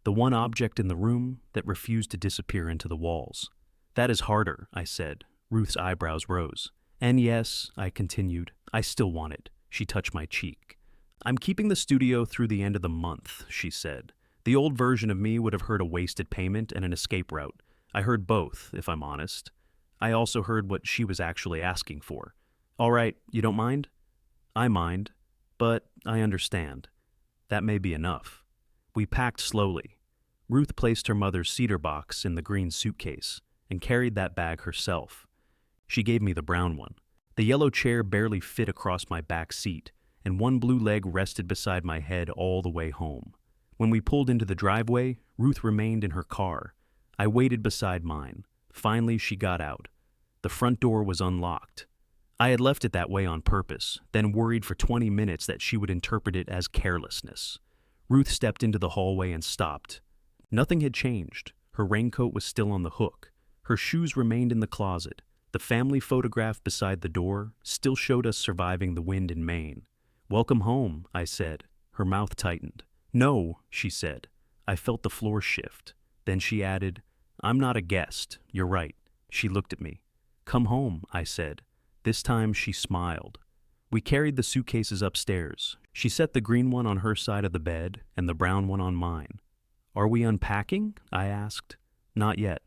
the one object in the room that refused to disappear into the walls. That is harder, I said. Ruth's eyebrows rose. And yes, I continued, I still want it. She touched my cheek. I'm keeping the studio through the end of the month, she said. The old version of me would have heard a wasted payment and an escape route. I heard both, if I'm honest. I also heard what she was actually asking for. All right, you don't mind? I mind, but I understand. That may be enough. We packed slowly. Ruth placed her mother's cedar box in the green suitcase and carried that bag herself. She gave me the brown one. The yellow chair barely fit across my back seat, and one blue leg rested beside my head all the way home. When we pulled into the driveway, Ruth remained in her car. I waited beside mine. Finally, she got out. The front door was unlocked. I had left it that way on purpose, then worried for 20 minutes that she would interpret it as carelessness. Ruth stepped into the hallway and stopped. Nothing had changed. Her raincoat was still on the hook. Her shoes remained in the closet. The family photograph beside the door still showed us surviving the wind in Maine. Welcome home, I said. Her mouth tightened. No, she said. I felt the floor shift. Then she added, I'm not a guest. You're right. She looked at me. Come home, I said. This time she smiled. We carried the suitcases upstairs. She set the green one on her side of the bed and the brown one on mine. Are we unpacking? I asked. Not yet.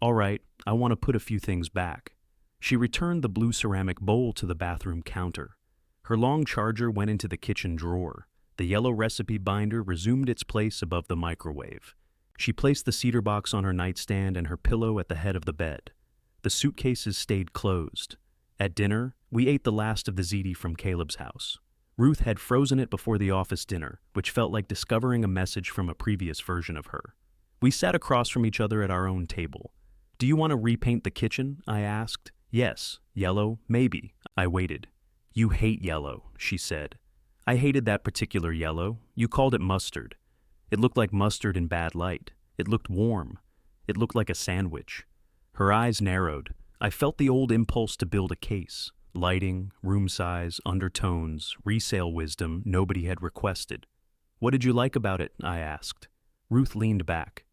All right, I want to put a few things back. She returned the blue ceramic bowl to the bathroom counter. Her long charger went into the kitchen drawer. The yellow recipe binder resumed its place above the microwave. She placed the cedar box on her nightstand and her pillow at the head of the bed. The suitcases stayed closed. At dinner, we ate the last of the ziti from Caleb's house. Ruth had frozen it before the office dinner, which felt like discovering a message from a previous version of her. We sat across from each other at our own table. Do you want to repaint the kitchen? I asked. Yes. Yellow? Maybe. I waited. You hate yellow, she said. I hated that particular yellow. You called it mustard. It looked like mustard in bad light. It looked warm. It looked like a sandwich. Her eyes narrowed. I felt the old impulse to build a case. Lighting, room size, undertones, resale wisdom nobody had requested. What did you like about it? I asked. Ruth leaned back.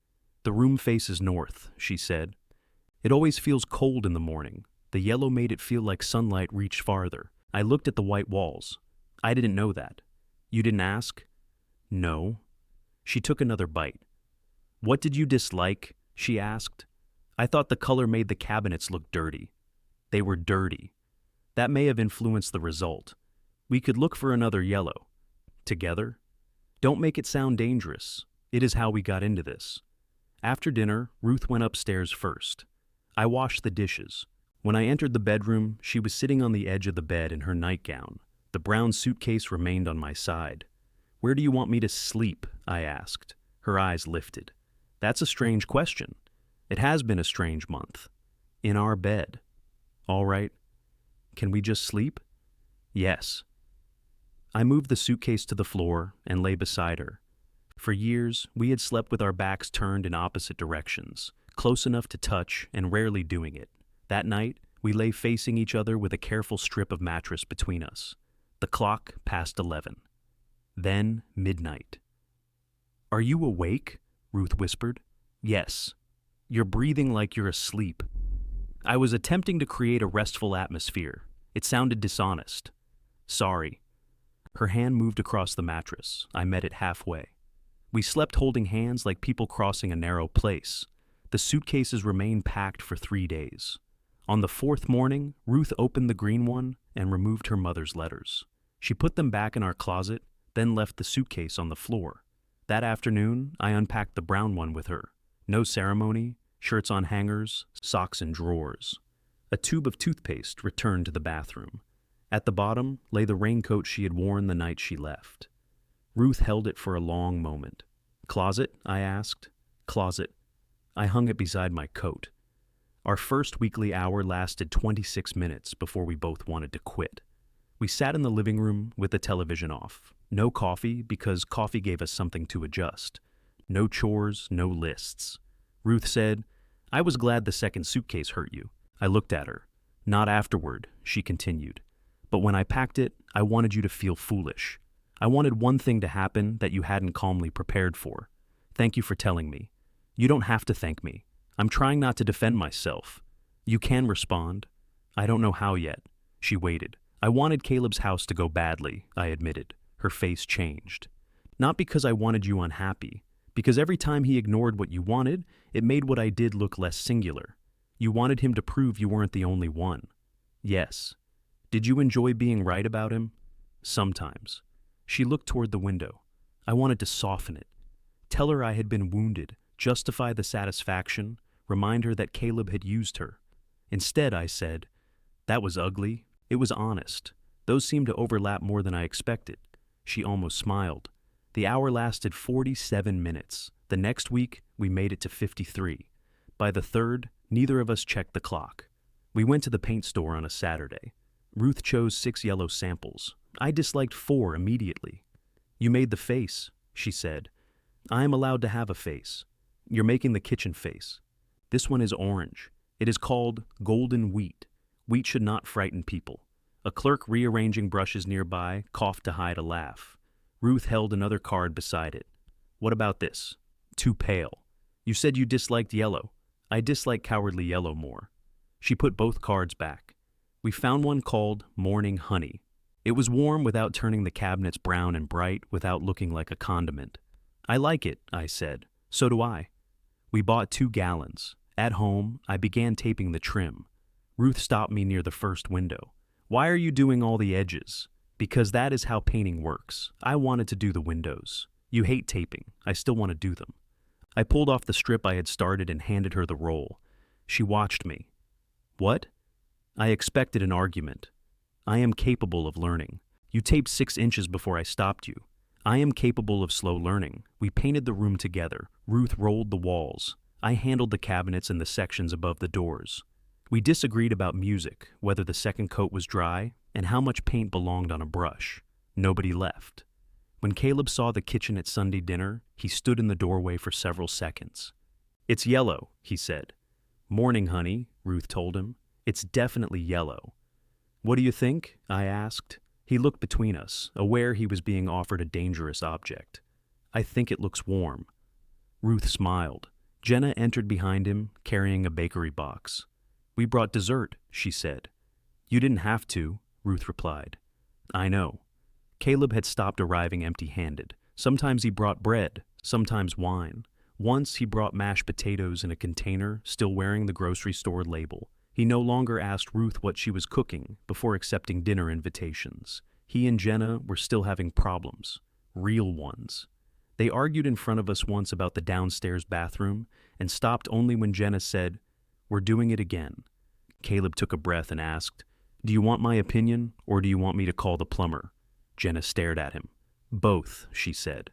The room faces north, she said. It always feels cold in the morning. The yellow made it feel like sunlight reached farther. I looked at the white walls. I didn't know that. You didn't ask? No. She took another bite. What did you dislike? She asked. I thought the color made the cabinets look dirty. They were dirty. That may have influenced the result. We could look for another yellow. Together? Don't make it sound dangerous. It is how we got into this. After dinner, Ruth went upstairs first. I washed the dishes. When I entered the bedroom, she was sitting on the edge of the bed in her nightgown. The brown suitcase remained on my side. Where do you want me to sleep? I asked. Her eyes lifted. That's a strange question. It has been a strange month. In our bed. All right. Can we just sleep? Yes. I moved the suitcase to the floor and lay beside her. For years, we had slept with our backs turned in opposite directions, close enough to touch and rarely doing it. That night, we lay facing each other with a careful strip of mattress between us. The clock passed 11. Then midnight. Are you awake? Ruth whispered. Yes. You're breathing like you're asleep. I was attempting to create a restful atmosphere. It sounded dishonest. Sorry. Her hand moved across the mattress. I met it halfway. We slept holding hands like people crossing a narrow place. The suitcases remained packed for 3 days. On the 4th morning, Ruth opened the green one and removed her mother's letters. She put them back in our closet, then left the suitcase on the floor. That afternoon, I unpacked the brown one with her. No ceremony, shirts on hangers, socks in drawers. A tube of toothpaste returned to the bathroom. At the bottom lay the raincoat she had worn the night she left. Ruth held it for a long moment. Closet? I asked. Closet. I hung it beside my coat. Our first weekly hour lasted 26 minutes before we both wanted to quit. We sat in the living room with the television off. No coffee, because coffee gave us something to adjust. No chores, no lists. Ruth said, I was glad the second suitcase hurt you. I looked at her. Not afterward, she continued. But when I packed it, I wanted you to feel foolish. I wanted one thing to happen that you hadn't calmly prepared for. Thank you for telling me. You don't have to thank me. I'm trying not to defend myself. You can respond. I don't know how yet. She waited. I wanted Caleb's house to go badly, I admitted. Her face changed. Not because I wanted you unhappy, because every time he ignored what you wanted, it made what I did look less singular. You wanted him to prove you weren't the only one. Yes. Did you enjoy being right about him? Sometimes. She looked toward the window. I wanted to soften it. Tell her I had been wounded, justify the satisfaction, remind her that Caleb had used her. Instead, I said, that was ugly. It was honest. Those seemed to overlap more than I expected. She almost smiled. The hour lasted 47 minutes. The next week, we made it to 53. By the 3rd, neither of us checked the clock. We went to the paint store on a Saturday. Ruth chose 6 yellow samples. I disliked 4 immediately. You made the face, she said. I am allowed to have a face. You're making the kitchen face. This one is orange. It is called golden wheat. Wheat should not frighten people. A clerk rearranging brushes nearby coughed to hide a laugh. Ruth held another card beside it. What about this? Too pale. You said you disliked yellow. I dislike cowardly yellow more. She put both cards back. We found one called Morning Honey. It was warm without turning the cabinets brown and bright, without looking like a condiment. I like it, I said. So do I. We bought 2 gallons. At home, I began taping the trim. Ruth stopped me near the first window. Why are you doing all the edges? Because that is how painting works. I wanted to do the windows. You hate taping. I still want to do them. I pulled off the strip I had started and handed her the roll. She watched me. What? I expected an argument. I am capable of learning. You taped 6 inches before I stopped you. I am capable of slow learning. We painted the room together. Ruth rolled the walls. I handled the cabinets and the sections above the doors. We disagreed about music, whether the second coat was dry, and how much paint belonged on a brush. Nobody left. When Caleb saw the kitchen at Sunday dinner, he stood in the doorway for several seconds. "It's yellow," he said. "Morning, honey," Ruth told him. "It's definitely yellow." "What do you think?" I asked. He looked between us, aware he was being offered a dangerous object. "I think it looks warm." Ruth smiled. Jenna entered behind him, carrying a bakery box. "We brought dessert," she said. "You didn't have to," Ruth replied. "I know." Caleb had stopped arriving empty-handed. Sometimes he brought bread, sometimes wine. Once he brought mashed potatoes in a container, still wearing the grocery store label. He no longer asked Ruth what she was cooking before accepting dinner invitations. He and Jenna were still having problems. Real ones. They argued in front of us once about the downstairs bathroom and stopped only when Jenna said, "We're doing it again." Caleb took a breath and asked, "Do you want my opinion, or do you want me to call the plumber?" Jenna stared at him. "Both," she said.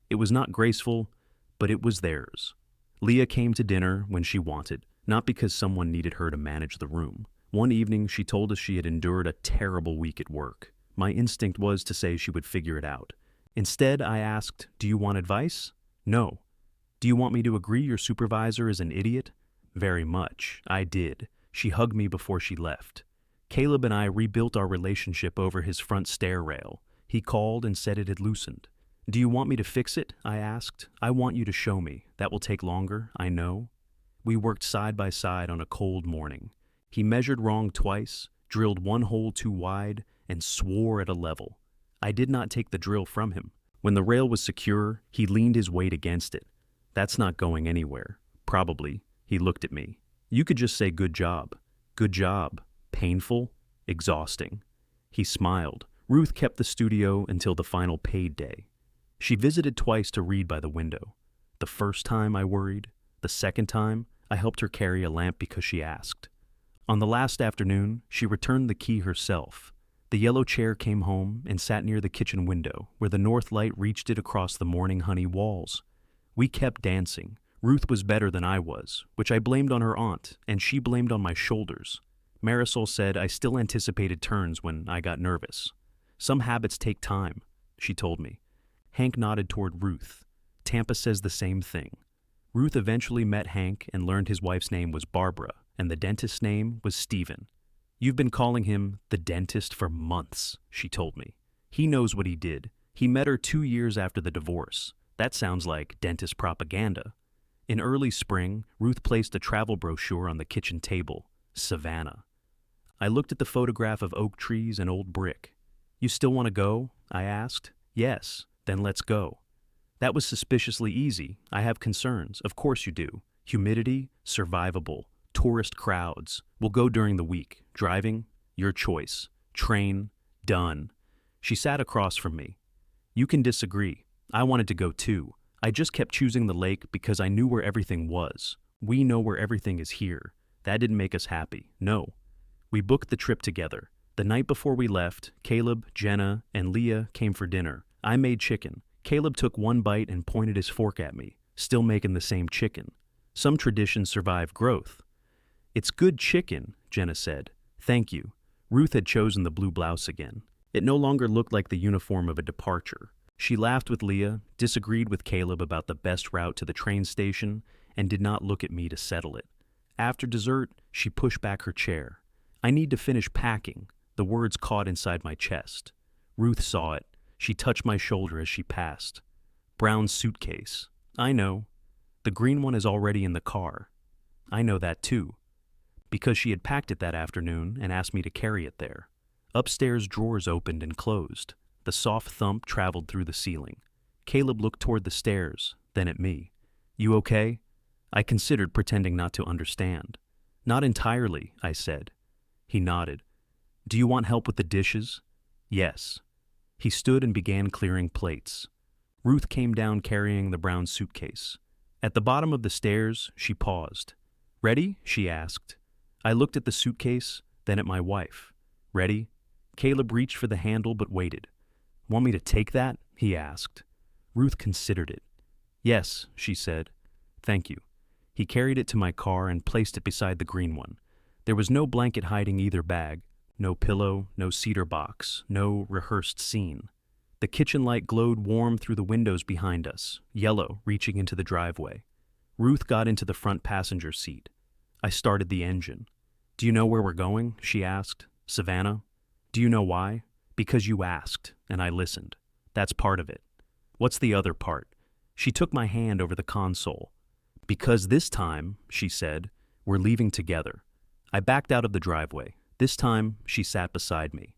It was not graceful, but it was theirs. Leah came to dinner when she wanted, not because someone needed her to manage the room. One evening, she told us she had endured a terrible week at work. My instinct was to say she would figure it out. Instead, I asked, "Do you want advice?" "No." "Do you want me to agree your supervisor is an idiot?" "Very much." I did. She hugged me before she left. Caleb and I rebuilt our relationship over his front stair rail. He called and said it had loosened. "Do you want me to fix it?" I asked. "I want you to show me. That will take longer, I know." We worked side by side on a cold morning. He measured wrong twice, drilled one hole too wide, and swore at a level. I did not take the drill from him. When the rail was secure, he leaned his weight against it. "That's not going anywhere." "Probably." He looked at me. "You could just say good job." "Good job. Painful? Exhausting." He smiled. Ruth kept the studio until the final paid day. She visited twice to read by the window. The first time I worried. The second time, I helped her carry a lamp because she asked. On the last afternoon, she returned the key herself. The yellow chair came home and sat near the kitchen window, where the north light reached it across the morning honey walls. We kept dancing. Ruth was better than I was, which I blamed on her aunt, and she blamed on my shoulders. Marisol said I still anticipated turns when I got nervous. "Some habits take time," she told me. Hank nodded toward Ruth. "Tampa says the same thing." Ruth eventually met Hank and learned his wife's name was Barbara, and the dentist's name was Stephen. "You've been calling him the dentist for months," she told me. "He knows what he did. He met her 2 years after the divorce. That sounds like dentist propaganda." In early spring, Ruth placed a travel brochure on the kitchen table, Savannah. I looked at the photograph of oak trees and old brick. "You still want to go?" I asked. "Yes, then let's go." That was suspiciously easy. I have concerns. Of course you do. Humidity, survivable. Tourist crowds. We'll go during the week. Driving? Your choice. Train? Done. She sat across from me. "You can disagree. I wanted to go too. I just kept choosing the lake because I knew where everything was. We know where everything is here. That didn't make us happy. No." We booked the trip together. The night before we left, Caleb, Jenna, and Leah came for dinner. I made chicken. Caleb took one bite and pointed his fork at me, still making the same chicken. Some traditions survive growth. "It's good chicken," Jenna said. "Thank you." Ruth had chosen the blue blouse again. It no longer looked like the uniform of a departure. She laughed with Leah, disagreed with Caleb about the best route to the train station, and did not look at me to settle it. After dessert, she pushed back her chair. "I need to finish packing." The words caught inside my chest. Ruth saw it. She touched my shoulder as she passed. "Brown suitcase." "I know." "The green one is already in the car." "I know that too." Because she had packed it that afternoon and asked me to carry it there. Upstairs drawers opened and closed. The soft thump traveled through the ceiling. Caleb looked toward the stairs, then at me. "You okay?" I considered pretending not to understand. "Not entirely," I said. He nodded. "Do you want help with the dishes?" "Yes." He stood and began clearing plates. Ruth came down carrying the brown suitcase. At the bottom of the stairs, she paused. "Ready?" she asked. I looked at the suitcase, then at my wife. "Ready?" Caleb reached for the handle but waited. "Want me to take that?" he asked. Ruth considered it. "Yes," she said. "Thank you." He carried it to my car and placed it beside the green one. There was no blanket hiding either bag, No pillow, no cedar box, no rehearsed scene. The kitchen light glowed warm through the windows behind us, yellow reaching into the driveway. Ruth got into the front passenger seat. I started the engine. "Do you know where we're going?" she asked. "Savannah? Do you know why?" "Because you asked, and I listened. That's part of it." "What's the other part?" She took my hand over the console. "Because this time," she said, "we're leaving together." I backed out of the driveway. This time, she sat beside me.